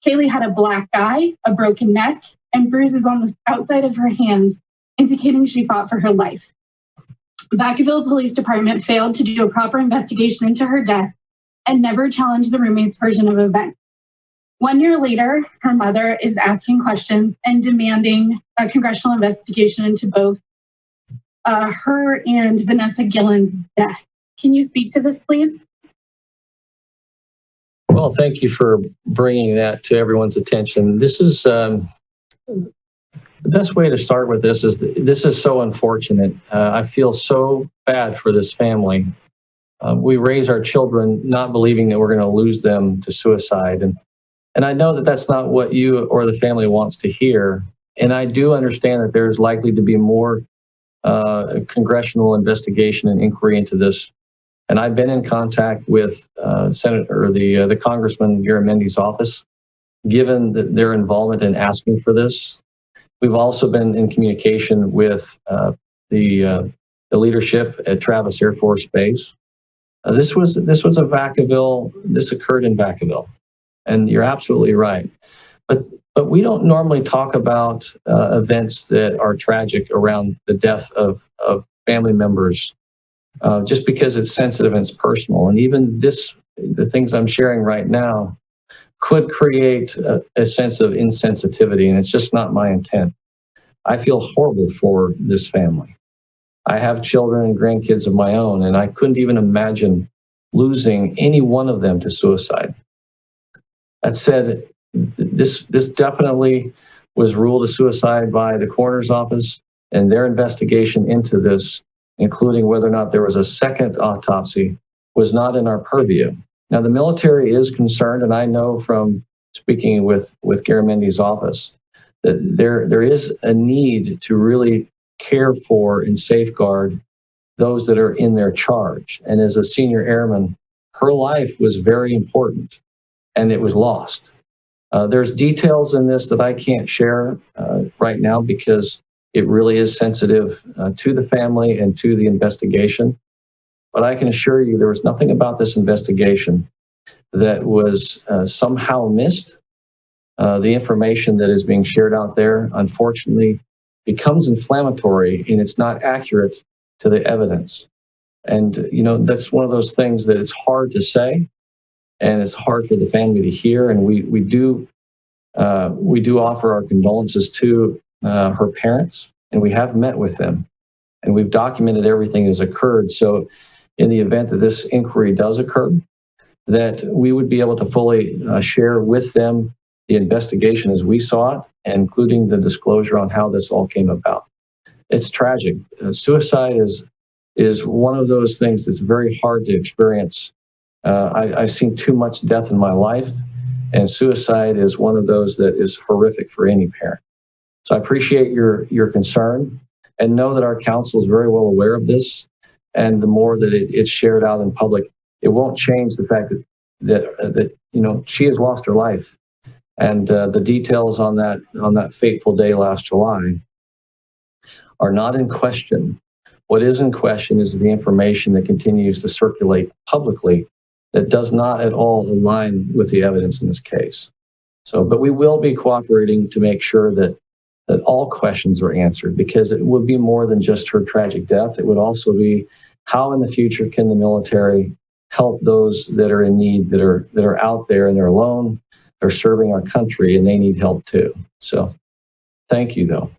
Kaylee had a black eye, a broken neck, and bruises on the outside of her hands, indicating she fought for her life. Vacaville Police Department failed to do a proper investigation into her death and never challenged the roommate's version of events. 1 year later, her mother is asking questions and demanding a congressional investigation into both her and Vanessa Gillen's death. Can you speak to this, please? Well, thank you for bringing that to everyone's attention. This is the best way to start with this is so unfortunate. I feel so bad for this family. We raise our children not believing that we're going to lose them to suicide. And I know that that's not what you or the family wants to hear. And I do understand that there's likely to be more congressional investigation and inquiry into this. And I've been in contact with the Congressman Garamendi's office, given their involvement in asking for this. We've also been in communication with the leadership at Travis Air Force Base. This was a Vacaville. This occurred in Vacaville, and you're absolutely right. But we don't normally talk about events that are tragic around the death of family members, just because it's sensitive and it's personal. And even the things I'm sharing right now could create a sense of insensitivity, and it's just not my intent. I feel horrible for this family. I have children and grandkids of my own, and I couldn't even imagine losing any one of them to suicide. That said, this definitely was ruled a suicide by the coroner's office, and their investigation into this, including whether or not there was a second autopsy, was not in our purview. Now, the military is concerned, and I know from speaking with Garamendi's office that there is a need to really care for and safeguard those that are in their charge. And as a senior airman, her life was very important, and it was lost. There's details in this that I can't share right now because it really is sensitive to the family and to the investigation. But I can assure you there was nothing about this investigation that was somehow missed. The information that is being shared out there, unfortunately, becomes inflammatory and it's not accurate to the evidence. And, that's one of those things that it's hard to say and it's hard for the family to hear. And we do offer our condolences to her parents, and we have met with them and we've documented everything that's occurred. So in the event that this inquiry does occur, that we would be able to fully share with them the investigation as we saw it, including the disclosure on how this all came about. It's tragic. Suicide is one of those things that's very hard to experience. I've seen too much death in my life, and suicide is one of those that is horrific for any parent. So I appreciate your concern, and know that our council is very well aware of this. And the more that it's shared out in public, it won't change the fact that she has lost her life. And the details on that fateful day last July are not in question. What is in question is the information that continues to circulate publicly that does not at all align with the evidence in this case. But we will be cooperating to make sure that all questions are answered, because it would be more than just her tragic death. It would also be how in the future can the military help those that are in need, that are out there and they're alone. They're serving our country and they need help too. So thank you though.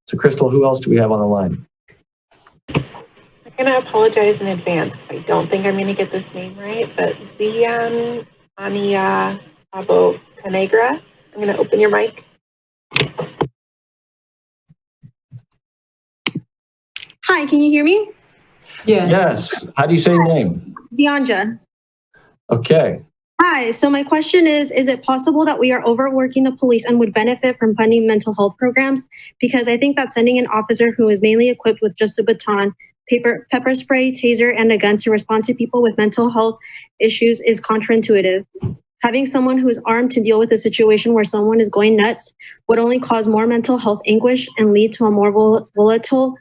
So Crystal, who else do we have on the line? I'm going to apologize in advance. I don't think I'm going to get this name right, but Zian Ania Abo Canegra. I'm going to open your mic. Hi, can you hear me? Yes. How do you say your name? Zianja. Okay. Hi, so my question is it possible that we are overworking the police and would benefit from funding mental health programs? Because I think that sending an officer who is mainly equipped with just a baton, pepper spray, taser, and a gun to respond to people with mental health issues is counterintuitive. Having someone who is armed to deal with a situation where someone is going nuts would only cause more mental health anguish and lead to a more volatile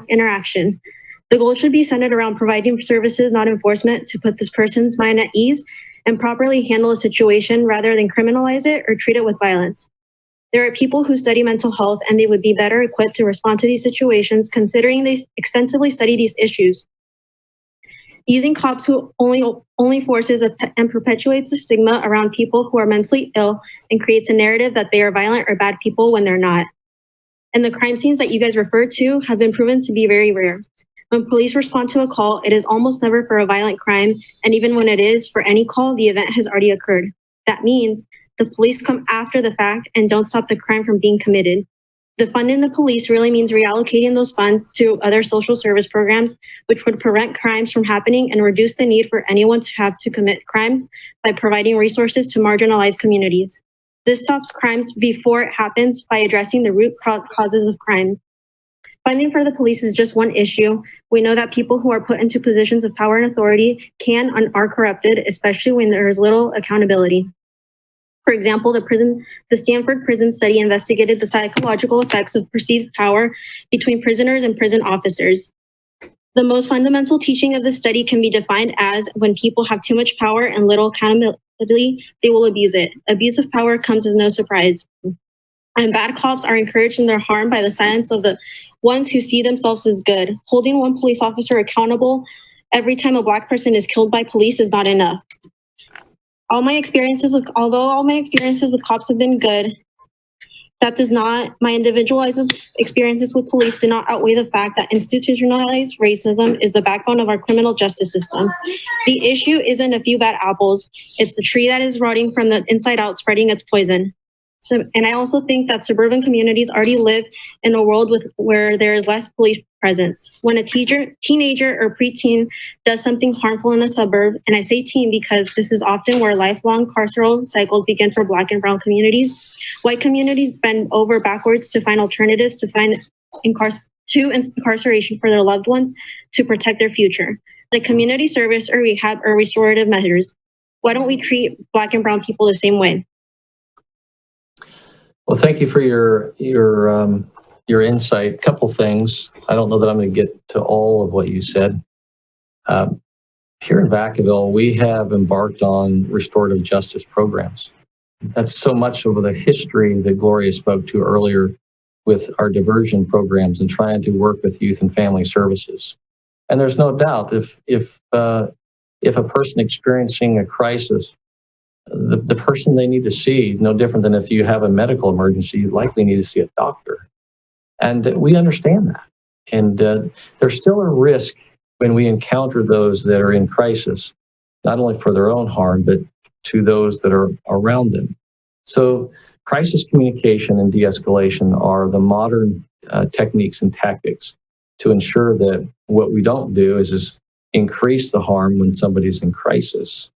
interaction. The goal should be centered around providing services, not enforcement, to put this person's mind at ease and properly handle a situation rather than criminalize it or treat it with violence. There are people who study mental health and they would be better equipped to respond to these situations, considering they extensively study these issues. Using cops who only forces and perpetuates the stigma around people who are mentally ill and creates a narrative that they are violent or bad people when they're not. And the crime scenes that you guys referred to have been proven to be very rare. When police respond to a call, it is almost never for a violent crime, and even when it is for any call, the event has already occurred. That means the police come after the fact and don't stop the crime from being committed. Defunding the police really means reallocating those funds to other social service programs, which would prevent crimes from happening and reduce the need for anyone to have to commit crimes by providing resources to marginalized communities. This stops crimes before it happens by addressing the root causes of crime. Funding for the police is just one issue. We know that people who are put into positions of power and authority can and are corrupted, especially when there is little accountability. For example, the Stanford prison study investigated the psychological effects of perceived power between prisoners and prison officers. The most fundamental teaching of this study can be defined as when people have too much power and little accountability, they will abuse it. Abuse of power comes as no surprise. And bad cops are encouraged in their harm by the silence of the ones who see themselves as good. Holding one police officer accountable every time a Black person is killed by police is not enough. Although all my experiences with cops have been good, my individualized experiences with police do not outweigh the fact that institutionalized racism is the backbone of our criminal justice system. The issue isn't a few bad apples. It's the tree that is rotting from the inside out, spreading its poison. And I also think that suburban communities already live in a world where there is less police presence. When a teenager or preteen does something harmful in a suburb, and I say teen because this is often where lifelong carceral cycles begin for Black and brown communities, white communities bend over backwards to find alternatives to incarceration for their loved ones to protect their future, like community service or rehab or restorative measures. Why don't we treat Black and brown people the same way? Well, thank you for your insight. Couple things. I don't know that I'm going to get to all of what you said. Here in Vacaville, we have embarked on restorative justice programs. That's so much of the history that Gloria spoke to earlier with our diversion programs and trying to work with youth and family services. And there's no doubt if a person experiencing a crisis, the person they need to see, no different than if you have a medical emergency, you likely need to see a doctor. And we understand that. And there's still a risk when we encounter those that are in crisis, not only for their own harm, but to those that are around them. So crisis communication and de-escalation are the modern techniques and tactics to ensure that what we don't do is increase the harm when somebody's in crisis.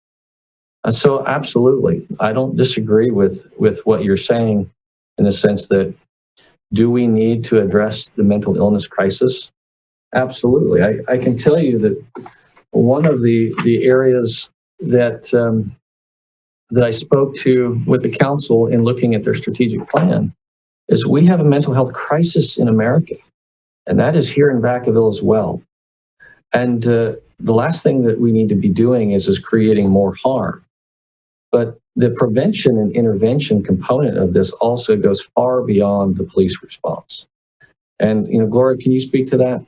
So absolutely, I don't disagree with what you're saying in the sense that, do we need to address the mental illness crisis? Absolutely. I can tell you that one of the areas that I spoke to with the council in looking at their strategic plan is we have a mental health crisis in America, and that is here in Vacaville as well. And the last thing that we need to be doing is creating more harm. But the prevention and intervention component of this also goes far beyond the police response. And, Gloria, can you speak to that?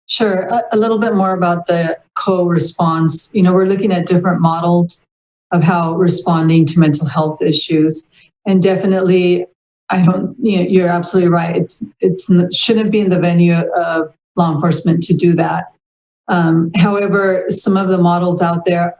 Sure. A little bit more about the co-response. We're looking at different models of how responding to mental health issues. And definitely, you're absolutely right. It shouldn't be in the venue of law enforcement to do that. However, some of the models out there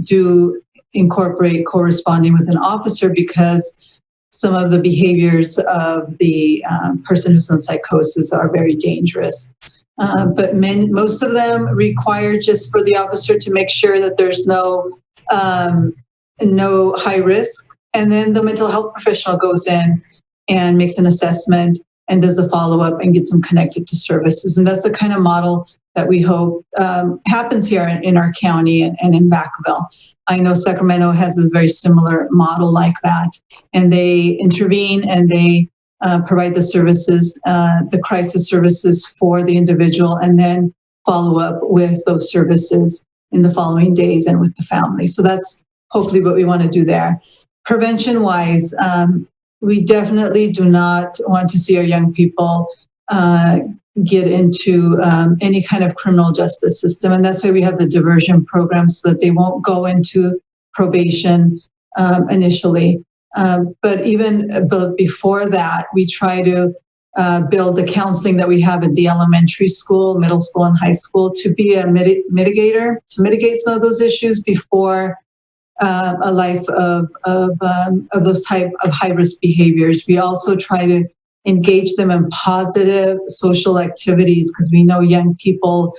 do incorporate corresponding with an officer because some of the behaviors of the person who's in psychosis are very dangerous. But most of them require just for the officer to make sure that there's no high risk. And then the mental health professional goes in and makes an assessment and does a follow-up and gets them connected to services. And that's the kind of model that we hope happens here in our county and in Vacaville. I know Sacramento has a very similar model like that, and they intervene and they provide the services, the crisis services for the individual, and then follow up with those services in the following days and with the family. So that's hopefully what we want to do there. Prevention-wise, we definitely do not want to see our young people get into any kind of criminal justice system. And that's why we have the diversion program, so that they won't go into probation initially. But even before that, we try to build the counseling that we have at the elementary school, middle school, and high school to be a mitigator, to mitigate some of those issues before a life of those type of high-risk behaviors. We also try to engage them in positive social activities, because we know young people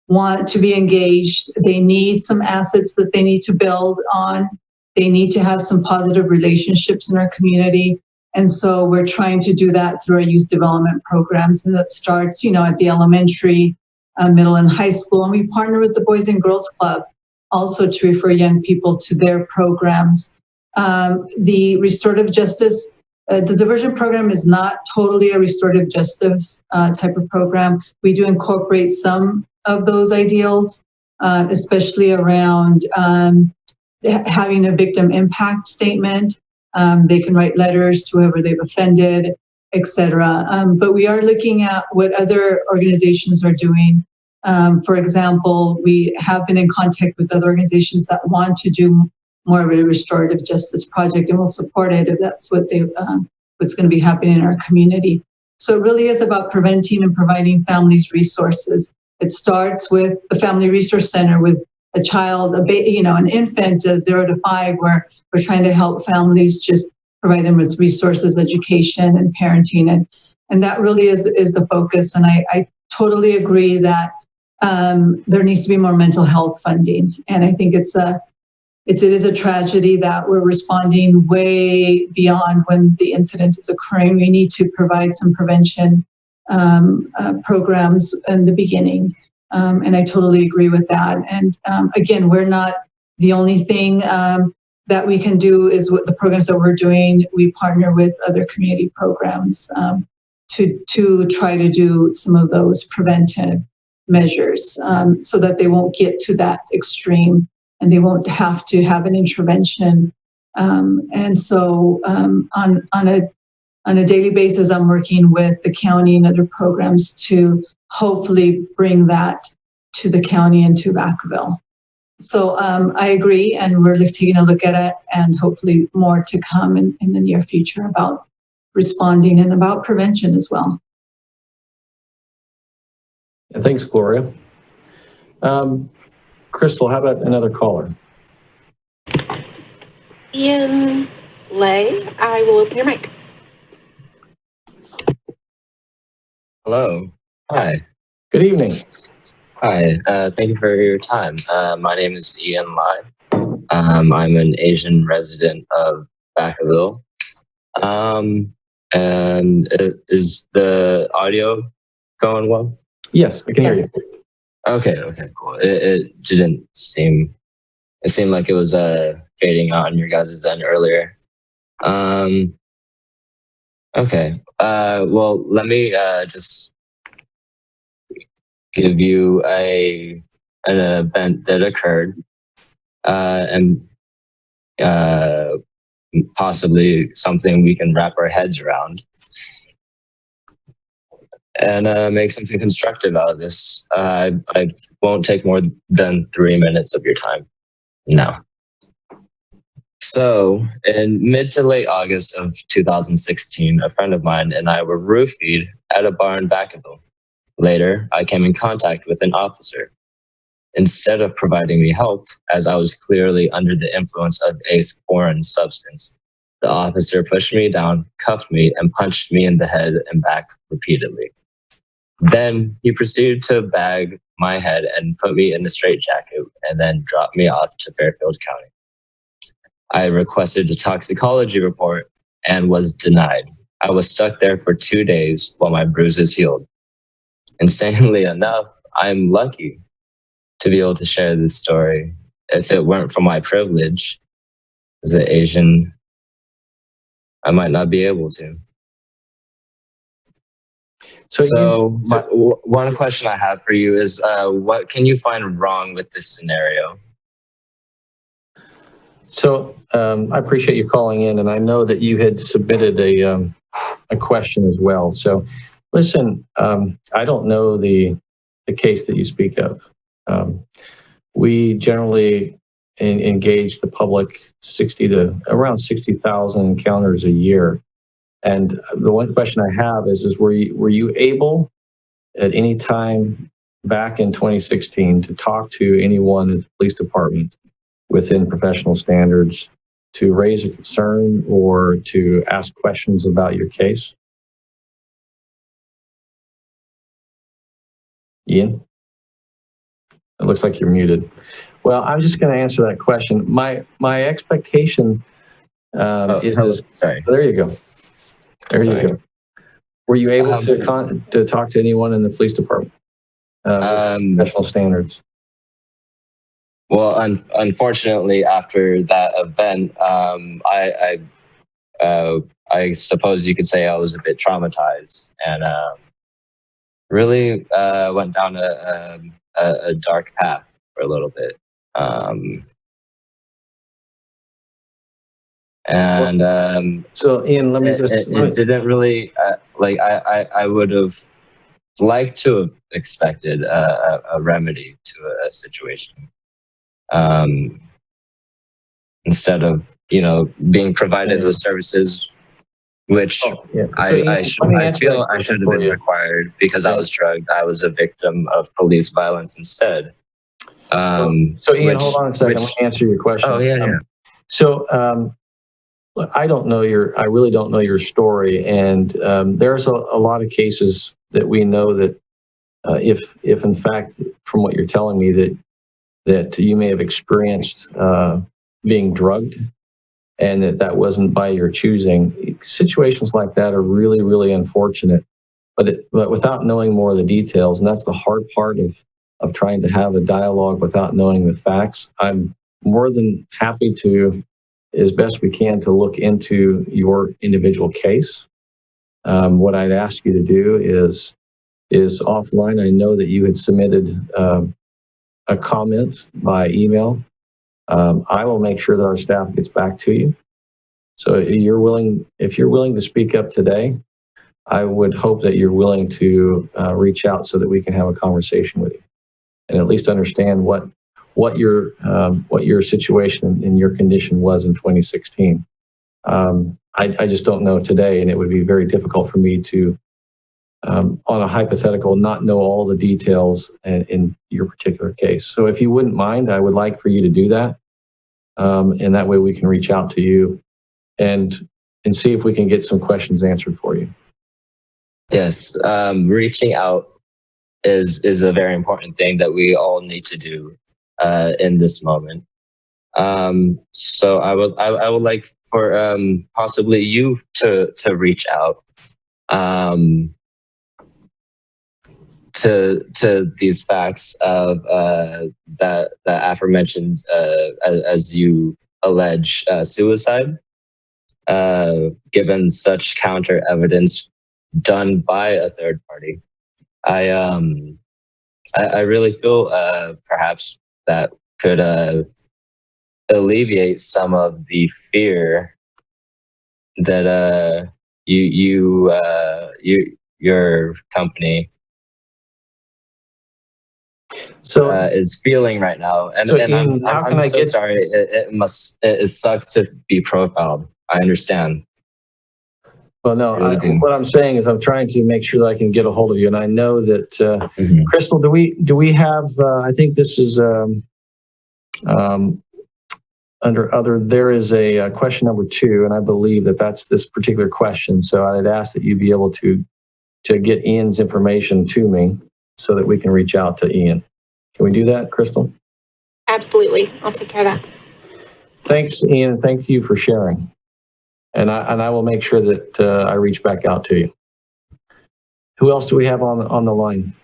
want to be engaged. They need some assets that they need to build on. They need to have some positive relationships in our community. And so we're trying to do that through our youth development programs. And that starts, at the elementary, middle, and high school. And we partner with the Boys and Girls Club also to refer young people to their programs. The restorative justice, the diversion program is not totally a restorative justice type of program. We do incorporate some of those ideals, especially around having a victim impact statement. They can write letters to whoever they've offended, etc. But we are looking at what other organizations are doing. For example, we have been in contact with other organizations that want to do more of a restorative justice project, and we'll support it if that's what's going to be happening in our community. So it really is about preventing and providing families resources. It starts with the Family Resource Center with a child, an infant, 0 to 5, where we're trying to help families just provide them with resources, education, and parenting, and that really is the focus. And I totally agree that there needs to be more mental health funding, and I think it is a tragedy that we're responding way beyond when the incident is occurring. We need to provide some prevention programs in the beginning. And I totally agree with that. And again, we're not the only thing that we can do is what the programs that we're doing. We partner with other community programs to try to do some of those preventive measures so that they won't get to that extreme and they won't have to have an intervention. And so on a daily basis, I'm working with the county and other programs to hopefully bring that to the county and to Vacaville. So I agree, and we're taking a look at it, and hopefully more to come in the near future about responding and about prevention as well. Thanks, Gloria. Crystal, how about another caller? Ian Lay, I will open your mic. Hello. Hi. Good evening. Hi. Thank you for your time. My name is Ian Lai. I'm an Asian resident of Vacaville. And is the audio going well? Yes, I can hear you. Okay, cool. It didn't seem, it seemed like it was fading out on your guys' end earlier. Okay. Well, let me just give you an event that occurred and possibly something we can wrap our heads around and make something constructive out of this. I won't take more than 3 minutes of your time now. So in mid to late August of 2016, a friend of mine and I were roofied at a bar in Vacaville. Later, I came in contact with an officer. Instead of providing me help, as I was clearly under the influence of a foreign substance, the officer pushed me down, cuffed me, and punched me in the head and back repeatedly. Then he proceeded to bag my head and put me in a straitjacket and then dropped me off to Fairfield County. I requested a toxicology report and was denied. I was stuck there for 2 days while my bruises healed. Insanely enough, I'm lucky to be able to share this story. If it weren't for my privilege as an Asian, I might not be able to. So one question I have for you is, what can you find wrong with this scenario? So I appreciate you calling in, and I know that you had submitted a question as well. So listen, I don't know the case that you speak of. We generally engage the public around 60,000 encounters a year. And the one question I have is were you able at any time back in 2016 to talk to anyone at the police department within professional standards to raise a concern or to ask questions about your case? Ian? It looks like you're muted. Well, I'm just going to answer that question. My expectation hello. Sorry. There you go. There Sorry. you go. Were you able to talk to anyone in the police department? Professional standards. Well, unfortunately, after that event, I suppose you could say I was a bit traumatized and really went down a dark path for a little bit. So Ian, let me just. It didn't really like I would have liked to have expected a remedy to a situation. Instead of being provided with services which I feel I should have been required because I was drugged. I was a victim of police violence instead. So Ian, hold on a second. Let me answer your question. Oh yeah. So I really don't know your story, and there's a lot of cases that we know that if in fact, from what you're telling me, that you may have experienced being drugged, and that wasn't by your choosing. Situations like that are really, really unfortunate. But without knowing more of the details, and that's the hard part of trying to have a dialogue without knowing the facts, I'm more than happy to, as best we can, to look into your individual case. What I'd ask you to do is offline. I know that you had submitted a comment by email. I will make sure that our staff gets back to you. So if you're willing to speak up today, I would hope that you're willing to reach out so that we can have a conversation with you and at least understand what your situation and your condition was in 2016. I just don't know today, and it would be very difficult for me to, on a hypothetical, not know all the details in your particular case. So if you wouldn't mind, I would like for you to do that. And that way we can reach out to you and see if we can get some questions answered for you. Yes, reaching out is a very important thing that we all need to do in this moment. So I would like for possibly you to reach out to these facts of that aforementioned as you allege suicide, given such counter evidence done by a third party. I really feel perhaps that could alleviate some of the fear that your company is feeling right now. And I'm so sorry. It sucks to be profiled. I understand. Well, no, what I'm saying is I'm trying to make sure that I can get a hold of you. And I know that, Crystal, do we have, I think this is under other, there is a question number 2, and I believe that's this particular question. So I'd ask that you be able to get Ian's information to me so that we can reach out to Ian. Can we do that, Crystal? Absolutely. I'll take care of that. Thanks, Ian. Thank you for sharing. And I will make sure that I reach back out to you. Who else do we have on the line?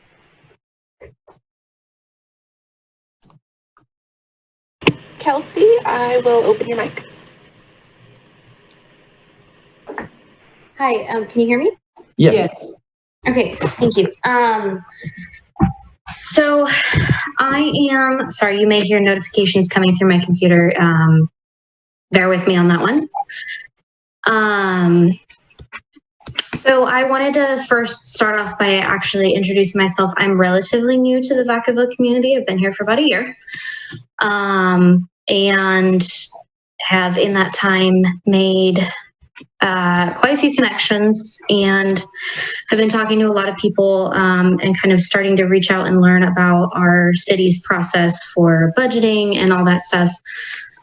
Kelsey, I will open your mic. Hi, can you hear me? Yes. Okay, thank you. So I am, sorry, you may hear notifications coming through my computer. Bear with me on that one. So I wanted to first start off by actually introducing myself. I'm relatively new to the Vacaville community. I've been here for about a year. And have in that time made quite a few connections, and have been talking to a lot of people and kind of starting to reach out and learn about our city's process for budgeting and all that stuff.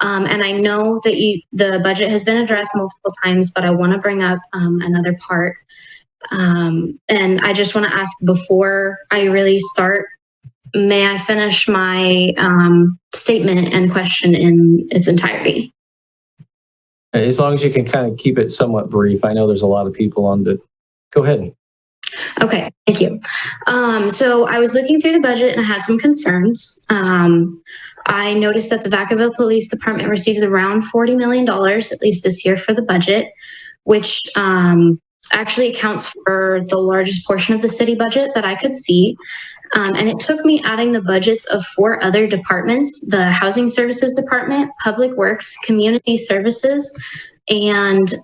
And I know that the budget has been addressed multiple times, but I want to bring up another part. And I just want to ask before I really start, may I finish my statement and question in its entirety? As long as you can kind of keep it somewhat brief. I know there's a lot of people on the. Go ahead. Okay, thank you. So I was looking through the budget and I had some concerns. I noticed that the Vacaville Police Department receives around $40 million, at least this year, for the budget, which actually accounts for the largest portion of the city budget that I could see. And it took me adding the budgets of 4 other departments: the Housing Services Department, Public Works, Community Services, and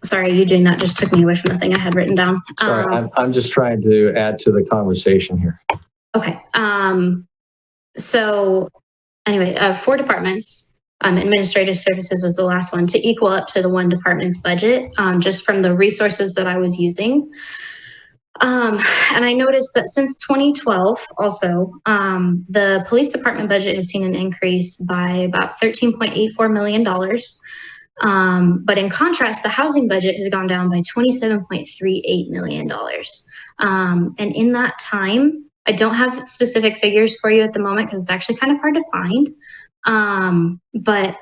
sorry, you doing that just took me away from the thing I had written down. Sorry, I'm just trying to add to the conversation here. Okay. So anyway, 4 departments. Administrative services was the last one to equal up to the one department's budget, just from the resources that I was using. And I noticed that since 2012, also, the police department budget has seen an increase by about $13.84 million. But in contrast, the housing budget has gone down by $27.38 million. And in that time, I don't have specific figures for you at the moment because it's actually kind of hard to find. But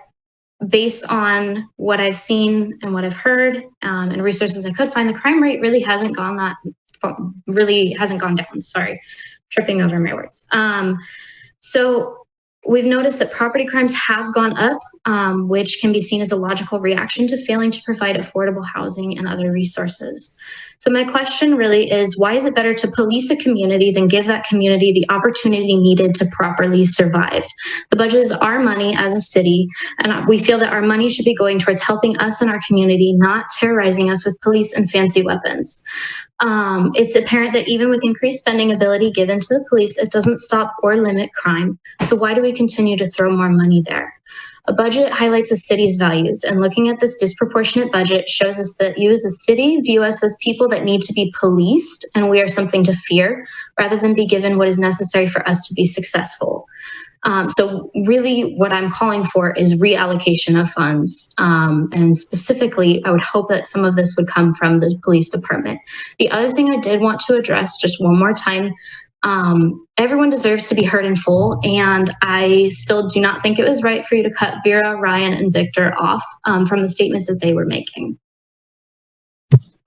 based on what I've seen and what I've heard and resources I could find, the crime rate really hasn't gone down. Sorry, tripping over my words. So we've noticed that property crimes have gone up, which can be seen as a logical reaction to failing to provide affordable housing and other resources. So my question really is, why is it better to police a community than give that community the opportunity needed to properly survive? The budget is our money as a city, and we feel that our money should be going towards helping us and our community, not terrorizing us with police and fancy weapons. It's apparent that even with increased spending ability given to the police, it doesn't stop or limit crime. So why do we continue to throw more money there? A budget highlights a city's values, and looking at this disproportionate budget shows us that you as a city view us as people that need to be policed, and we are something to fear, rather than be given what is necessary for us to be successful. So really what I'm calling for is reallocation of funds. And specifically, I would hope that some of this would come from the police department. The other thing I did want to address just one more time, everyone deserves to be heard in full, and I still do not think it was right for you to cut Vera, Ryan, and Victor off from the statements that they were making.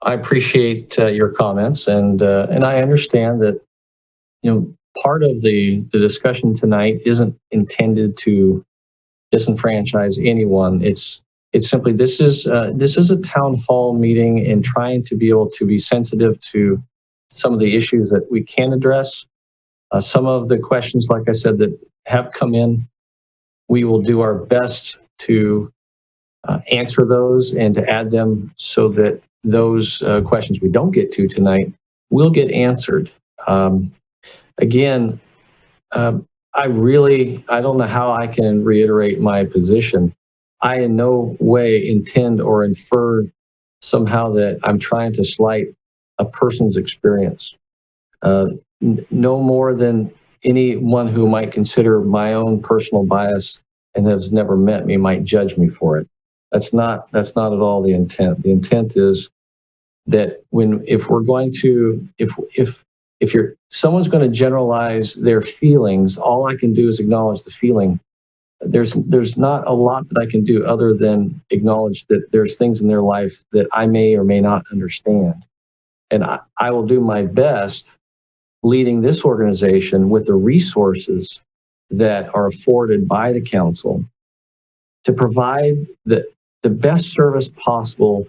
I appreciate your comments, and I understand that, part of the discussion tonight isn't intended to disenfranchise anyone. It's simply this is a town hall meeting, and trying to be able to be sensitive to some of the issues that we can address. Some of the questions, like I said, that have come in, we will do our best to answer those and to add them so that those questions we don't get to tonight will get answered. Again, I don't know how I can reiterate my position. I in no way intend or infer somehow that I'm trying to slight a person's experience. No more than anyone who might consider my own personal bias and has never met me might judge me for it. That's not at all the intent. The intent is that if someone's going to generalize their feelings, all I can do is acknowledge the feeling. There's not a lot that I can do other than acknowledge that there's things in their life that I may or may not understand. And I will do my best leading this organization with the resources that are afforded by the council to provide the best service possible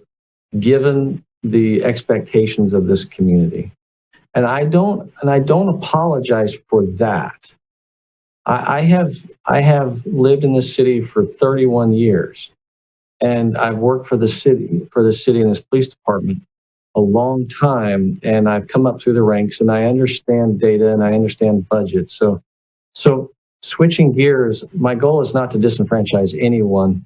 given the expectations of this community. And I don't apologize for that. I have lived in this city for 31 years, and I've worked for the city and this police department a long time, and I've come up through the ranks, and I understand data and I understand budget. So switching gears, my goal is not to disenfranchise anyone,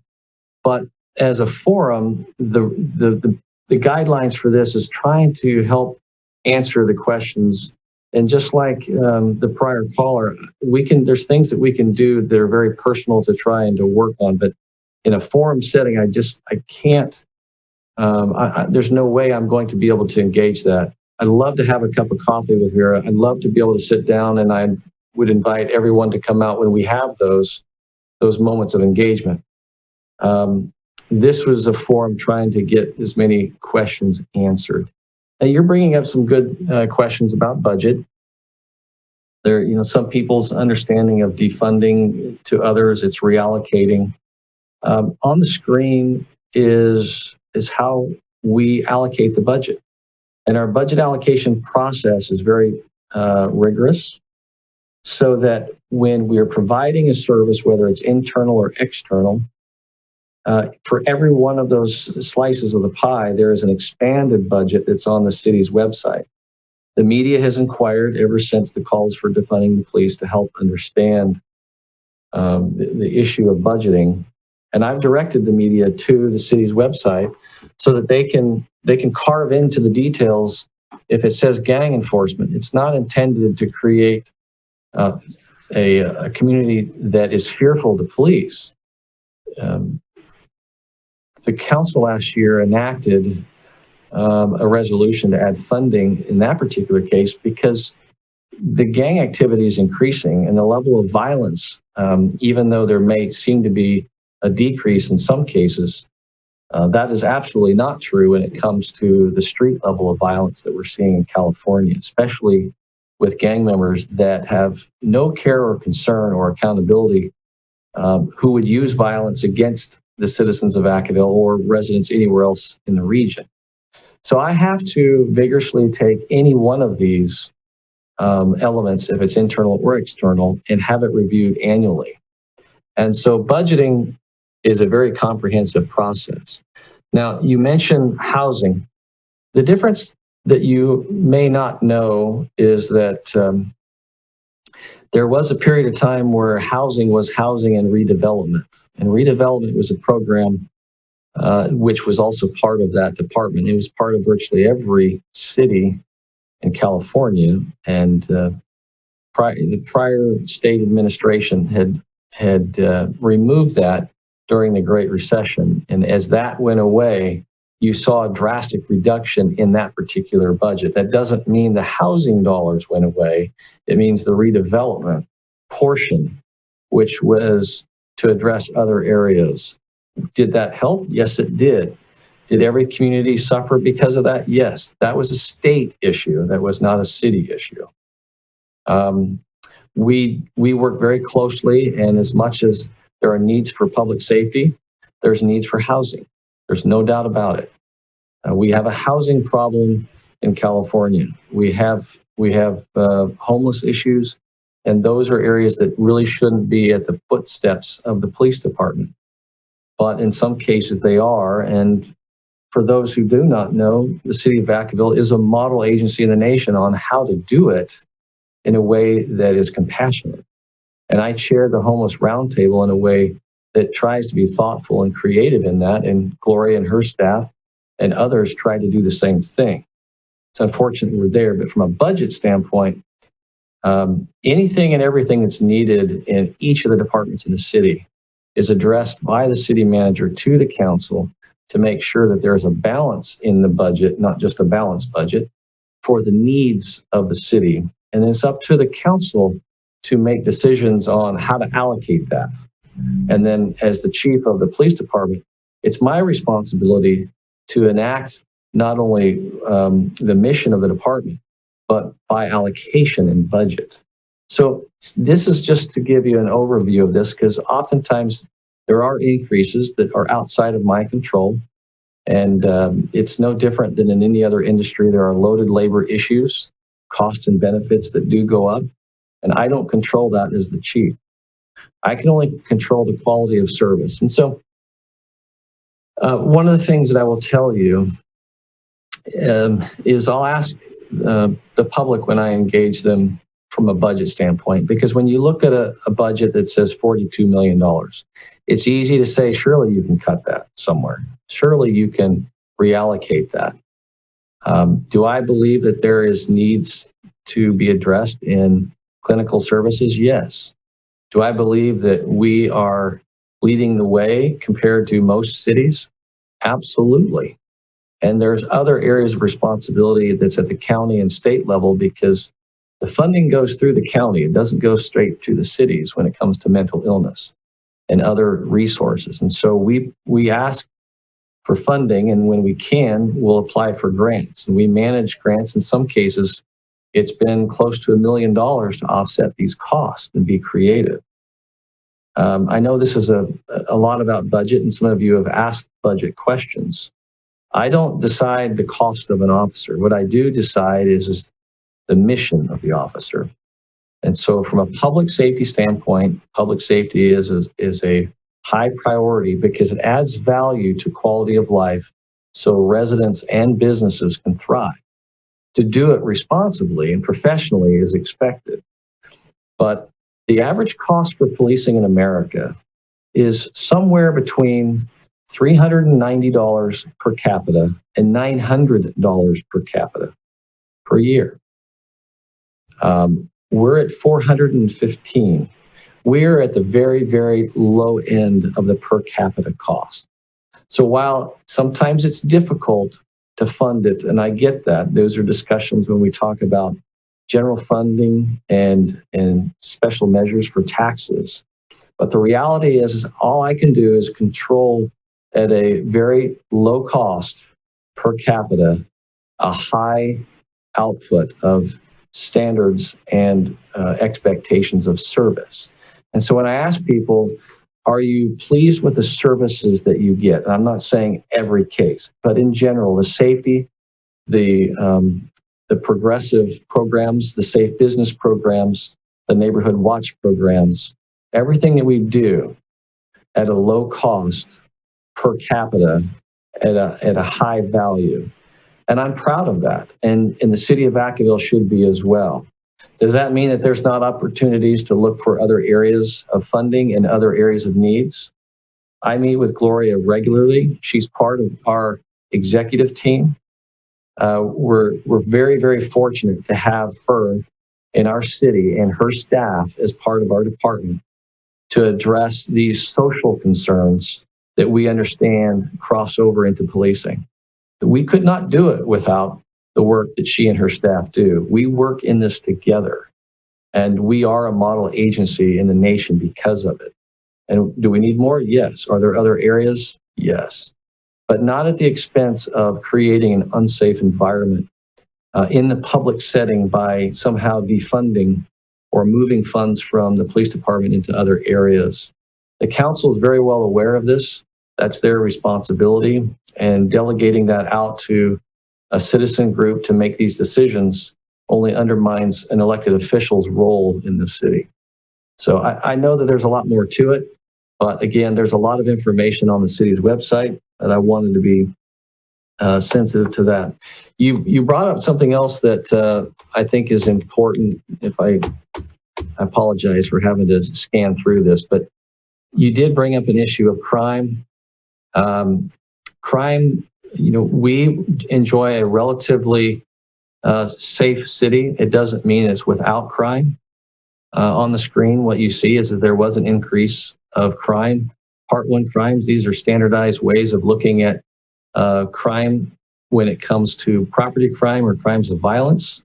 but as a forum, the guidelines for this is trying to help answer the questions. And just like the prior caller, there's things that we can do that are very personal to try and to work on, but in a forum setting, I can't there's no way I'm going to be able to engage that. I'd love to have a cup of coffee with Vera. I'd love to be able to sit down, and I would invite everyone to come out when we have those moments of engagement. This was a forum trying to get as many questions answered. And you're bringing up some good questions about budget. There, some people's understanding of defunding, to others it's reallocating. On the screen is how we allocate the budget. And our budget allocation process is very rigorous, so that when we are providing a service, whether it's internal or external, for every one of those slices of the pie, there is an expanded budget that's on the city's website. The media has inquired ever since the calls for defunding the police to help understand the issue of budgeting. And I've directed the media to the city's website so that they can carve into the details. If it says gang enforcement, it's not intended to create a community that is fearful of the police. The council last year enacted a resolution to add funding in that particular case because the gang activity is increasing and the level of violence, even though there may seem to be a decrease in some cases, that is absolutely not true when it comes to the street level of violence that we're seeing in California, especially with gang members that have no care or concern or accountability, who would use violence against the citizens of Vacaville or residents anywhere else in the region. So I have to vigorously take any one of these elements, if it's internal or external, and have it reviewed annually. And so budgeting is a very comprehensive process. Now, you mentioned housing. The difference that you may not know is that there was a period of time where housing was housing and redevelopment. And redevelopment was a program which was also part of that department. It was part of virtually every city in California. And the prior state administration had removed that during the Great Recession. And as that went away, you saw a drastic reduction in that particular budget. That doesn't mean the housing dollars went away. It means the redevelopment portion, which was to address other areas. Did that help? Yes, it did. Did every community suffer because of that? Yes. That was a state issue. That was not a city issue. We work very closely, and as much as there are needs for public safety, there's needs for housing. There's no doubt about it. We have a housing problem in California. We have homeless issues, and those are areas that really shouldn't be at the footsteps of the police department. But in some cases they are. And for those who do not know, the city of Vacaville is a model agency in the nation on how to do it in a way that is compassionate. And I chair the homeless roundtable in a way that tries to be thoughtful and creative in that. And Gloria and her staff and others try to do the same thing. It's unfortunate we're there, but from a budget standpoint, anything and everything that's needed in each of the departments in the city is addressed by the city manager to the council to make sure that there is a balance in the budget, not just a balanced budget, for the needs of the city. And it's up to the council to make decisions on how to allocate that. And then as the chief of the police department, it's my responsibility to enact not only the mission of the department, but by allocation and budget. So this is just to give you an overview of this, because oftentimes there are increases that are outside of my control. And it's no different than in any other industry. There are loaded labor issues, costs and benefits that do go up. And I don't control that as the chief. I can only control the quality of service. And so one of the things that I will tell you is I'll ask the public when I engage them from a budget standpoint, because when you look at a budget that says $42 million, it's easy to say, surely you can cut that somewhere. Surely you can reallocate that. Do I believe that there is needs to be addressed in clinical services? Yes. Do I believe that we are leading the way compared to most cities? Absolutely. And there's other areas of responsibility that's at the county and state level because the funding goes through the county. It doesn't go straight to the cities when it comes to mental illness and other resources. And so we ask for funding, and when we can, we'll apply for grants. And we manage grants. In some cases, it's been close to $1 million to offset these costs and be creative. I know this is a lot about budget, and some of you have asked budget questions. I don't decide the cost of an officer. What I do decide is the mission of the officer. And so from a public safety standpoint, public safety is a high priority because it adds value to quality of life so residents and businesses can thrive. To do it responsibly and professionally is expected. But the average cost for policing in America is somewhere between $390 per capita and $900 per capita per year. We're at $415. We're at the very, very low end of the per capita cost. So while sometimes it's difficult to fund it, and I get that, those are discussions when we talk about general funding and special measures for taxes. But the reality is all I can do is control at a very low cost per capita, a high output of standards and expectations of service. And so when I ask people, are you pleased with the services that you get? And I'm not saying every case, but in general, the safety, the progressive programs, the safe business programs, the neighborhood watch programs, everything that we do at a low cost per capita at a high value. And I'm proud of that. And the city of Vacaville should be as well. Does that mean that there's not opportunities to look for other areas of funding and other areas of needs? I meet with Gloria regularly. She's part of our executive team. We're very, very fortunate to have her in our city and her staff as part of our department to address these social concerns that we understand cross over into policing. We could not do it without the work that she and her staff do. We work in this together, and we are a model agency in the nation because of it. And do we need more? Yes. Are there other areas? Yes. But not at the expense of creating an unsafe environment in the public setting by somehow defunding or moving funds from the police department into other areas. The council is very well aware of this. That's their responsibility, and delegating that out to a citizen group to make these decisions only undermines an elected official's role in the city. So I know that there's a lot more to it, but again, there's a lot of information on the city's website, and I wanted to be sensitive to that. You brought up something else that I think is important. I apologize for having to scan through this, but you did bring up an issue of crime. Crime, we enjoy a relatively safe city. It doesn't mean it's without crime. On the screen, what you see is that there was an increase of crime. Part 1 crimes, these are standardized ways of looking at crime when it comes to property crime or crimes of violence.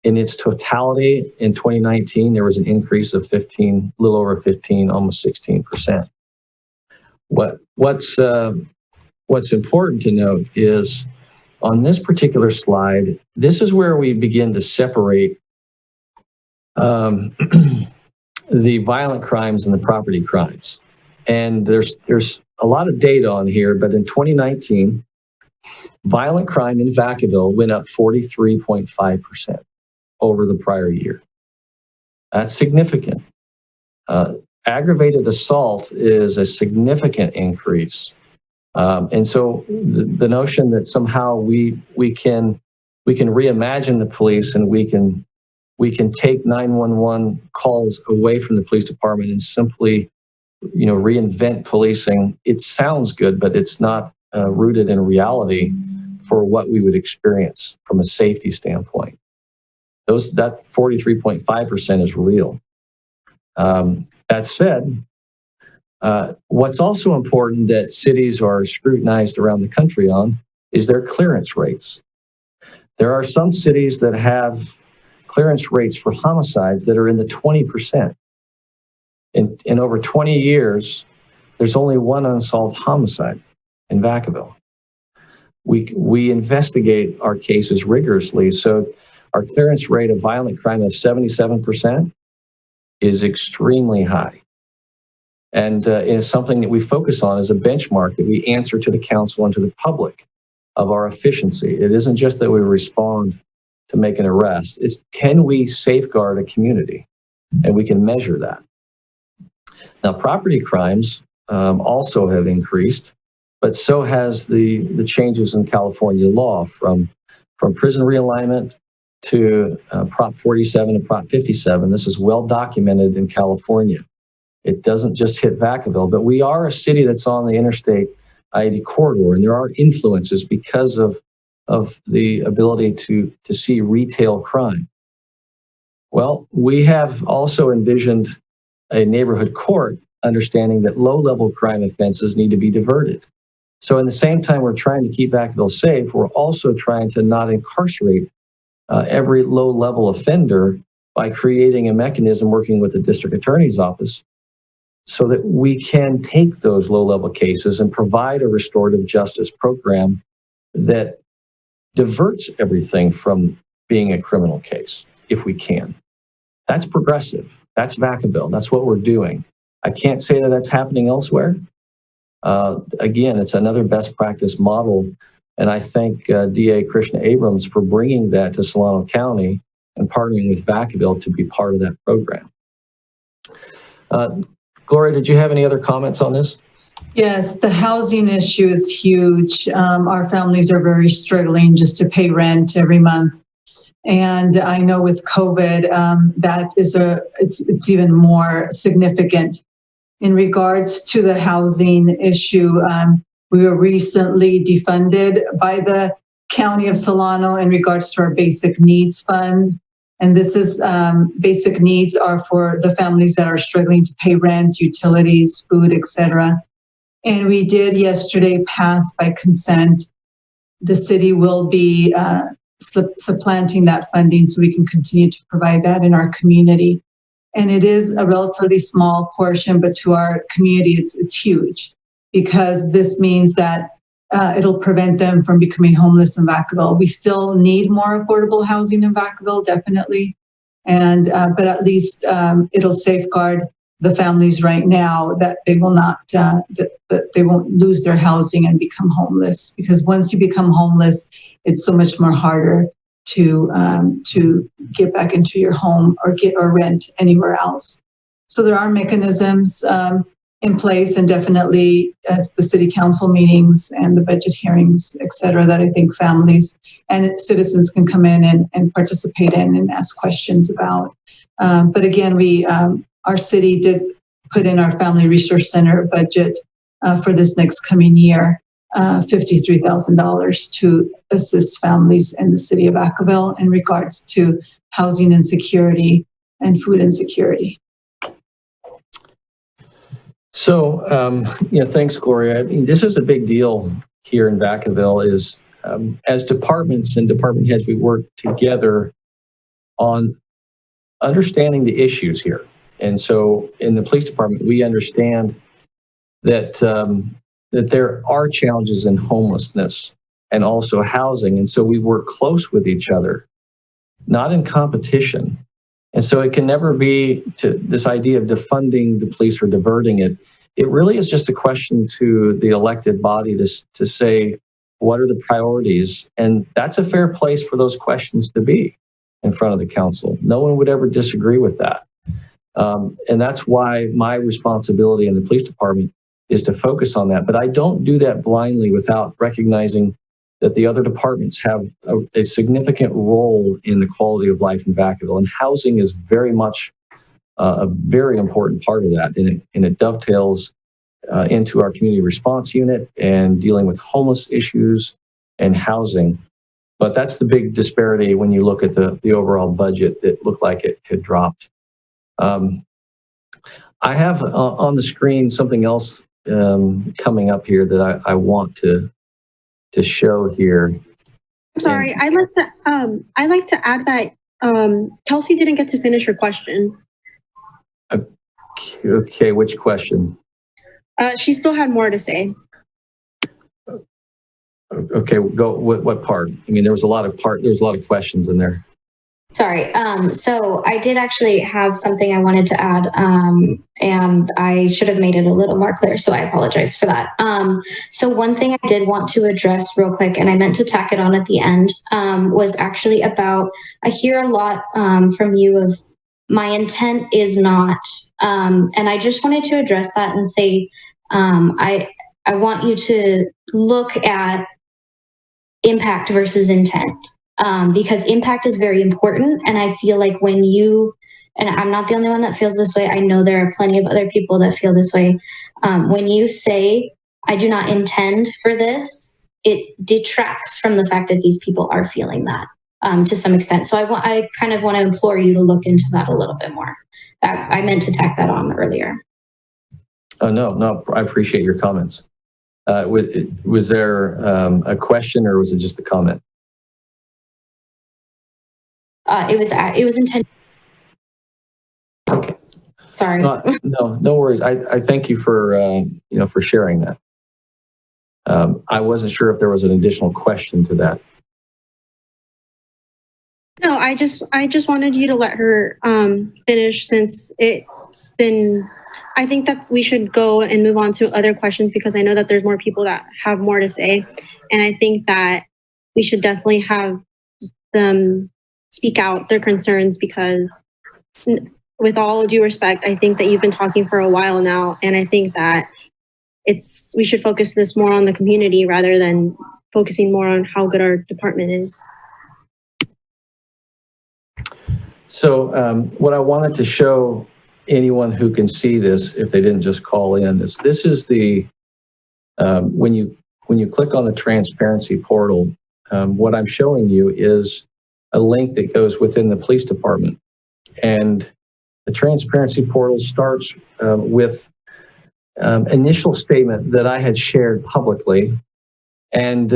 In its totality, in 2019, there was an increase of 15, a little over 15, almost 16%. What's important to note is on this particular slide, this is where we begin to separate the violent crimes and the property crimes. And there's a lot of data on here, but in 2019, violent crime in Vacaville went up 43.5% over the prior year. That's significant. Aggravated assault is a significant increase. And so the notion that somehow we can reimagine the police and we can take 911 calls away from the police department and simply reinvent policing, it sounds good, but it's not rooted in reality for what we would experience from a safety standpoint. That 43.5% is real. That said, what's also important that cities are scrutinized around the country on is their clearance rates. There are some cities that have clearance rates for homicides that are in the 20%. In over 20 years, there's only one unsolved homicide in Vacaville. We investigate our cases rigorously, so our clearance rate of violent crime of 77% is extremely high. And is something that we focus on as a benchmark that we answer to the council and to the public of our efficiency. It isn't just that we respond to make an arrest. It's can we safeguard a community? And we can measure that. Now, property crimes also have increased, but so has the changes in California law from prison realignment to Prop 47 and Prop 57. This is well documented in California. It doesn't just hit Vacaville, but we are a city that's on the interstate I-80 corridor, and there are influences because of the ability to see retail crime. Well, we have also envisioned a neighborhood court, understanding that low-level crime offenses need to be diverted. So in the same time we're trying to keep Vacaville safe, we're also trying to not incarcerate every low-level offender by creating a mechanism working with the district attorney's office so that we can take those low-level cases and provide a restorative justice program that diverts everything from being a criminal case, if we can. That's progressive. That's Vacaville. That's what we're doing. I can't say that that's happening elsewhere. Again, it's another best practice model, and I thank DA Krishna Abrams for bringing that to Solano County and partnering with Vacaville to be part of that program. Gloria, did you have any other comments on this? Yes, the housing issue is huge. Our families are very struggling just to pay rent every month. And I know with COVID, that is it's even more significant. In regards to the housing issue, we were recently defunded by the County of Solano in regards to our basic needs fund. And this is basic needs are for the families that are struggling to pay rent, utilities, food, etc. And we did yesterday pass by consent. The city will be supplanting that funding so we can continue to provide that in our community. And it is a relatively small portion, but to our community, it's huge because this means that it'll prevent them from becoming homeless in Vacaville. We still need more affordable housing in Vacaville, definitely. And, but at least it'll safeguard the families right now that they will not, that they won't lose their housing and become homeless. Because once you become homeless, it's so much more harder to get back into your home or rent anywhere else. So there are mechanisms in place, and definitely as the city council meetings and the budget hearings, et cetera, that I think families and citizens can come in and participate in and ask questions about. But again, our city did put in our Family Resource Center budget for this next coming year, $53,000 to assist families in the city of Vacaville in regards to housing insecurity and food insecurity. So, thanks, Gloria. I mean, this is a big deal here in Vacaville. Is as departments and department heads, we work together on understanding the issues here. And so, in the police department, we understand that that there are challenges in homelessness and also housing, and so we work close with each other, not in competition. And so it can never be to this idea of defunding the police or diverting it. It really is just a question to the elected body to say, what are the priorities? And that's a fair place for those questions to be in front of the council. No one would ever disagree with that. And that's why my responsibility in the police department is to focus on that. But I don't do that blindly without recognizing that the other departments have a significant role in the quality of life in Vacaville. And housing is very much a very important part of that. And it dovetails into our community response unit and dealing with homeless issues and housing. But that's the big disparity when you look at the overall budget that looked like it had dropped. I have on the screen something else coming up here that I want to to show here. Sorry, I'd like to add that Kelsey didn't get to finish her question. Okay, which question? She still had more to say. Okay, go. What part? I mean, there was a lot of questions in there. Sorry. So I did actually have something I wanted to add, and I should have made it a little more clear. So I apologize for that. So one thing I did want to address real quick, and I meant to tack it on at the end, was actually about, I hear a lot from you of my intent is not, and I just wanted to address that and say, I want you to look at impact versus intent. Because impact is very important. And I feel like when you, and I'm not the only one that feels this way, I know there are plenty of other people that feel this way. When you say, I do not intend for this, it detracts from the fact that these people are feeling that to some extent. So I kind of want to implore you to look into that a little bit more. I meant to tack that on earlier. Oh, no, I appreciate your comments. Was there a question or was it just a comment? It was intended. Okay. Sorry. No worries. I thank you for for sharing that. I wasn't sure if there was an additional question to that. No, I just wanted you to let her finish, since it's been. I think that we should go and move on to other questions, because I know that there's more people that have more to say, and I think that we should definitely have them speak out their concerns, because with all due respect, I think that you've been talking for a while now, and I think that we should focus this more on the community rather than focusing more on how good our department is. So what I wanted to show anyone who can see this, if they didn't just call in, is this is the when you click on the transparency portal, what I'm showing you is a link that goes within the police department. And the transparency portal starts with initial statement that I had shared publicly. And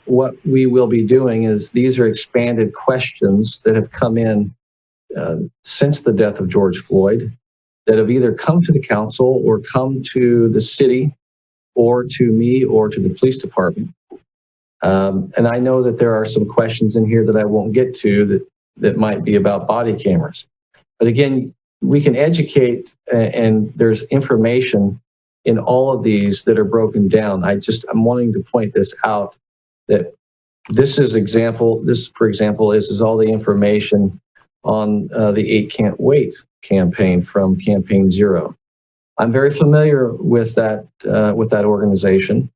what we will be doing is these are expanded questions that have come in since the death of George Floyd, that have either come to the council or come to the city or to me or to the police department. And I know that there are some questions in here that I won't get to that might be about body cameras. But again, we can educate, and there's information in all of these that are broken down. I'm wanting to point this out, that this, for example, is all the information on the 8 Can't Wait campaign from Campaign Zero. I'm very familiar with that organization.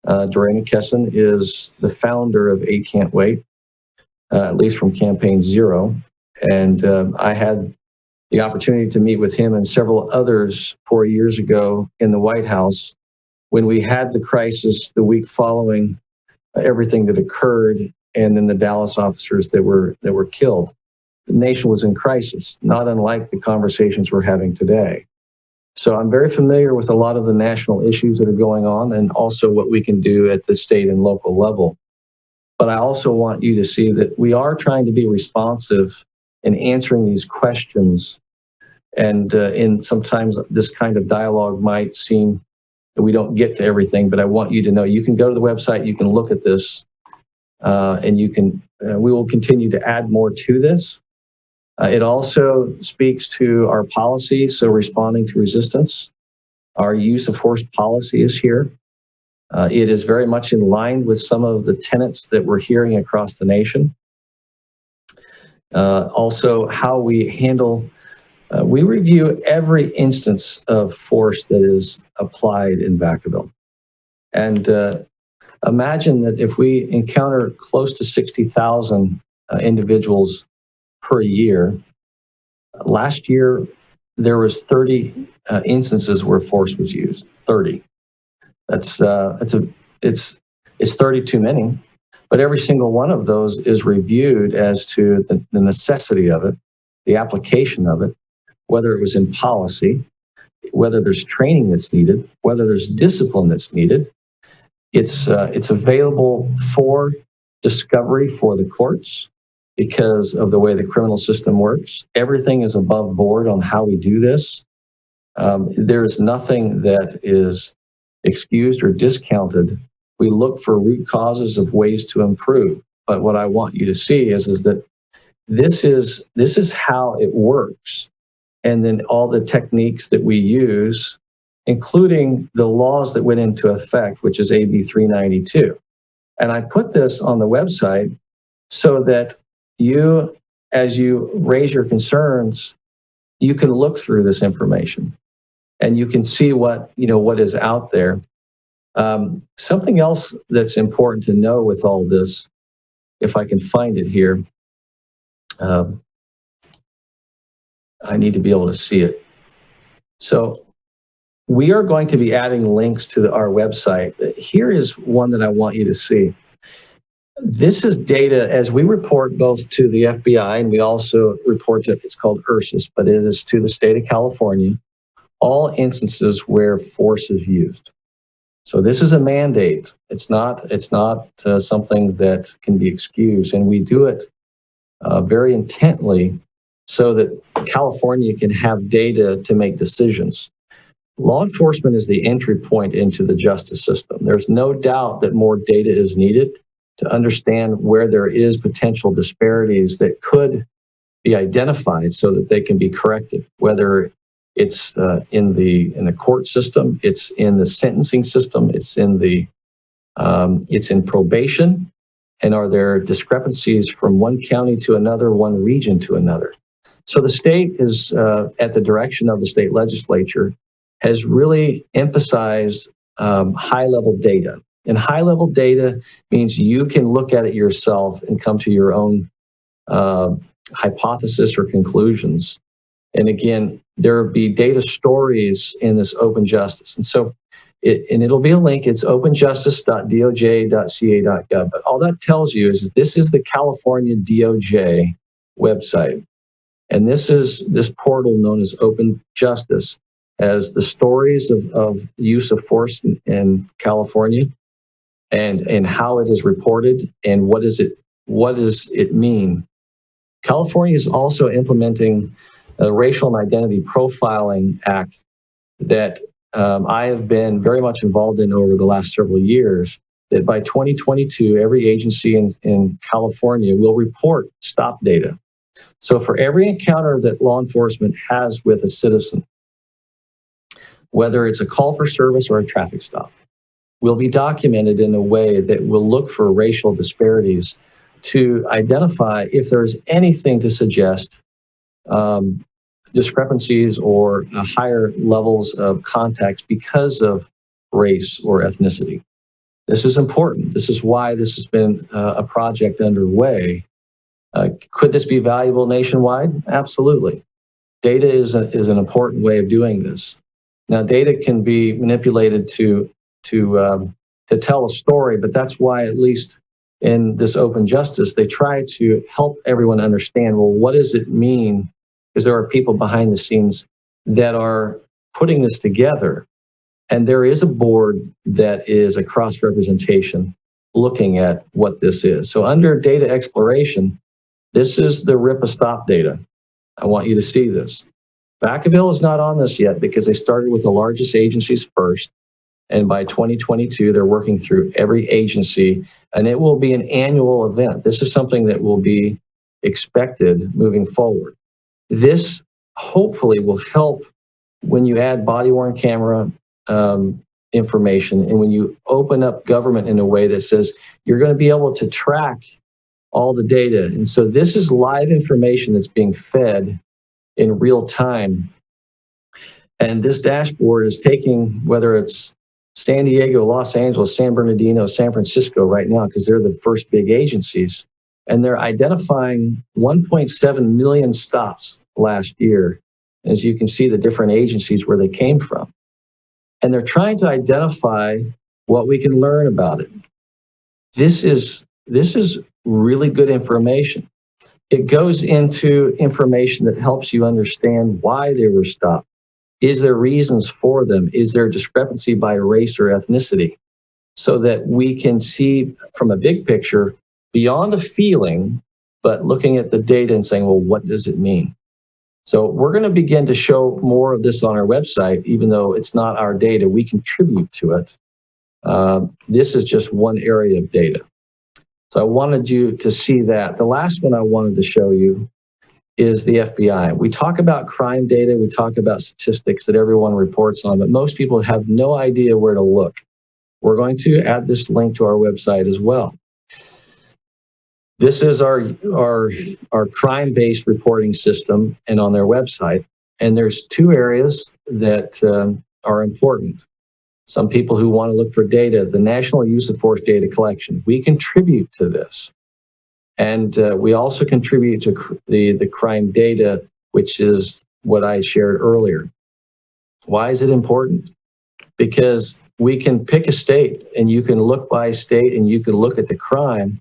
Doreen McKesson is the founder of 8 Can't Wait, at least from Campaign Zero. And I had the opportunity to meet with him and several others 4 years ago in the White House when we had the crisis the week following everything that occurred, and then the Dallas officers that were killed. The nation was in crisis, not unlike the conversations we're having today. So I'm very familiar with a lot of the national issues that are going on, and also what we can do at the state and local level. But I also want you to see that we are trying to be responsive in answering these questions. And sometimes this kind of dialogue might seem that we don't get to everything, but I want you to know you can go to the website, you can look at this, and we will continue to add more to this. It also speaks to our policy, so responding to resistance. Our use of force policy is here. It is very much in line with some of the tenets that we're hearing across the nation. Also, how we handle, we review every instance of force that is applied in Vacaville. And imagine that if we encounter close to 60,000 individuals per year. Last year, there was 30 instances where force was used. 30. It's 30 too many. But every single one of those is reviewed as to the necessity of it, the application of it, whether it was in policy, whether there's training that's needed, whether there's discipline that's needed, It's available for discovery for the courts because of the way the criminal system works. Everything is above board on how we do this. There is nothing that is excused or discounted. We look for root causes of ways to improve. But what I want you to see is that this is how it works. And then all the techniques that we use, including the laws that went into effect, which is AB 392. And I put this on the website so that you, as you raise your concerns, you can look through this information and you can see what is out there. Something else that's important to know with all this, if I can find it here, I need to be able to see it. So we are going to be adding links to our website. Here is one that I want you to see. This is data as we report both to the FBI and we also report to, it's called URSIS, but it is to the state of California, all instances where force is used. So this is a mandate. It's not something that can be excused, and we do it very intently so that California can have data to make decisions. Law enforcement is the entry point into the justice system. There's no doubt that more data is needed to understand where there is potential disparities that could be identified so that they can be corrected, whether it's in the court system, it's in the sentencing system, it's in probation, and are there discrepancies from one county to another, one region to another. So the state is, at the direction of the state legislature, has really emphasized high-level data. And high-level data means you can look at it yourself and come to your own hypothesis or conclusions. And again, there will be data stories in this open justice. And so, it'll be a link. It's openjustice.doj.ca.gov. But all that tells you is this is the California DOJ website. And this is this portal known as Open Justice, as the stories of use of force in California and how it is reported and what does it mean. California is also implementing a Racial and Identity Profiling Act that I have been very much involved in over the last several years, that by 2022, every agency in California will report stop data. So for every encounter that law enforcement has with a citizen, whether it's a call for service or a traffic stop, will be documented in a way that will look for racial disparities to identify if there's anything to suggest discrepancies or higher levels of contacts because of race or ethnicity. This is important. This is why this has been a project underway. Could this be valuable nationwide? Absolutely. Data is an important way of doing this. Now, data can be manipulated to tell a story, but that's why, at least in this open justice, they try to help everyone understand, well, what does it mean? Because there are people behind the scenes that are putting this together. And there is a board that is a cross-representation looking at what this is. So under data exploration, this is the RIPA stop data. I want you to see this. Vacaville is not on this yet because they started with the largest agencies first. And by 2022, they're working through every agency, and it will be an annual event. This is something that will be expected moving forward. This hopefully will help when you add body-worn camera information and when you open up government in a way that says you're going to be able to track all the data. And so this is live information that's being fed in real time. And this dashboard is taking, whether it's San Diego, Los Angeles, San Bernardino, San Francisco right now, because they're the first big agencies, and they're identifying 1.7 million stops last year. As you can see, the different agencies where they came from. And they're trying to identify what we can learn about it. This is really good information. It goes into information that helps you understand why they were stopped. Is there reasons for them? Is there discrepancy by race or ethnicity? so that we can see from a big picture beyond a feeling, but looking at the data and saying, well, what does it mean? So we're going to begin to show more of this on our website, even though it's not our data, we contribute to it. This is just one area of data. So I wanted you to see that. The last one I wanted to show you is the FBI. We talk about crime data, we talk about statistics that everyone reports on, but most people have no idea where to look. We're going to add this link to our website as well. This is our crime-based reporting system and on their website. And there's two areas that are important. Some people who want to look for data, the National Use of Force data collection. We contribute to this. And we also contribute to the crime data, which is what I shared earlier. Why is it important? Because we can pick a state and you can look by state and you can look at the crime.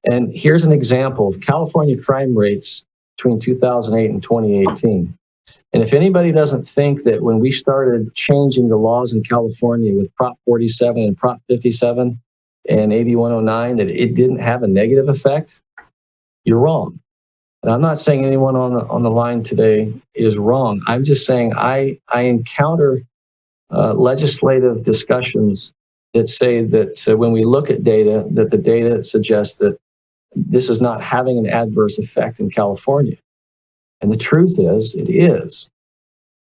And here's an example of California crime rates between 2008 and 2018. And if anybody doesn't think that when we started changing the laws in California with Prop 47 and Prop 57 and AB 109, that it didn't have a negative effect, you're wrong. And I'm not saying anyone on the line today is wrong. I'm just saying I encounter legislative discussions that say that when we look at data, that the data suggests that this is not having an adverse effect in California. And the truth is, it is.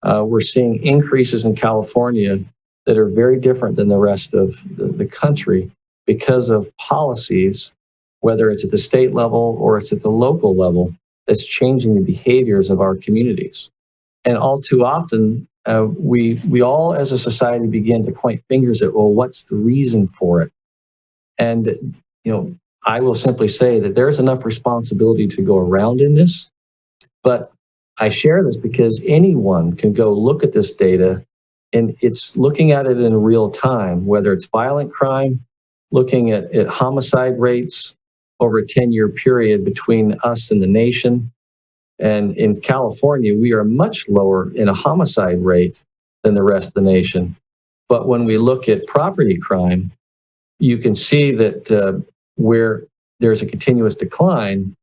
We're seeing increases in California that are very different than the rest of the country because of policies, whether it's at the state level or it's at the local level, that's changing the behaviors of our communities. And all too often, we all as a society begin to point fingers at, well, what's the reason for it? And, I will simply say that there's enough responsibility to go around in this, but I share this because anyone can go look at this data and it's looking at it in real time, whether it's violent crime, looking at homicide rates over a 10-year period between us and the nation. And in California, we are much lower in a homicide rate than the rest of the nation. But when we look at property crime, you can see that where there's a continuous decline,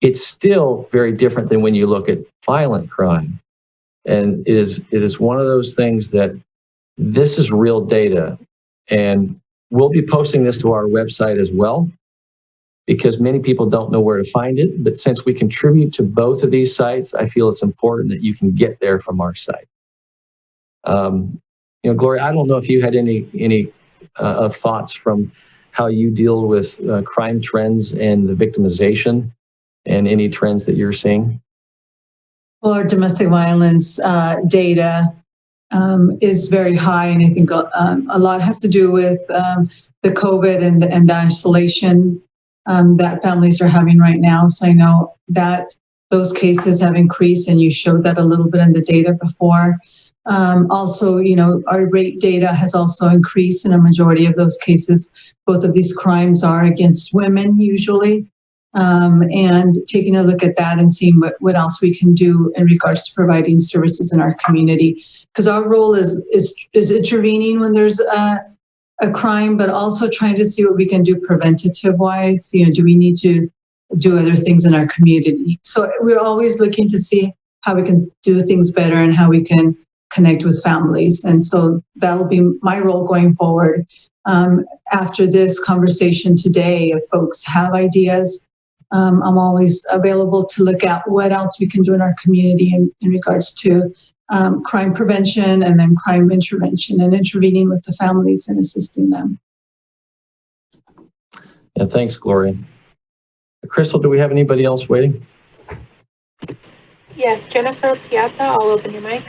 it's still very different than when you look at violent crime. And it is one of those things that this is real data. And we'll be posting this to our website as well, because many people don't know where to find it. But since we contribute to both of these sites, I feel it's important that you can get there from our site. Gloria, I don't know if you had any thoughts from how you deal with crime trends and the victimization and any trends that you're seeing. Well, our domestic violence data is very high, and I think a lot has to do with the COVID and the isolation that families are having right now. So I know that those cases have increased, and you showed that a little bit in the data before. Also, our rape data has also increased in a majority of those cases. Both of these crimes are against women usually. And taking a look at that and seeing what else we can do in regards to providing services in our community. Because our role is intervening when there's a crime, but also trying to see what we can do preventative wise. Do we need to do other things in our community? So we're always looking to see how we can do things better and how we can connect with families. And so that will be my role going forward. After this conversation today, if folks have ideas, I'm always available to look at what else we can do in our community in regards to crime prevention and then crime intervention and intervening with the families and assisting them. Yeah, thanks, Gloria. Crystal, do we have anybody else waiting? Yes, Jennifer Piazza, I'll open your mic.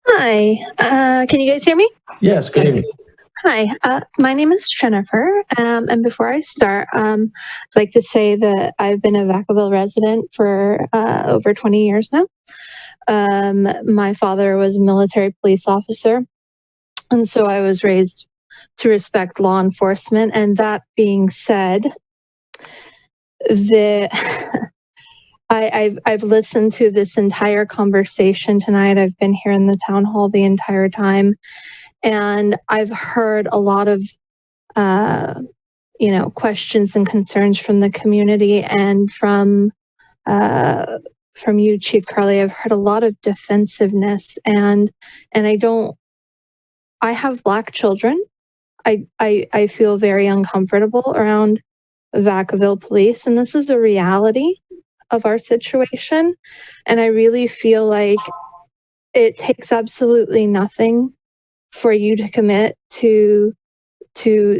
Hi, can you guys hear me? Yes, good evening. Hi, my name is Jennifer, and before I start, I'd like to say that I've been a Vacaville resident for over 20 years now. My father was a military police officer, and so I was raised to respect law enforcement. And that being said, I've listened to this entire conversation tonight. I've been here in the town hall the entire time, and I've heard a lot of questions and concerns from the community and from you, Chief Carly. I've heard a lot of defensiveness, and I have Black children. I feel very uncomfortable around Vacaville police, and this is a reality of our situation. And I really feel like it takes absolutely nothing for you to commit to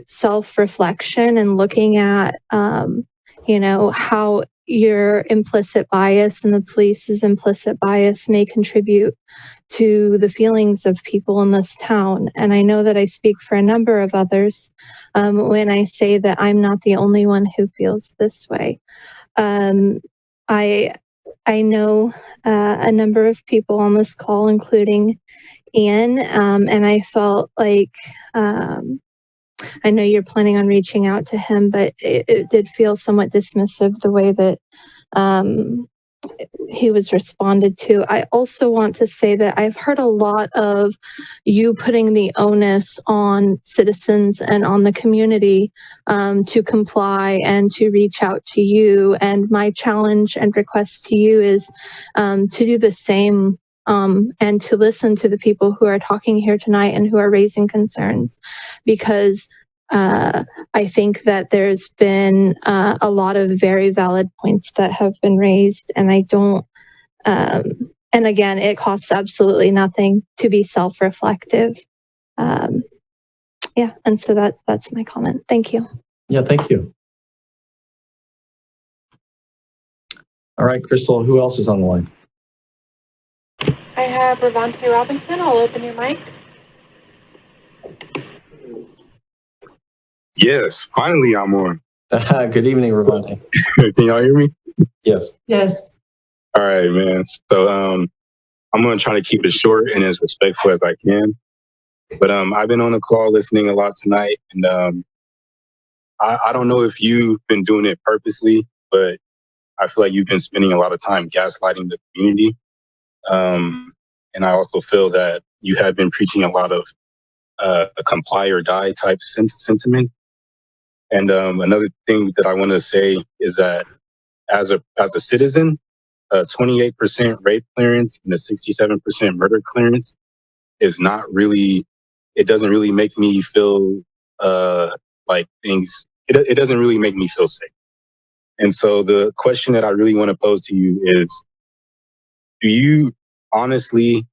self-reflection and looking at, how your implicit bias and the police's implicit bias may contribute to the feelings of people in this town. And I know that I speak for a number of others when I say that I'm not the only one who feels this way. I know a number of people on this call, including Ian, and I felt like I know you're planning on reaching out to him, but it did feel somewhat dismissive the way that he was responded to. I also want to say that I've heard a lot of you putting the onus on citizens and on the community to comply and to reach out to you. And my challenge and request to you is to do the same and to listen to the people who are talking here tonight and who are raising concerns, because I think that there's been a lot of very valid points that have been raised, and I don't, and again, it costs absolutely nothing to be self-reflective. Yeah, and so that's my comment. Thank you. Yeah, thank you. All right, Crystal, who else is on the line? I have Ravante Robinson. I'll open your mic. Yes, finally I'm on. Good evening, Ravante. Can y'all hear me? Yes. Yes. All right, man. So I'm going to try to keep it short and as respectful as I can. But I've been on the call listening a lot tonight, and I don't know if you've been doing it purposely, but I feel like you've been spending a lot of time gaslighting the community. And I also feel that you have been preaching a lot of a comply or die type sentiment. And another thing that I want to say is that as a citizen, 28% rape clearance and a 67% murder clearance is not really, it doesn't really make me feel like things, it doesn't really make me feel safe. And so the question that I really want to pose to you is, do you honestly,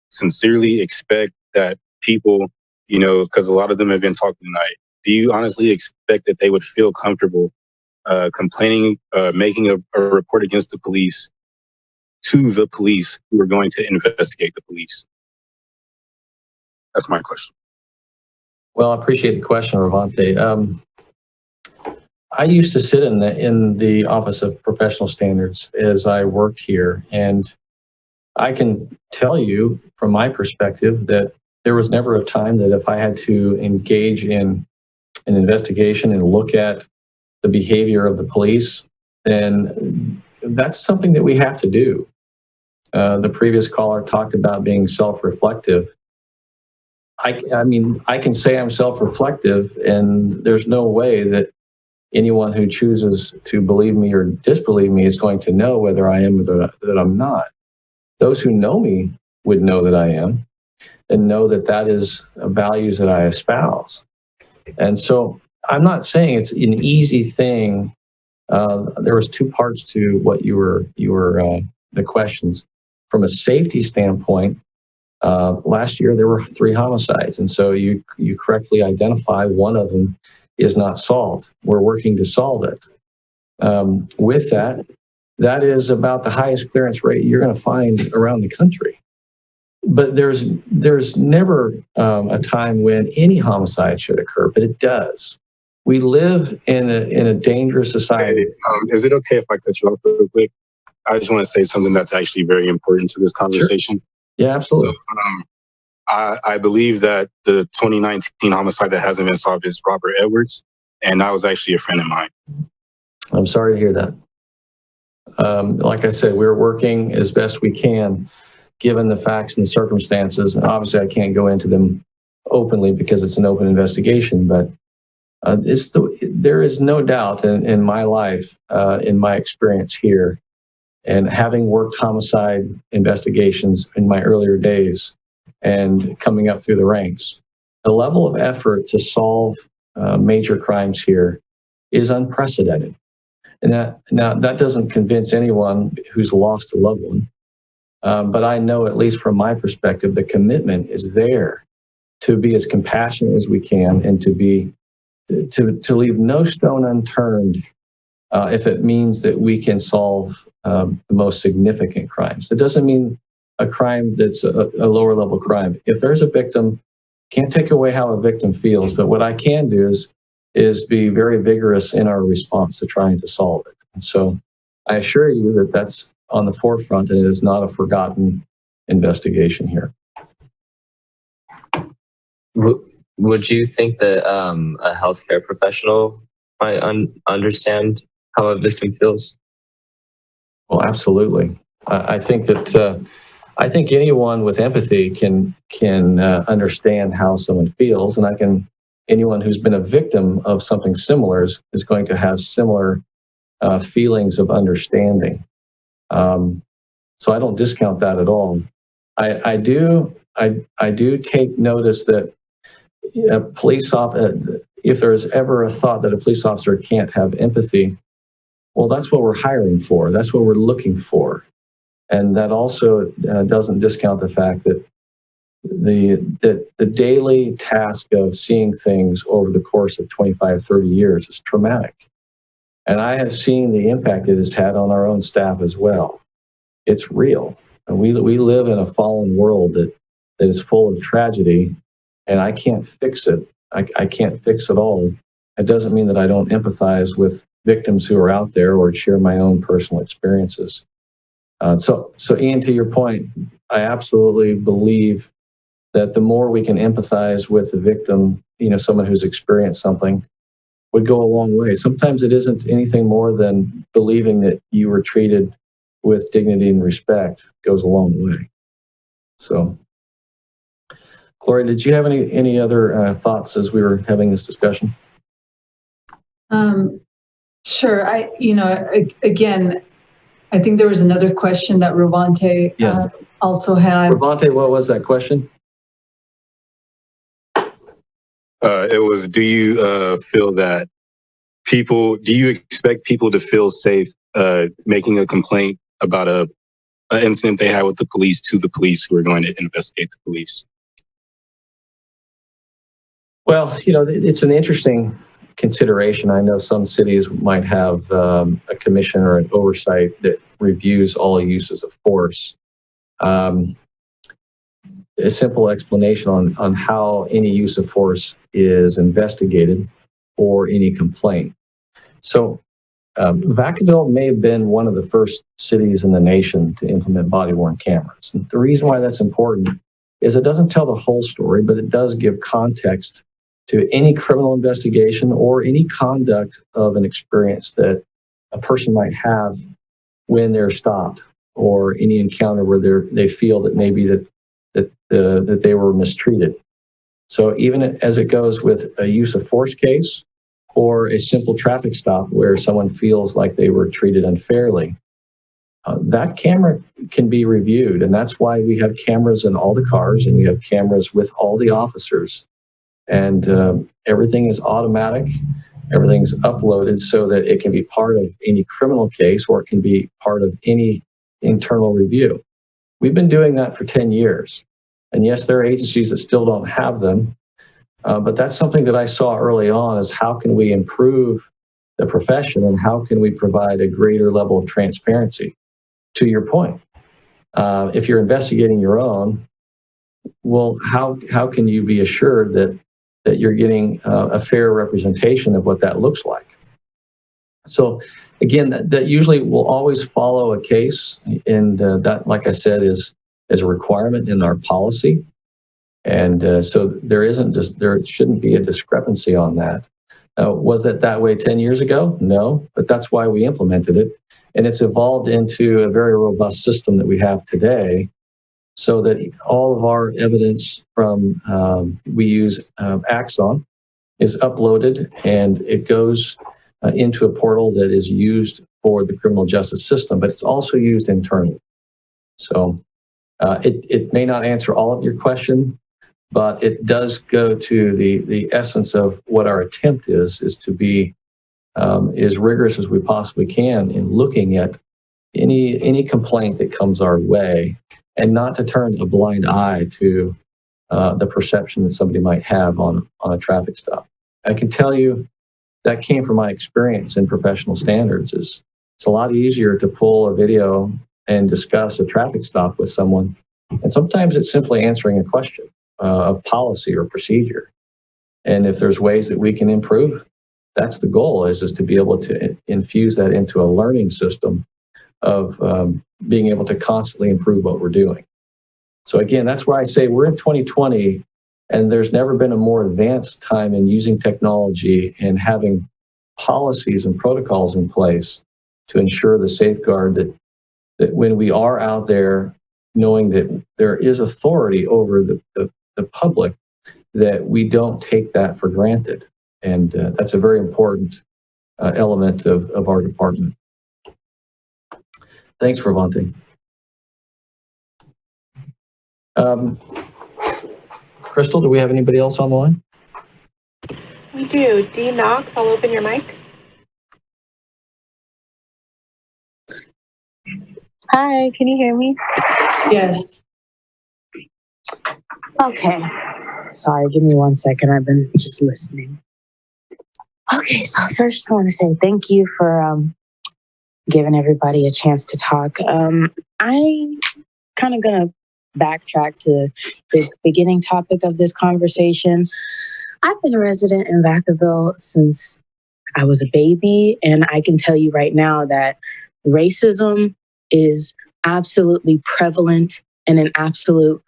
sincerely expect that people, because a lot of them have been talking tonight, do you honestly expect that they would feel comfortable complaining, making a report against the police to the police who are going to investigate the police? That's my question. Well, I appreciate the question, Ravante. I used to sit in the Office of Professional Standards as I worked here, and I can tell you from my perspective that there was never a time that if I had to engage in an investigation and look at the behavior of the police, then that's something that we have to do. The previous caller talked about being self-reflective. I mean, I can say I'm self-reflective, and there's no way that anyone who chooses to believe me or disbelieve me is going to know whether I am or that I'm not. Those who know me would know that I am, and know that that is values that I espouse. And so I'm not saying it's an easy thing. There was two parts to what you were the questions. From a safety standpoint, last year there were 3 homicides, and so you correctly identify one of them is not solved. We're working to solve it. With that is about the highest clearance rate you're going to find around the country. But there's never a time when any homicide should occur, but it does. We live in a dangerous society. Hey, is it okay if I cut you off real quick? I just want to say something that's actually very important to this conversation. Sure. Yeah, absolutely. So, I believe that the 2019 homicide that hasn't been solved is Robert Edwards, and that was actually a friend of mine. I'm sorry to hear that. Like I said, we're working as best we can, given the facts and the circumstances. And obviously, I can't go into them openly because it's an open investigation. But there is no doubt in my life, in my experience here, and having worked homicide investigations in my earlier days and coming up through the ranks, the level of effort to solve major crimes here is unprecedented. And that doesn't convince anyone who's lost a loved one. But I know, at least from my perspective, the commitment is there to be as compassionate as we can and to leave no stone unturned if it means that we can solve the most significant crimes. That doesn't mean a crime that's a lower level crime. If there's a victim, can't take away how a victim feels, but what I can do is be very vigorous in our response to trying to solve it. And so I assure you that that's on the forefront and it is not a forgotten investigation here. Would you think that a healthcare professional might understand how a victim feels? Well, absolutely. I think that I think anyone with empathy can understand how someone feels, and anyone who's been a victim of something similar is going to have similar feelings of understanding. So I don't discount that at all. I do take notice that a police officer, if there's ever a thought that a police officer can't have empathy, well, that's what we're hiring for. That's what we're looking for. And that also doesn't discount the fact that the daily task of seeing things over the course of 25, 30 years is traumatic. And I have seen the impact it has had on our own staff as well. It's real. And we live in a fallen world that is full of tragedy, and I can't fix it. I can't fix it all. It doesn't mean that I don't empathize with victims who are out there or share my own personal experiences. So Ian, to your point, I absolutely believe that the more we can empathize with the victim, someone who's experienced something, would go a long way. Sometimes it isn't anything more than believing that you were treated with dignity and respect goes a long way. So, Gloria, did you have any other thoughts as we were having this discussion? Sure. Again, I think there was another question that Ravante also had. Ravante, what was that question? It was, do you feel that do you expect people to feel safe making a complaint about an incident they had with the police to the police who are going to investigate the police? Well, it's an interesting consideration. I know some cities might have a commission or an oversight that reviews all uses of force. A simple explanation on how any use of force is investigated or any complaint. So Vacaville may have been one of the first cities in the nation to implement body-worn cameras. And the reason why that's important is it doesn't tell the whole story, but it does give context to any criminal investigation or any conduct of an experience that a person might have when they're stopped, or any encounter where they feel that maybe that they were mistreated. So even as it goes with a use of force case or a simple traffic stop where someone feels like they were treated unfairly, that camera can be reviewed. And that's why we have cameras in all the cars and we have cameras with all the officers. And everything is automatic. Everything's uploaded so that it can be part of any criminal case or it can be part of any internal review. We've been doing that for 10 years. And yes, there are agencies that still don't have them. But that's something that I saw early on, is how can we improve the profession and how can we provide a greater level of transparency? To your point, if you're investigating your own, well, how can you be assured that you're getting a fair representation of what that looks like? So again, that usually will always follow a case, and that, like I said, is a requirement in our policy. And so there shouldn't be a discrepancy on that. Was it that way 10 years ago? No, but that's why we implemented it. And it's evolved into a very robust system that we have today, so that all of our evidence from, we use Axon, is uploaded, and it goes into a portal that is used for the criminal justice system, but it's also used internally. So it may not answer all of your question, but it does go to the essence of what our attempt is to be as rigorous as we possibly can in looking at any complaint that comes our way, and not to turn a blind eye to the perception that somebody might have on a traffic stop. I can tell you that came from my experience in professional standards. It's a lot easier to pull a video and discuss a traffic stop with someone, and sometimes it's simply answering a question of policy or procedure. And if there's ways that we can improve, that's the goal, is to be able to infuse that into a learning system of being able to constantly improve what we're doing. So again, that's why I say we're in 2020, and there's never been a more advanced time in using technology and having policies and protocols in place to ensure the safeguard that when we are out there, knowing that there is authority over the public, that we don't take that for granted. And that's a very important element of our department. Thanks, Ravante. Crystal, do we have anybody else on the line? We do. D. Knox, I'll open your mic. Hi, can you hear me? Yes. Okay. Sorry, give me 1 second. I've been just listening. Okay, so first I want to say thank you for giving everybody a chance to talk. I kind of going to backtrack to the beginning topic of this conversation. I've been a resident in Vacaville since I was a baby, and I can tell you right now that racism is absolutely prevalent and an absolute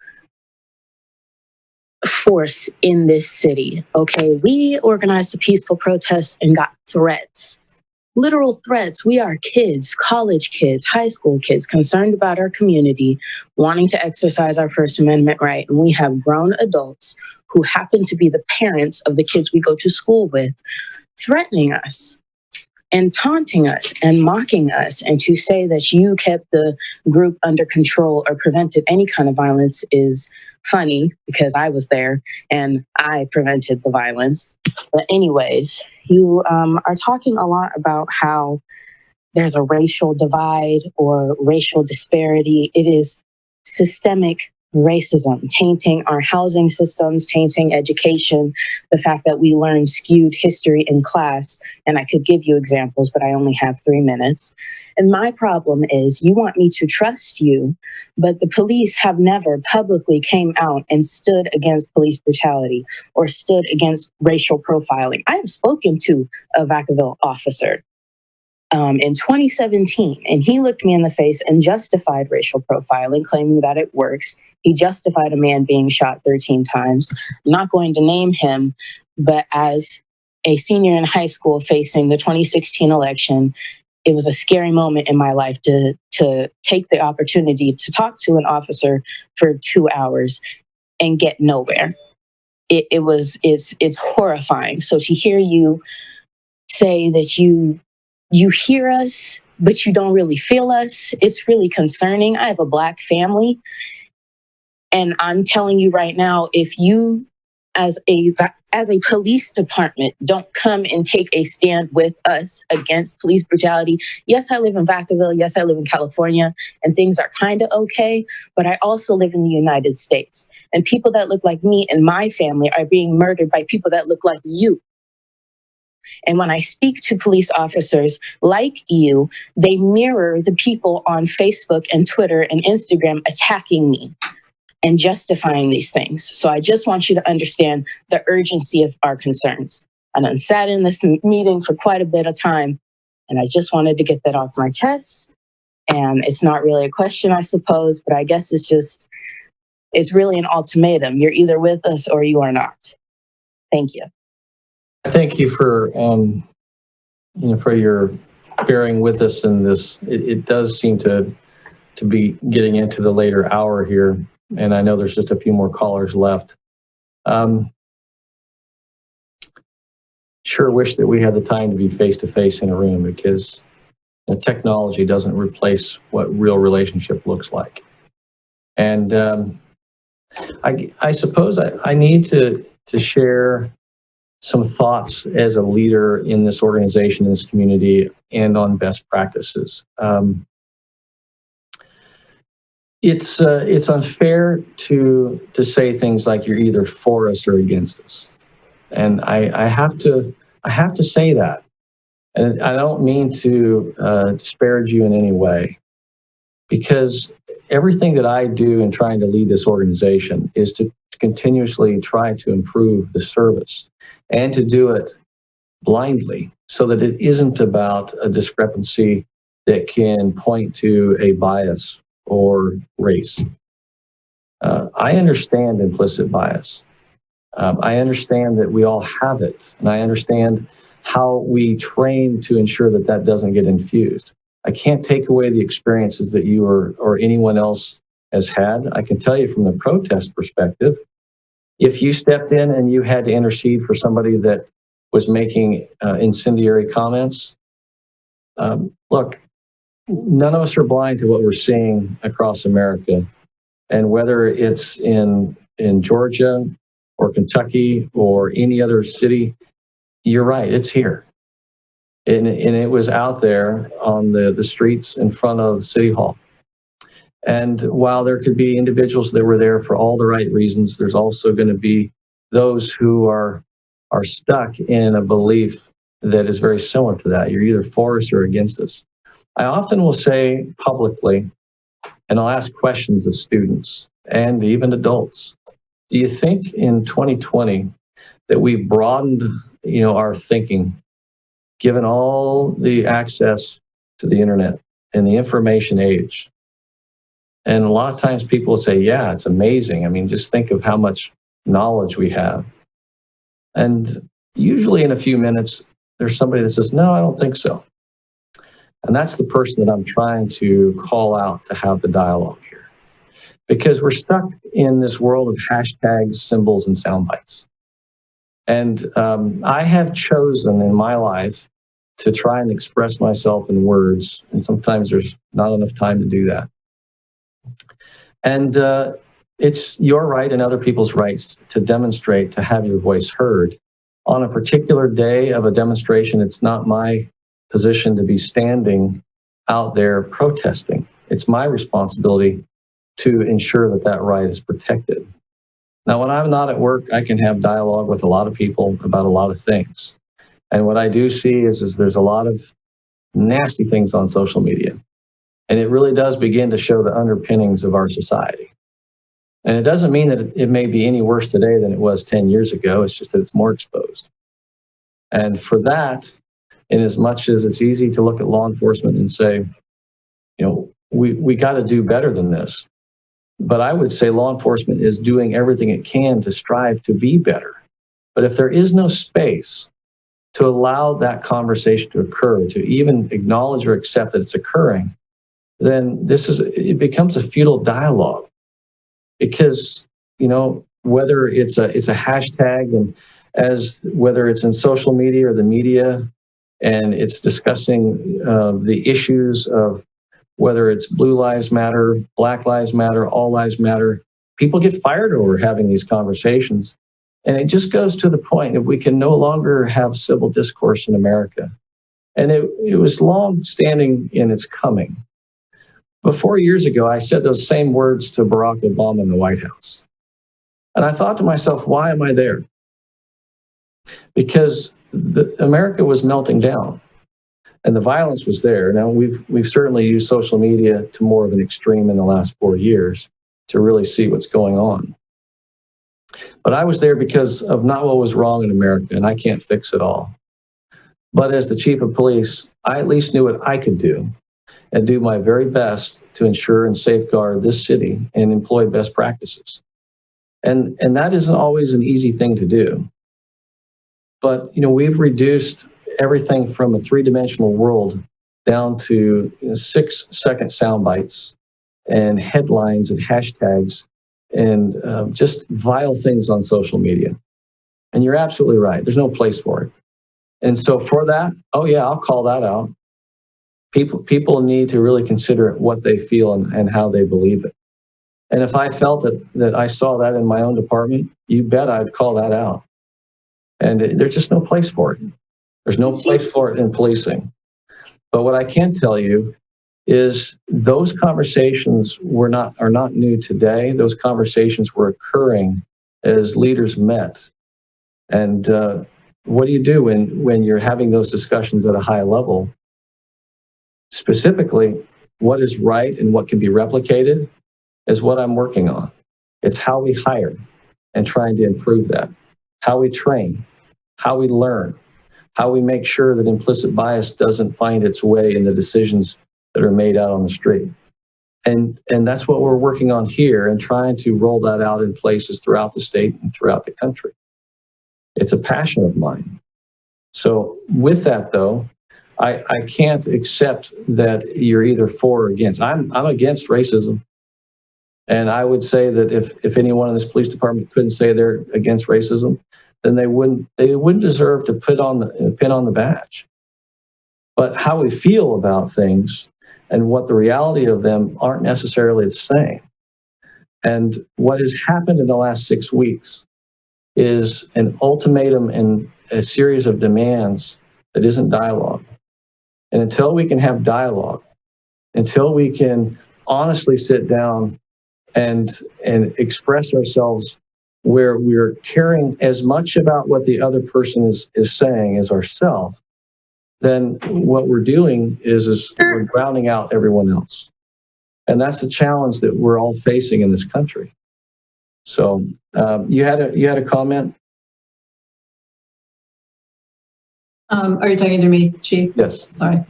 force in this city. Okay, we organized a peaceful protest and got threats, literal threats. We are kids, college kids, high school kids, concerned about our community, wanting to exercise our First Amendment right. And we have grown adults who happen to be the parents of the kids we go to school with, threatening us and taunting us and mocking us. And to say that you kept the group under control or prevented any kind of violence is funny, because I was there and I prevented the violence. But anyways, you are talking a lot about how there's a racial divide or racial disparity. It is systemic racism, tainting our housing systems, tainting education, the fact that we learn skewed history in class. And I could give you examples, but I only have 3 minutes. And my problem is, you want me to trust you, but the police have never publicly came out and stood against police brutality or stood against racial profiling. I have spoken to a Vacaville officer in 2017, and he looked me in the face and justified racial profiling, claiming that it works. He justified a man being shot 13 times. I'm not going to name him, but as a senior in high school facing the 2016 election, it was a scary moment in my life to take the opportunity to talk to an officer for 2 hours and get nowhere. It's horrifying. So to hear you say that you hear us, but you don't really feel us, it's really concerning. I have a Black family, and I'm telling you right now, if you as a police department don't come and take a stand with us against police brutality. Yes, I live in Vacaville. Yes, I live in California, and things are kind of okay, but I also live in the United States, and people that look like me and my family are being murdered by people that look like you. And when I speak to police officers like you, they mirror the people on Facebook and Twitter and Instagram attacking me and justifying these things. So I just want you to understand the urgency of our concerns. I sat in this meeting for quite a bit of time, and I just wanted to get that off my chest. And it's not really a question, I suppose, but I guess it's really an ultimatum. You're either with us or you are not. Thank you. Thank you for for your bearing with us in this. It does seem to be getting into the later hour here, and I know there's just a few more callers left. Sure wish that we had the time to be face to face in a room, because technology doesn't replace what real relationship looks like. And I suppose I need to share some thoughts as a leader in this organization, in this community, and on best practices. It's unfair to say things like you're either for us or against us, and I have to say that, and I don't mean to disparage you in any way, because everything that I do in trying to lead this organization is to continuously try to improve the service, and to do it blindly, so that it isn't about a discrepancy that can point to a bias or race. I understand implicit bias. I understand that we all have it, and I understand how we train to ensure that that doesn't get infused. I can't take away the experiences that you or anyone else has had. I can tell you from the protest perspective, if you stepped in and you had to intercede for somebody that was making incendiary comments, look, none of us are blind to what we're seeing across America. And whether it's in Georgia or Kentucky or any other city, you're right, it's here. And it was out there on the streets in front of City Hall. And while there could be individuals that were there for all the right reasons, there's also going to be those who are stuck in a belief that is very similar to that. You're either for us or against us. I often will say publicly, and I'll ask questions of students and even adults, do you think in 2020 that we've broadened our thinking, given all the access to the internet and the information age? And a lot of times people will say, yeah, it's amazing. I mean, just think of how much knowledge we have. And usually in a few minutes, there's somebody that says, no, I don't think so. And that's the person that I'm trying to call out to have the dialogue here. Because we're stuck in this world of hashtags, symbols, and sound bites. And I have chosen in my life to try and express myself in words. And sometimes there's not enough time to do that. And it's your right and other people's rights to demonstrate, to have your voice heard. On a particular day of a demonstration, it's not my position to be standing out there protesting. It's my responsibility to ensure that that right is protected. Now, when I'm not at work, I can have dialogue with a lot of people about a lot of things. And what I do see is there's a lot of nasty things on social media. And it really does begin to show the underpinnings of our society. And it doesn't mean that it may be any worse today than it was 10 years ago. It's just that it's more exposed. And for that, in as much as it's easy to look at law enforcement and say, we got to do better than this. But I would say law enforcement is doing everything it can to strive to be better. But if there is no space to allow that conversation to occur, to even acknowledge or accept that it's occurring, then it becomes a futile dialogue. Because, whether it's a hashtag, and whether it's in social media or the media, and it's discussing the issues of whether it's Blue Lives Matter, Black Lives Matter, All Lives Matter, people get fired over having these conversations. And it just goes to the point that we can no longer have civil discourse in America. And it was long standing in its coming. But 4 years ago, I said those same words to Barack Obama in the White House. And I thought to myself, why am I there? Because America was melting down and the violence was there. Now, we've certainly used social media to more of an extreme in the last 4 years to really see what's going on. But I was there because of not what was wrong in America, and I can't fix it all. But as the chief of police, I at least knew what I could do and do my very best to ensure and safeguard this city and employ best practices. And that isn't always an easy thing to do. But, we've reduced everything from a three-dimensional world down to 6-second sound bites and headlines and hashtags and just vile things on social media. And you're absolutely right. There's no place for it. And so for that, oh yeah, I'll call that out. People need to really consider what they feel and how they believe it. And if I felt that I saw that in my own department, you bet I'd call that out. And there's just no place for it. There's no place for it in policing. But what I can tell you is those conversations are not new today. Those conversations were occurring as leaders met. And what do you do when you're having those discussions at a high level? Specifically, what is right and what can be replicated is what I'm working on. It's how we hire and trying to improve that, how we train, how we learn, how we make sure that implicit bias doesn't find its way in the decisions that are made out on the street. And that's what we're working on here and trying to roll that out in places throughout the state and throughout the country. It's a passion of mine. So with that, though, I can't accept that you're either for or against. I'm against racism. And I would say that if anyone in this police department couldn't say they're against racism, then they wouldn't deserve to pin on the badge. But how we feel about things and what the reality of them aren't necessarily the same. And what has happened in the last 6 weeks is an ultimatum and a series of demands that isn't dialogue. And until we can have dialogue, until we can honestly sit down and express ourselves where we're caring as much about what the other person is saying as ourselves, then what we're doing is we're drowning out everyone else. And that's the challenge that we're all facing in this country. So you had a comment? Are you talking to me, Chief? Yes. Sorry.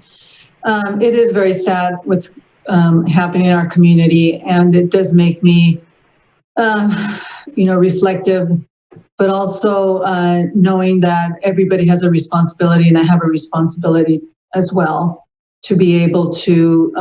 It is very sad what's happening in our community, and it does make me, reflective, but also knowing that everybody has a responsibility, and I have a responsibility as well to be able to,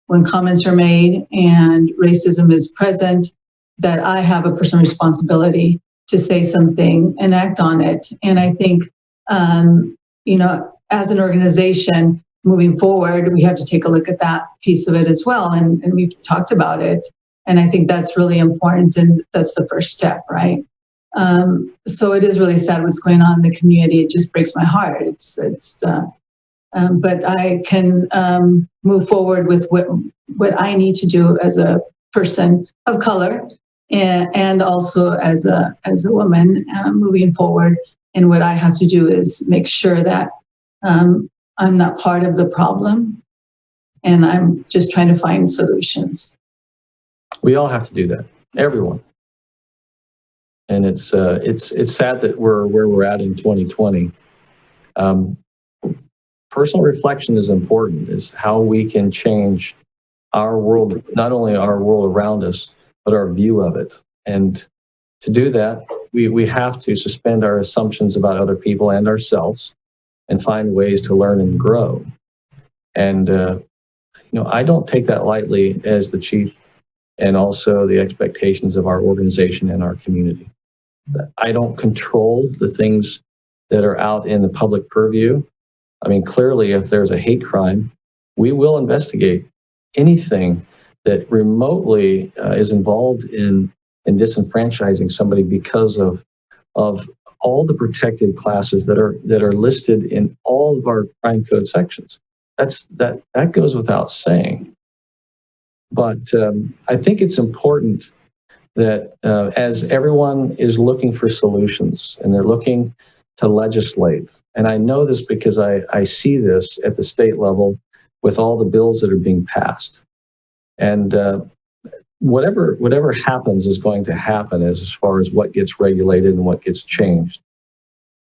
when comments are made and racism is present, that I have a personal responsibility to say something and act on it. And I think, as an organization moving forward, we have to take a look at that piece of it as well. And we've talked about it. And I think that's really important. And that's the first step, right? So it is really sad what's going on in the community. It just breaks my heart. But I can move forward with what I need to do as a person of color and also as a woman moving forward. And what I have to do is make sure that I'm not part of the problem, and I'm just trying to find solutions. We all have to do that, everyone. And it's sad that we're where we're at in 2020. Personal reflection is important, is how we can change our world, not only our world around us, but our view of it. And to do that, we have to suspend our assumptions about other people and ourselves and find ways to learn and grow. And, I don't take that lightly as the chief, and also the expectations of our organization and our community. I don't control the things that are out in the public purview. I mean, clearly, if there's a hate crime, we will investigate anything that remotely is involved in disenfranchising somebody because of all the protected classes that are listed in all of our crime code sections. That goes without saying. But I think it's important that as everyone is looking for solutions and they're looking to legislate, and I know this because I see this at the state level with all the bills that are being passed. And whatever happens is going to happen as far as what gets regulated and what gets changed.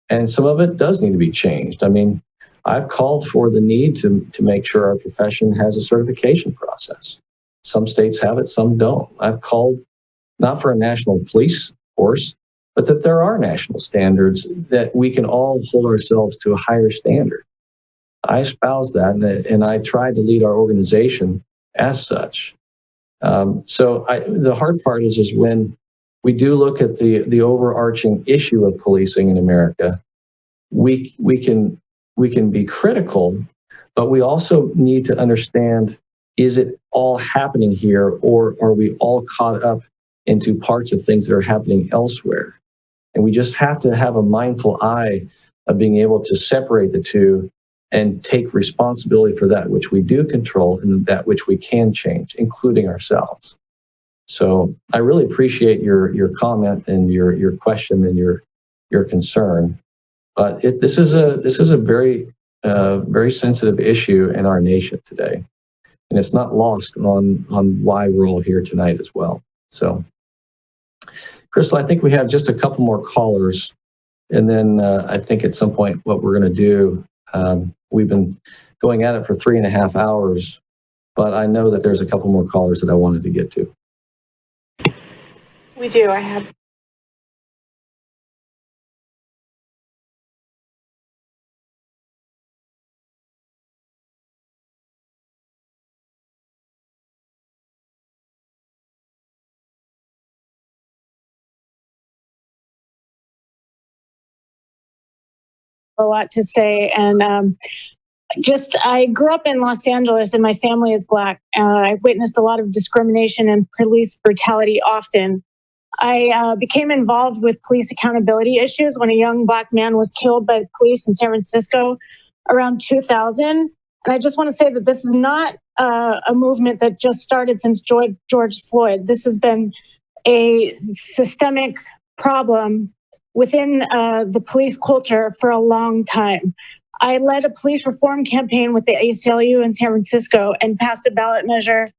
And some of it does need to be changed. I mean, I've called for the need to make sure our profession has a certification process. Some states have it, some don't. I've called not for a national police force, but that there are national standards that we can all hold ourselves to a higher standard. I espouse that, and I try to lead our organization as such. The hard part is when we do look at the overarching issue of policing in America, we can be critical, but we also need to understand, is it all happening here, or are we all caught up into parts of things that are happening elsewhere? And we just have to have a mindful eye of being able to separate the two and take responsibility for that which we do control and that which we can change, including ourselves. So I really appreciate your comment and your question and your concern. But this is a very very sensitive issue in our nation today, and it's not lost on why we're all here tonight as well. So, Crystal, I think we have just a couple more callers, and then I think at some point what we're going to do. We've been going at it for 3.5 hours, but I know that there's a couple more callers that I wanted to get to. We do. I have. A lot to say, and I grew up in Los Angeles, and my family is Black. I witnessed a lot of discrimination and police brutality often. I became involved with police accountability issues when a young Black man was killed by the police in San Francisco around 2000. And I just want to say that this is not a movement that just started since George Floyd. This has been a systemic problem within the police culture for a long time. I led a police reform campaign with the ACLU in San Francisco and passed a ballot measure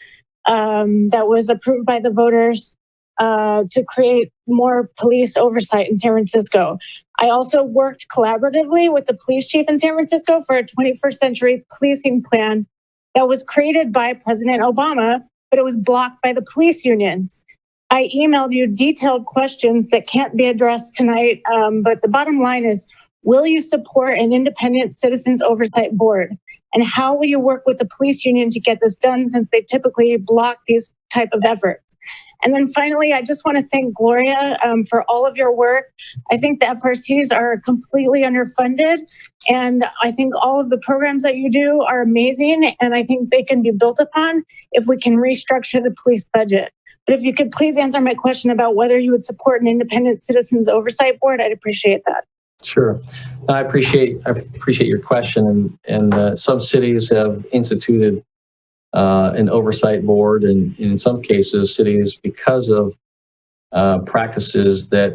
that was approved by the voters to create more police oversight in San Francisco. I also worked collaboratively with the police chief in San Francisco for a 21st century policing plan that was created by President Obama, but it was blocked by the police unions. I emailed you detailed questions that can't be addressed tonight, but the bottom line is, will you support an independent citizens oversight board? And how will you work with the police union to get this done, since they typically block these type of efforts? And then finally, I just want to thank Gloria for all of your work. I think the FRCs are completely underfunded, and I think all of the programs that you do are amazing, and I think they can be built upon if we can restructure the police budget. But if you could please answer my question about whether you would support an independent citizens oversight board, I'd appreciate that. Sure. I appreciate your question, and some cities have instituted an oversight board, and in some cases, cities, because of practices that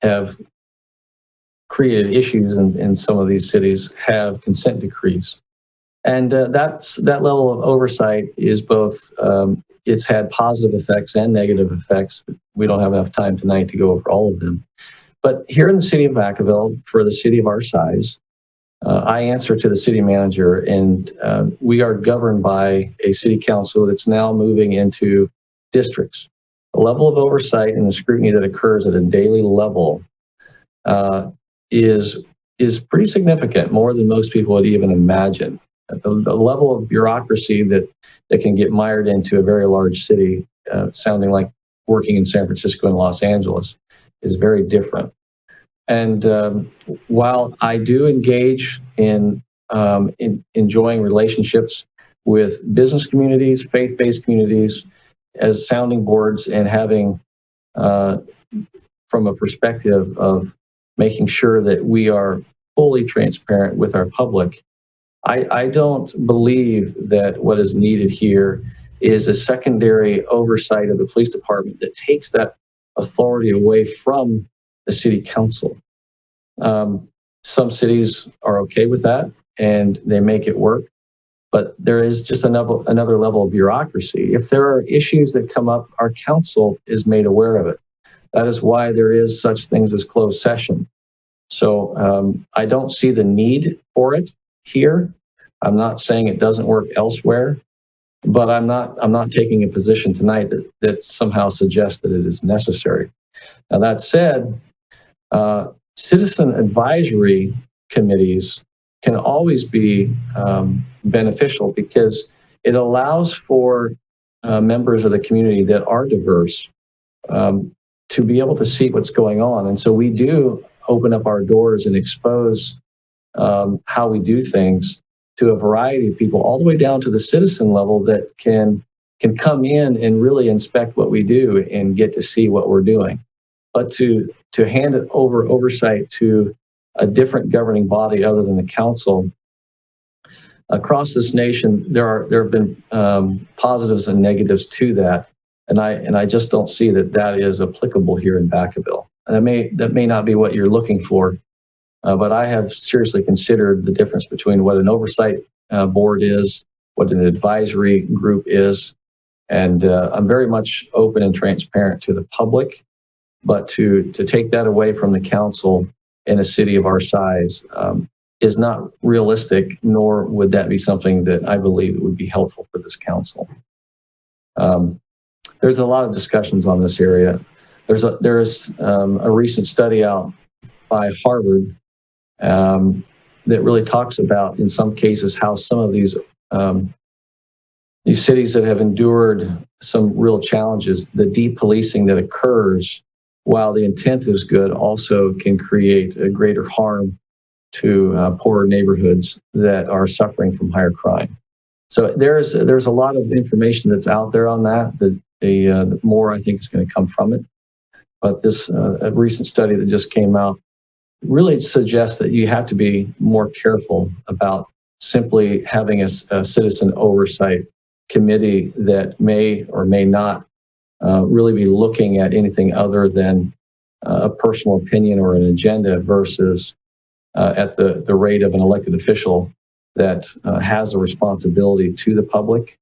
have created issues in some of these cities, have consent decrees, and that level of oversight is both. It's had positive effects and negative effects. We don't have enough time tonight to go over all of them. But here in the city of Vacaville, for the city of our size, I answer to the city manager, and we are governed by a city council that's now moving into districts. The level of oversight and the scrutiny that occurs at a daily level is pretty significant, more than most people would even imagine. The level of bureaucracy that can get mired into a very large city, sounding like working in San Francisco and Los Angeles, is very different. And while I do engage in enjoying relationships with business communities, faith-based communities, as sounding boards, and having from a perspective of making sure that we are fully transparent with our public, I don't believe that what is needed here is a secondary oversight of the police department that takes that authority away from the city council. Some cities are okay with that, and they make it work, but there is just another level of bureaucracy. If there are issues that come up, our council is made aware of it. That is why there is such things as closed session. So I don't see the need for it here. I'm not saying it doesn't work elsewhere, but I'm not taking a position tonight that somehow suggests that it is necessary. Now, that said, citizen advisory committees can always be beneficial because it allows for members of the community that are diverse to be able to see what's going on. And so we do open up our doors and expose how we do things to a variety of people, all the way down to the citizen level that can come in and really inspect what we do and get to see what we're doing. But to hand it over oversight to a different governing body other than the council, across this nation, there have been positives and negatives to that, and I just don't see that is applicable here in Vacaville. That may not be what you're looking for, but I have seriously considered the difference between what an oversight board is, what an advisory group is, and I'm very much open and transparent to the public. But to take that away from the council in a city of our size is not realistic, nor would that be something that I believe would be helpful for this council. There's a lot of discussions on this area. There's a recent study out by Harvard that really talks about, in some cases, how some of these cities that have endured some real challenges, the depolicing that occurs while the intent is good, also can create a greater harm to poorer neighborhoods that are suffering from higher crime. So there's a lot of information that's out there on that. The more I think is going to come from it. But this a recent study that just came out really suggests that you have to be more careful about simply having a citizen oversight committee that may or may not really be looking at anything other than a personal opinion or an agenda versus at the rate of an elected official that has a responsibility to the public.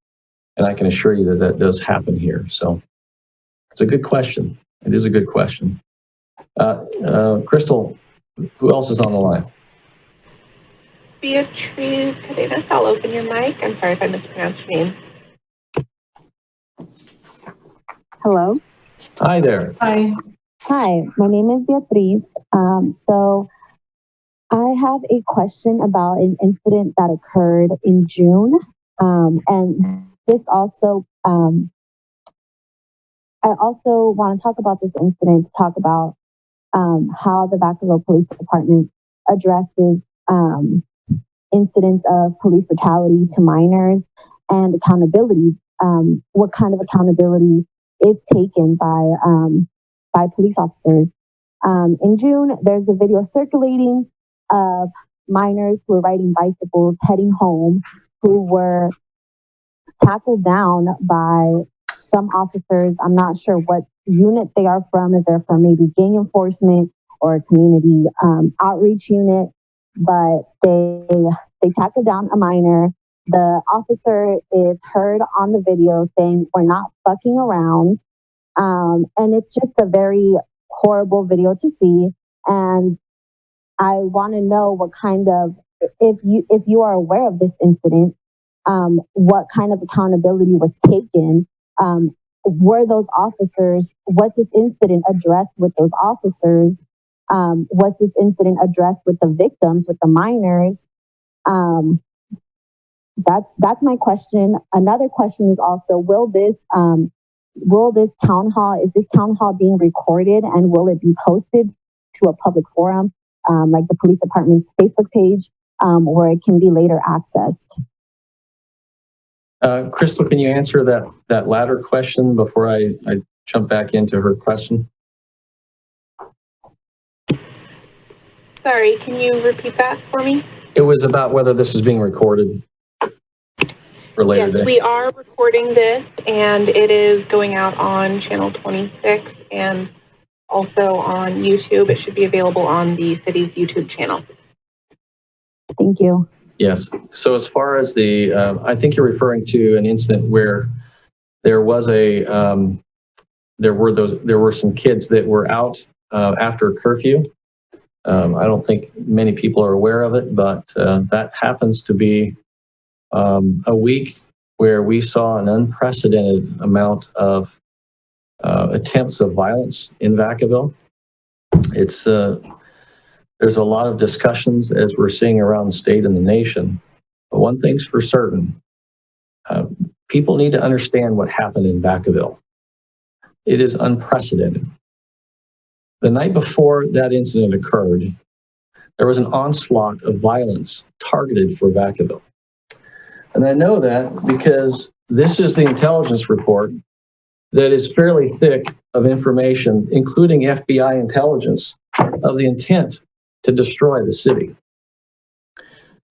And I can assure you that does happen here. So it's a good question. It is a good question. Crystal, who else is on the line? Beatrice Cadenas, I'll open your mic. I'm sorry if I mispronounced your name. Hello. Hi there. Hi. Hi, my name is Beatriz. So I have a question about an incident that occurred in June. And this also, I also want to talk about this incident, to talk about how the Vacaville Police Department addresses incidents of police brutality to minors and accountability. What kind of accountability is taken by police officers? In June, there's a video circulating of minors who were riding bicycles heading home who were tackled down by some officers. I'm not sure what unit they are from, if they're from maybe gang enforcement or a community outreach unit, but they tackled down a minor. The officer is heard on the video saying, "We're not fucking around." And it's just a very horrible video to see. And I want to know what kind of, if you are aware of this incident, what kind of accountability was taken? Were those officers, was this incident addressed with those officers? Was this incident addressed with the victims, with the minors? That's my question. Another question is also, will this town hall, is this town hall being recorded, and will it be posted to a public forum, like the police department's Facebook page, where it can be later accessed? Crystal, can you answer that latter question before I jump back into her question? Sorry, can you repeat that for me? It was about whether this is being recorded for later Yes, day. we are recording this, and it is going out on channel 26 and also on YouTube. It should be available on the city's YouTube channel. Thank you. Yes. So as far as the, I think you're referring to an incident where there was there were some kids that were out after a curfew. I don't think many people are aware of it, but that happens to be a week where we saw an unprecedented amount of attempts of violence in Vacaville. It's there's a lot of discussions as we're seeing around the state and the nation. But one thing's for certain, people need to understand what happened in Vacaville. It is unprecedented. The night before that incident occurred, there was an onslaught of violence targeted for Vacaville. And I know that because this is the intelligence report that is fairly thick of information, including FBI intelligence, of the intent to destroy the city.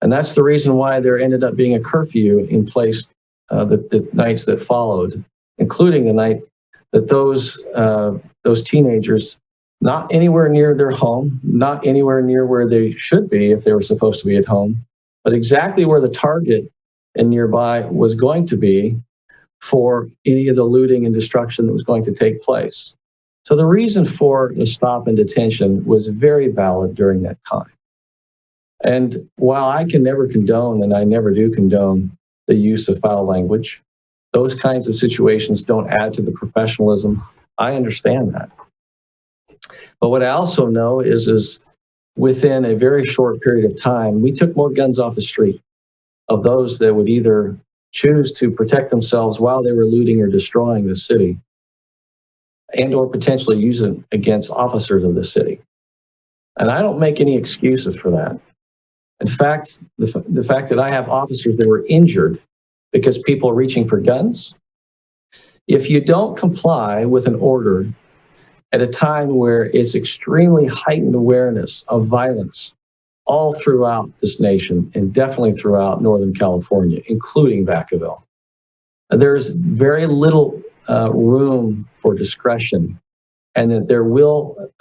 And that's the reason why there ended up being a curfew in place the nights that followed, including the night that those teenagers, not anywhere near their home, not anywhere near where they should be if they were supposed to be at home, but exactly where the target and nearby was going to be for any of the looting and destruction that was going to take place. So the reason for the stop and detention was very valid during that time. And while I can never condone, and I never do condone, the use of foul language, those kinds of situations don't add to the professionalism. I understand that. But what I also know is within a very short period of time, we took more guns off the street of those that would either choose to protect themselves while they were looting or destroying the city, and or potentially use it against officers of the city. And I don't make any excuses for that. In fact, the fact that I have officers that were injured because people are reaching for guns, if you don't comply with an order at a time where it's extremely heightened awareness of violence all throughout this nation and definitely throughout Northern California, including Vacaville, there's very little room for discretion, and that there will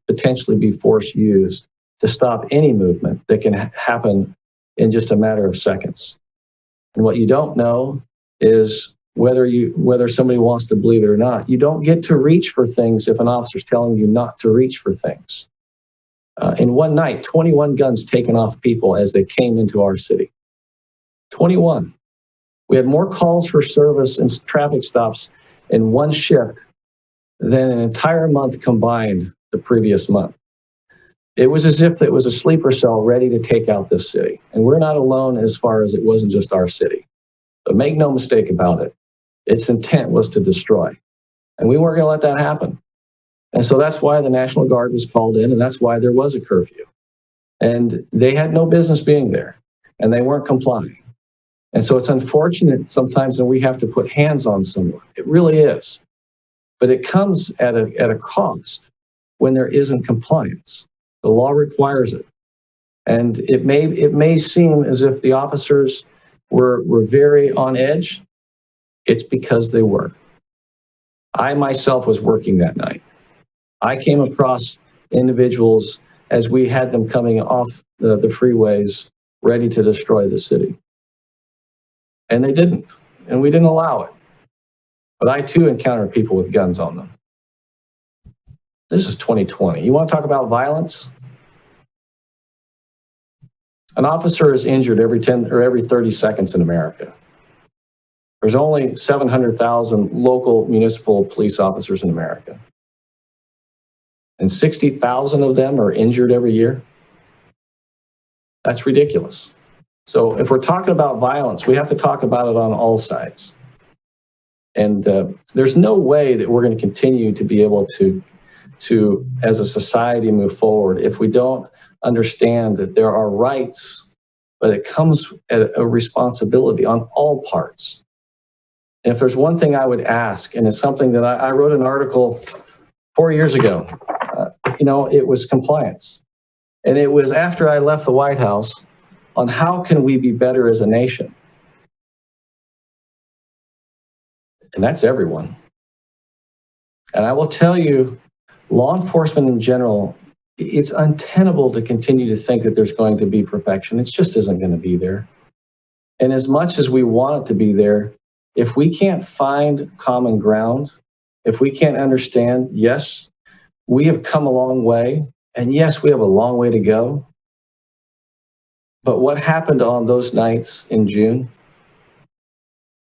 potentially be force used to stop any movement that can happen in just a matter of seconds. And what you don't know is whether somebody wants to believe it or not. You don't get to reach for things if an officer's telling you not to reach for things. In one night, 21 guns taken off people as they came into our city. 21. We had more calls for service and traffic stops in one shift than an entire month combined the previous month. It was as if it was a sleeper cell ready to take out this city. And we're not alone as far as it wasn't just our city. But make no mistake about it, its intent was to destroy. And we weren't going to let that happen. And so that's why the National Guard was called in, and that's why there was a curfew. And they had no business being there, and they weren't complying. And so it's unfortunate sometimes when we have to put hands on someone. It really is. But it comes at a cost when there isn't compliance. The law requires it. And it may seem as if the officers were very on edge. It's because they were. I myself was working that night. I came across individuals as we had them coming off the freeways ready to destroy the city. And they didn't, and we didn't allow it. But I too encountered people with guns on them. This is 2020. You want to talk about violence? An officer is injured every 10 or every 30 seconds in America. There's only 700,000 local municipal police officers in America. And 60,000 of them are injured every year. That's ridiculous. So if we're talking about violence, we have to talk about it on all sides. And there's no way that we're going to continue to be able to, as a society, move forward if we don't understand that there are rights, but it comes at a responsibility on all parts. And if there's one thing I would ask, and it's something that I wrote an article 4 years ago, it was compliance. And it was after I left the White House on how can we be better as a nation? And that's everyone. And I will tell you, law enforcement in general, it's untenable to continue to think that there's going to be perfection. It just isn't going to be there. And as much as we want it to be there, if we can't find common ground, if we can't understand, yes, we have come a long way, and yes, we have a long way to go. But what happened on those nights in June,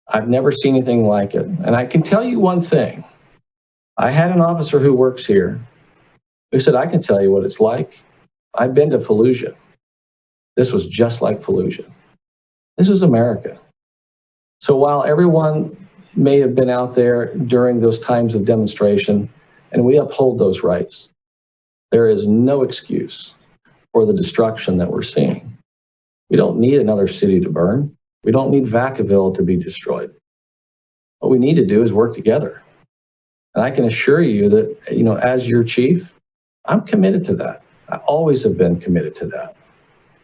I've never seen anything like it. And I can tell you one thing. I had an officer who works here who said, I can tell you what it's like. I've been to Fallujah. This was just like Fallujah. This is America. So while everyone may have been out there during those times of demonstration, and we uphold those rights, there is no excuse for the destruction that we're seeing. We don't need another city to burn. We don't need Vacaville to be destroyed. What we need to do is work together. And I can assure you that, as your chief, I'm committed to that. I always have been committed to that.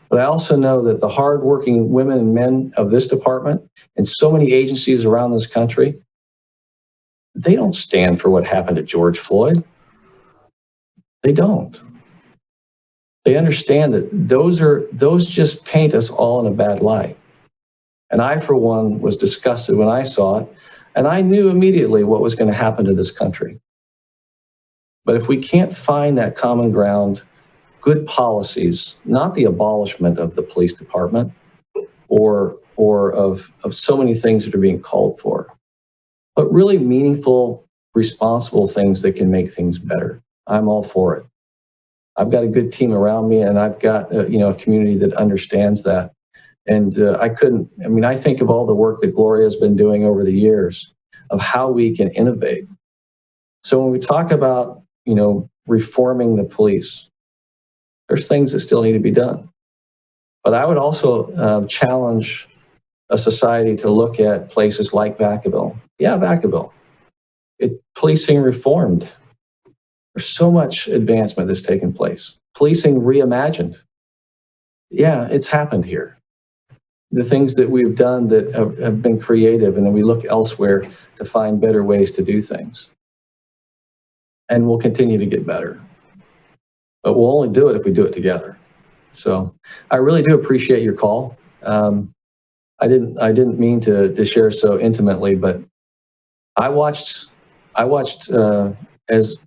But I also know that the hardworking women and men of this department and so many agencies around this country, they don't stand for what happened to George Floyd. They don't. They understand that those just paint us all in a bad light. And I, for one, was disgusted when I saw it, and I knew immediately what was going to happen to this country. But if we can't find that common ground, good policies, not the abolishment of the police department or of so many things that are being called for, but really meaningful, responsible things that can make things better, I'm all for it. I've got a good team around me, and I've got a community that understands that. And I think of all the work that Gloria has been doing over the years of how we can innovate. So when we talk about, reforming the police, there's things that still need to be done. But I would also challenge a society to look at places like Vacaville. Yeah, Vacaville. Policing reformed. There's so much advancement that's taken place. Policing reimagined. Yeah, it's happened here. The things that we've done that have been creative, and then we look elsewhere to find better ways to do things. And we'll continue to get better. But we'll only do it if we do it together. So I really do appreciate your call. I didn't mean to share so intimately, but I watched as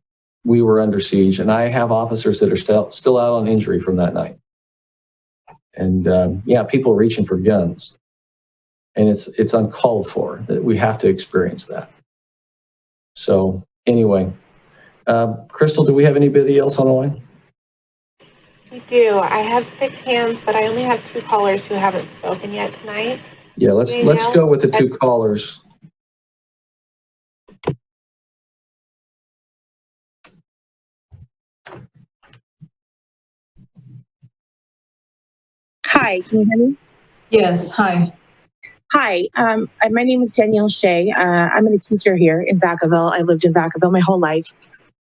we were under siege, and I have officers that are still out on injury from that night. And people reaching for guns, and it's uncalled for. That we have to experience that. So anyway, Crystal, do we have anybody else on the line? We do. I have 6 hands, but I only have 2 callers who haven't spoken yet tonight. Yeah, let's go with the 2 callers. Hi, can you hear me? Yes, hi. Hi, my name is Danielle Shea. I'm a teacher here in Vacaville. I lived in Vacaville my whole life.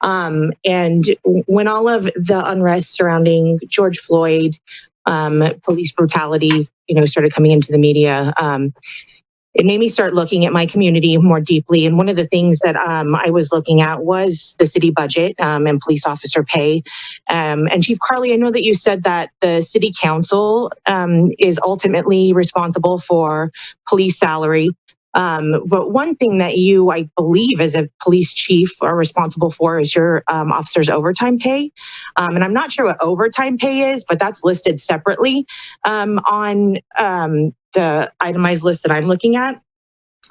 And when all of the unrest surrounding George Floyd, police brutality, started coming into the media, it made me start looking at my community more deeply. And one of the things that I was looking at was the city budget and police officer pay. And Chief Carley, I know that you said that the city council is ultimately responsible for police salary. But one thing that you, I believe, as a police chief are responsible for is your officers' overtime pay. And I'm not sure what overtime pay is, but that's listed separately on the itemized list that I'm looking at.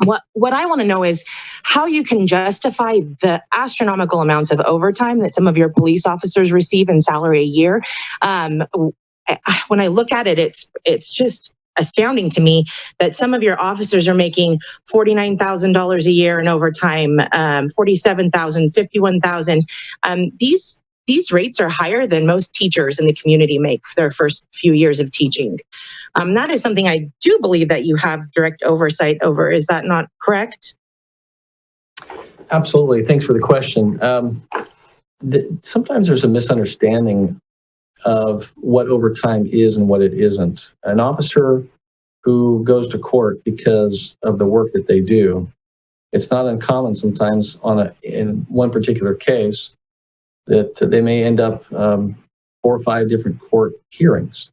What I want to know is how you can justify the astronomical amounts of overtime that some of your police officers receive in salary a year. When I look at it, it's just astounding to me that some of your officers are making $49,000 a year in overtime, $47,000, $51,000. These rates are higher than most teachers in the community make for their first few years of teaching. That is something I do believe that you have direct oversight over. Is that not correct? Absolutely. Thanks for the question. Sometimes there's a misunderstanding of what overtime is and what it isn't. An officer who goes to court because of the work that they do, it's not uncommon sometimes in one particular case that they may end up 4 or 5 different court hearings.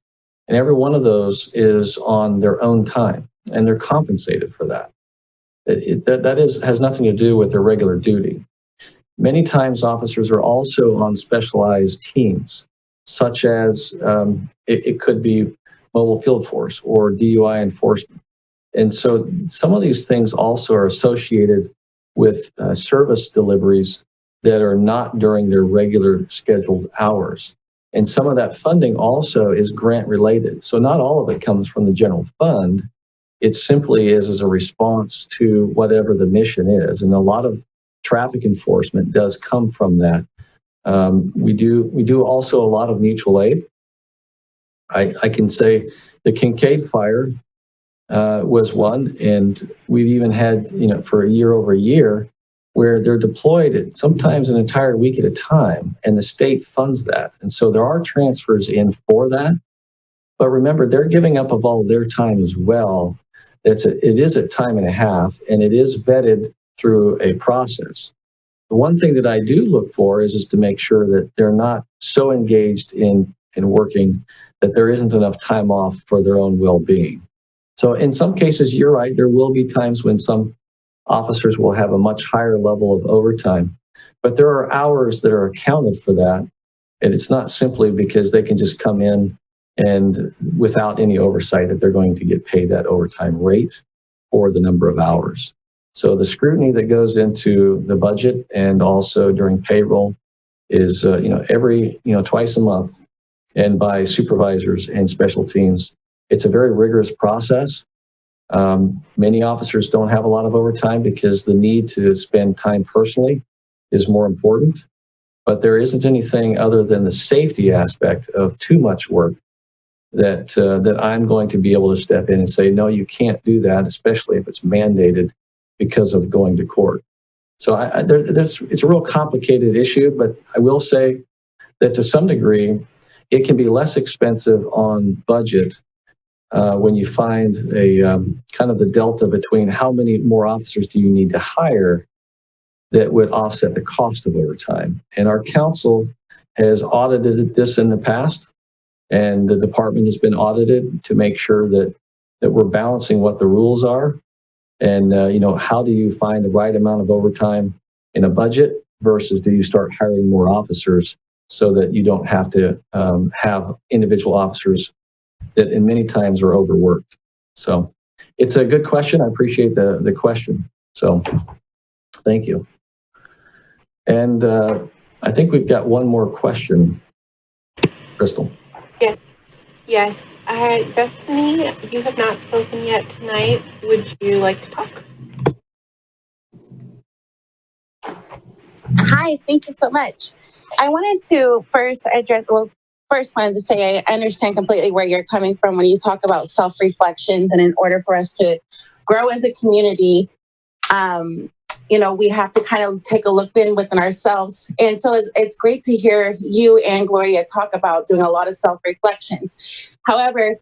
And every one of those is on their own time, and they're compensated for that. That has nothing to do with their regular duty. Many times officers are also on specialized teams, such as it could be mobile field force or DUI enforcement. And so some of these things also are associated with service deliveries that are not during their regular scheduled hours. And some of that funding also is grant related. So not all of it comes from the general fund. It simply is as a response to whatever the mission is. And a lot of traffic enforcement does come from that. We do also a lot of mutual aid. I can say the Kincaid fire was one, and we've even had, for year over year, where they're deployed at sometimes an entire week at a time, and the state funds that. And so there are transfers in for that. But remember, they're giving up of all their time as well. It is a time and a half, and it is vetted through a process. The one thing that I do look for is to make sure that they're not so engaged in working that there isn't enough time off for their own well-being. So in some cases, you're right, there will be times when some officers will have a much higher level of overtime, but there are hours that are accounted for that. And it's not simply because they can just come in and without any oversight that they're going to get paid that overtime rate or the number of hours. So the scrutiny that goes into the budget and also during payroll is, twice a month, and by supervisors and special teams. It's a very rigorous process. Many officers don't have a lot of overtime because the need to spend time personally is more important. But there isn't anything other than the safety aspect of too much work that I'm going to be able to step in and say, no, you can't do that, especially if it's mandated because of going to court. So it's a real complicated issue, but I will say that to some degree, it can be less expensive on budget when you find a kind of the delta between how many more officers do you need to hire that would offset the cost of overtime. And our council has audited this in the past, and the department has been audited to make sure that we're balancing what the rules are. And, how do you find the right amount of overtime in a budget versus do you start hiring more officers so that you don't have to have individual officers that in many times are overworked. So it's a good question. I appreciate the question. So thank you. And I think we've got one more question. Crystal. Yes. Destiny, you have not spoken yet tonight. Would you like to talk? Hi, thank you so much. I wanted to first wanted to say I understand completely where you're coming from when you talk about self-reflections, and in order for us to grow as a community, we have to kind of take a look within ourselves. And so it's great to hear you and Gloria talk about doing a lot of self-reflections. However,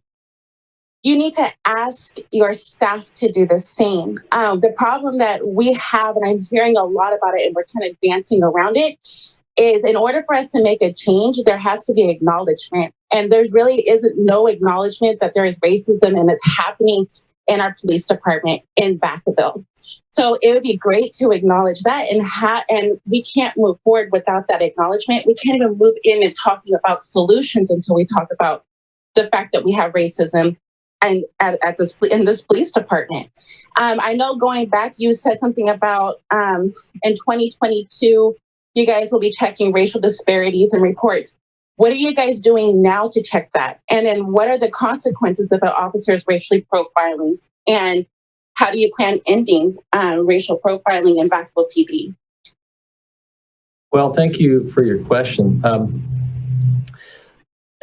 you need to ask your staff to do the same. The problem that we have, and I'm hearing a lot about it and we're kind of dancing around it, is in order for us to make a change, there has to be acknowledgement. And there really isn't no acknowledgement that there is racism and it's happening in our police department in Vacaville. So it would be great to acknowledge that, and we can't move forward without that acknowledgement. We can't even move in and talking about solutions until we talk about the fact that we have racism and in this police department. I know going back, you said something about in 2022, you guys will be checking racial disparities and reports. What are you guys doing now to check that? And then what are the consequences of an officer's racially profiling? And how do you plan ending racial profiling in Vacaville PD? Well, thank you for your question.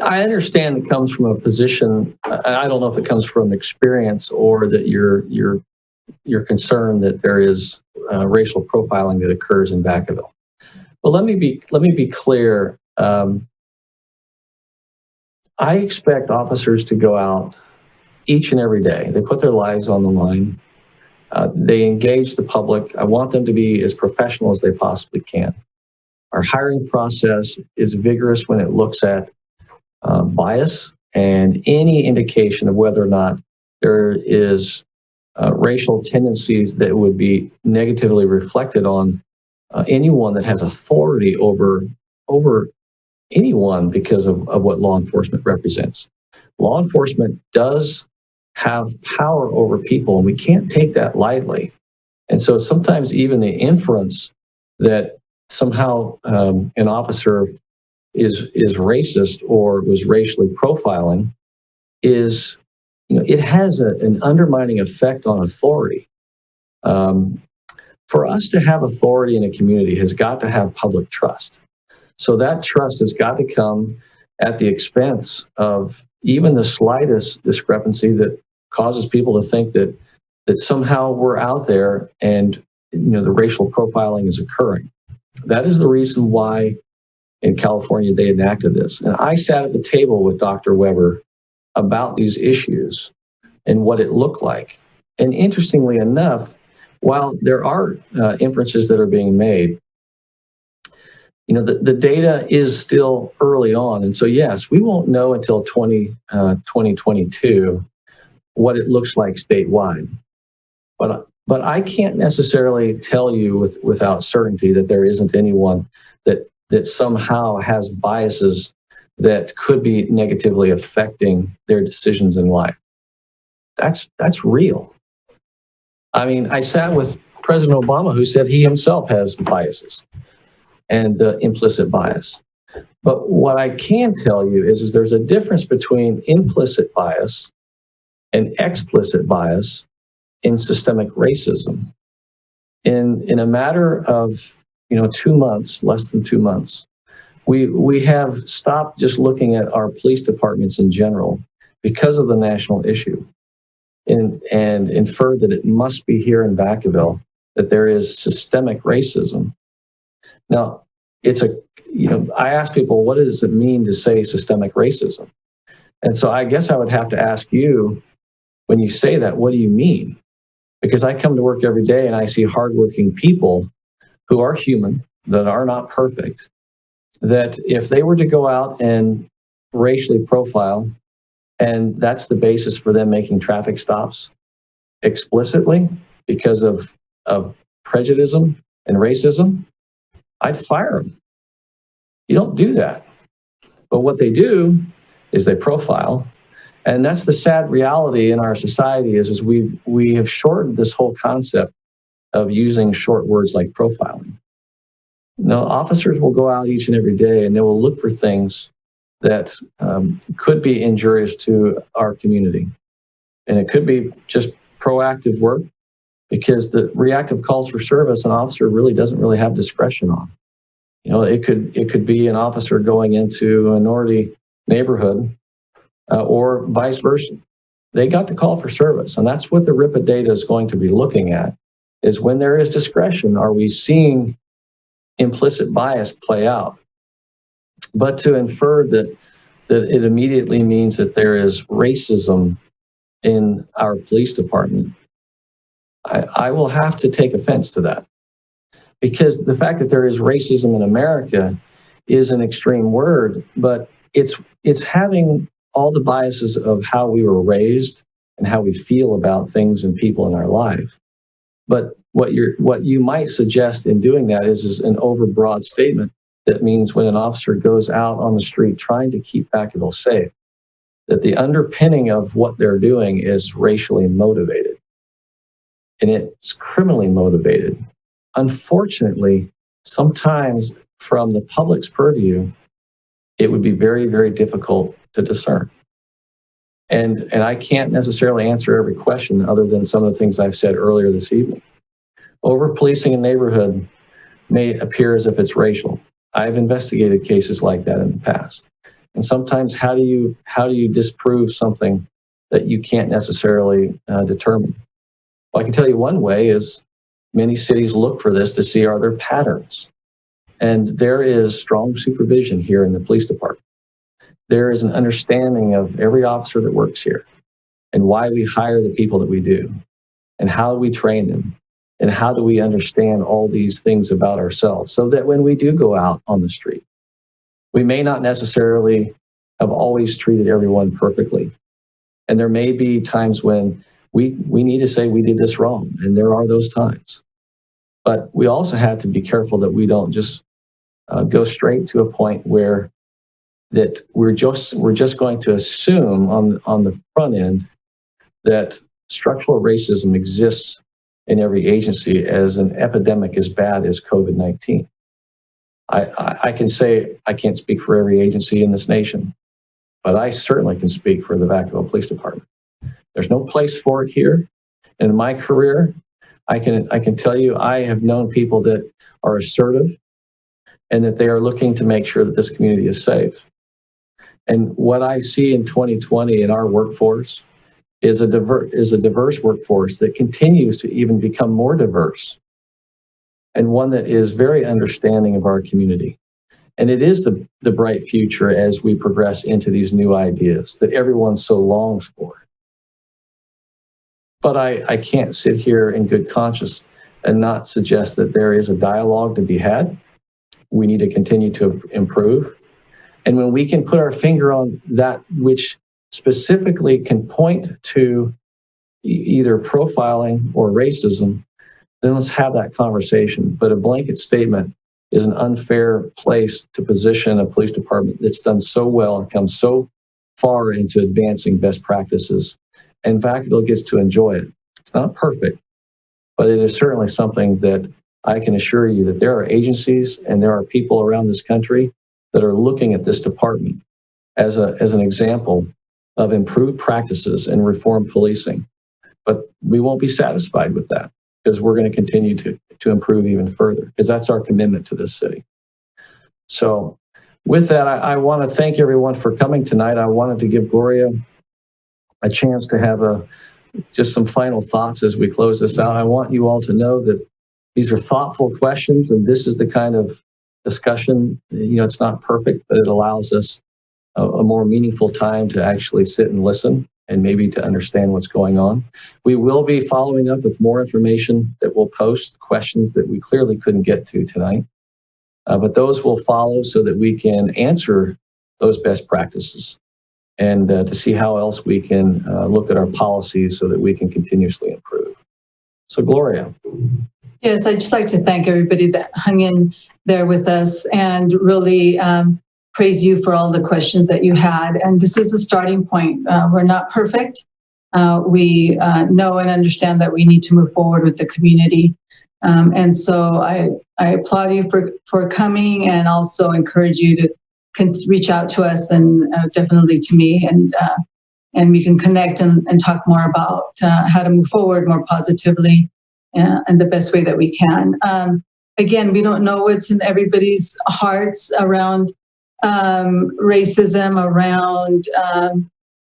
I understand it comes from a position, I don't know if it comes from experience or that you're concerned that there is racial profiling that occurs in Vacaville. But let me be clear. I expect officers to go out each and every day. They put their lives on the line. They engage the public. I want them to be as professional as they possibly can. Our hiring process is vigorous when it looks at bias and any indication of whether or not there is racial tendencies that would be negatively reflected on anyone that has authority over anyone because of what law enforcement represents. Law enforcement does have power over people, and we can't take that lightly. And so sometimes even the inference that somehow an officer is racist or was racially profiling is, it has an undermining effect on authority. For us to have authority in a community has got to have public trust. So that trust has got to come at the expense of even the slightest discrepancy that causes people to think that somehow we're out there and the racial profiling is occurring. That is the reason why in California they enacted this. And I sat at the table with Dr. Weber about these issues and what it looked like. And interestingly enough, while there are inferences that are being made, the data is still early on. And so, yes, we won't know until 2022 what it looks like statewide. But I can't necessarily tell you without certainty that there isn't anyone that somehow has biases that could be negatively affecting their decisions in life. That's real. I mean, I sat with President Obama, who said he himself has biases and implicit bias. But what I can tell you is there's a difference between implicit bias and explicit bias in systemic racism. In a matter of 2 months, less than 2 months, we have stopped just looking at our police departments in general because of the national issue, and inferred that it must be here in Vacaville that there is systemic racism. Now, I ask people, what does it mean to say systemic racism? And so I guess I would have to ask you, when you say that, what do you mean? Because I come to work every day and I see hardworking people who are human, that are not perfect, that if they were to go out and racially profile, and that's the basis for them making traffic stops explicitly because of prejudice and racism, I'd fire them. You don't do that. But what they do is they profile. And that's the sad reality in our society is we have shortened this whole concept of using short words like profiling. Officers will go out each and every day and they will look for things that could be injurious to our community. And it could be just proactive work, because the reactive calls for service, an officer really doesn't really have discretion on. It could be an officer going into a minority neighborhood or vice versa. They got the call for service. And that's what the RIPA data is going to be looking at, is when there is discretion, are we seeing implicit bias play out? But to infer that it immediately means that there is racism in our police department, I will have to take offense to that. Because the fact that there is racism in America is an extreme word, but it's having all the biases of how we were raised and how we feel about things and people in our life. But what you might suggest in doing that is an overbroad statement that means when an officer goes out on the street trying to keep Vacaville safe, that the underpinning of what they're doing is racially motivated. And it's criminally motivated. Unfortunately, sometimes from the public's purview, it would be very, very difficult to discern. And I can't necessarily answer every question other than some of the things I've said earlier this evening. Over-policing a neighborhood may appear as if it's racial. I've investigated cases like that in the past. And sometimes how do you disprove something that you can't necessarily determine? Well, I can tell you one way is many cities look for this to see, are there patterns? And there is strong supervision here in the police department. There is an understanding of every officer that works here and why we hire the people that we do and how we train them and how do we understand all these things about ourselves so that when we do go out on the street, we may not necessarily have always treated everyone perfectly. And there may be times when we need to say we did this wrong, and there are those times. But we also have to be careful that we don't just go straight to a point where that we're just going to assume on the front end that structural racism exists in every agency as an epidemic as bad as COVID-19. I can say I can't speak for every agency in this nation, but I certainly can speak for the Vacaville Police Department. There's no place for it here. And in my career, I can tell you I have known people that are assertive and that they are looking to make sure that this community is safe. And what I see in 2020 in our workforce is a diverse workforce that continues to even become more diverse, and one that is very understanding of our community. And it is the bright future as we progress into these new ideas that everyone so longs for. But I can't sit here in good conscience and not suggest that there is a dialogue to be had. We need to continue to improve. And when we can put our finger on that which specifically can point to either profiling or racism, then let's have that conversation. But a blanket statement is an unfair place to position a police department that's done so well and come so far into advancing best practices. And Vacaville gets to enjoy it. It's not perfect, but it is certainly something that I can assure you that there are agencies and there are people around this country that are looking at this department as an example of improved practices and reform policing. But we won't be satisfied with that, because we're going to continue to improve even further, because that's our commitment to this city. So with that, I want to thank everyone for coming tonight. I wanted to give Gloria a chance to have just some final thoughts as we close this out. I want you all to know that these are thoughtful questions, and this is the kind of discussion, it's not perfect, but it allows us a more meaningful time to actually sit and listen and maybe to understand what's going on. We will be following up with more information that we'll post, questions that we clearly couldn't get to tonight. But those will follow so that we can answer those best practices and to see how else we can look at our policies so that we can continuously improve. So Gloria. Yes, I'd just like to thank everybody that hung in there with us and really praise you for all the questions that you had. And this is a starting point. We're not perfect. We know and understand that we need to move forward with the community. And so I applaud you for coming, and also encourage you to reach out to us, and definitely to me, and we can connect and talk more about how to move forward more positively and the best way that we can. Again, we don't know what's in everybody's hearts around racism, around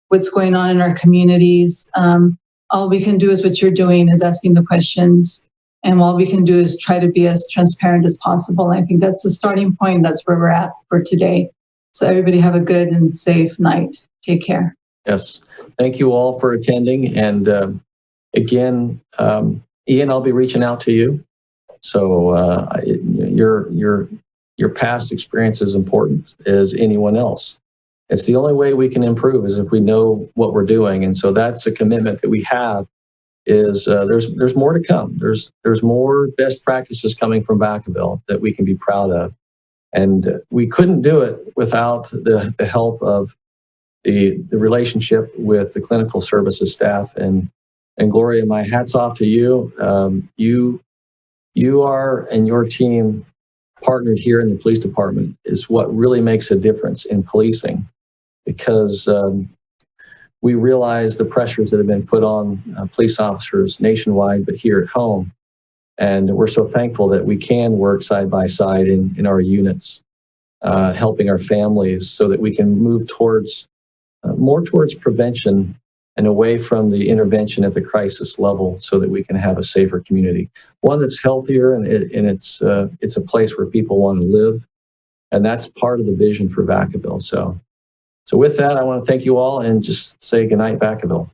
what's going on in our communities. All we can do is what you're doing, is asking the questions. And all we can do is try to be as transparent as possible. And I think that's the starting point. That's where we're at for today. So everybody have a good and safe night. Take care. Yes. Thank you all for attending. And again, Ian, I'll be reaching out to you. So your past experience is important as anyone else. It's the only way we can improve is if we know what we're doing. And so that's a commitment that we have, is there's more to come. There's more best practices coming from Vacaville that we can be proud of. And we couldn't do it without the help of the relationship with the clinical services staff. And Gloria, my hat's off to you. You are, and your team partnered here in the police department is what really makes a difference in policing, because we realize the pressures that have been put on police officers nationwide, but here at home. And we're so thankful that we can work side by side in our units, helping our families so that we can move towards more towards prevention and away from the intervention at the crisis level, so that we can have a safer community, one that's healthier, and it's a place where people want to live. And that's part of the vision for Vacaville. So with that, I want to thank you all and just say goodnight, Vacaville.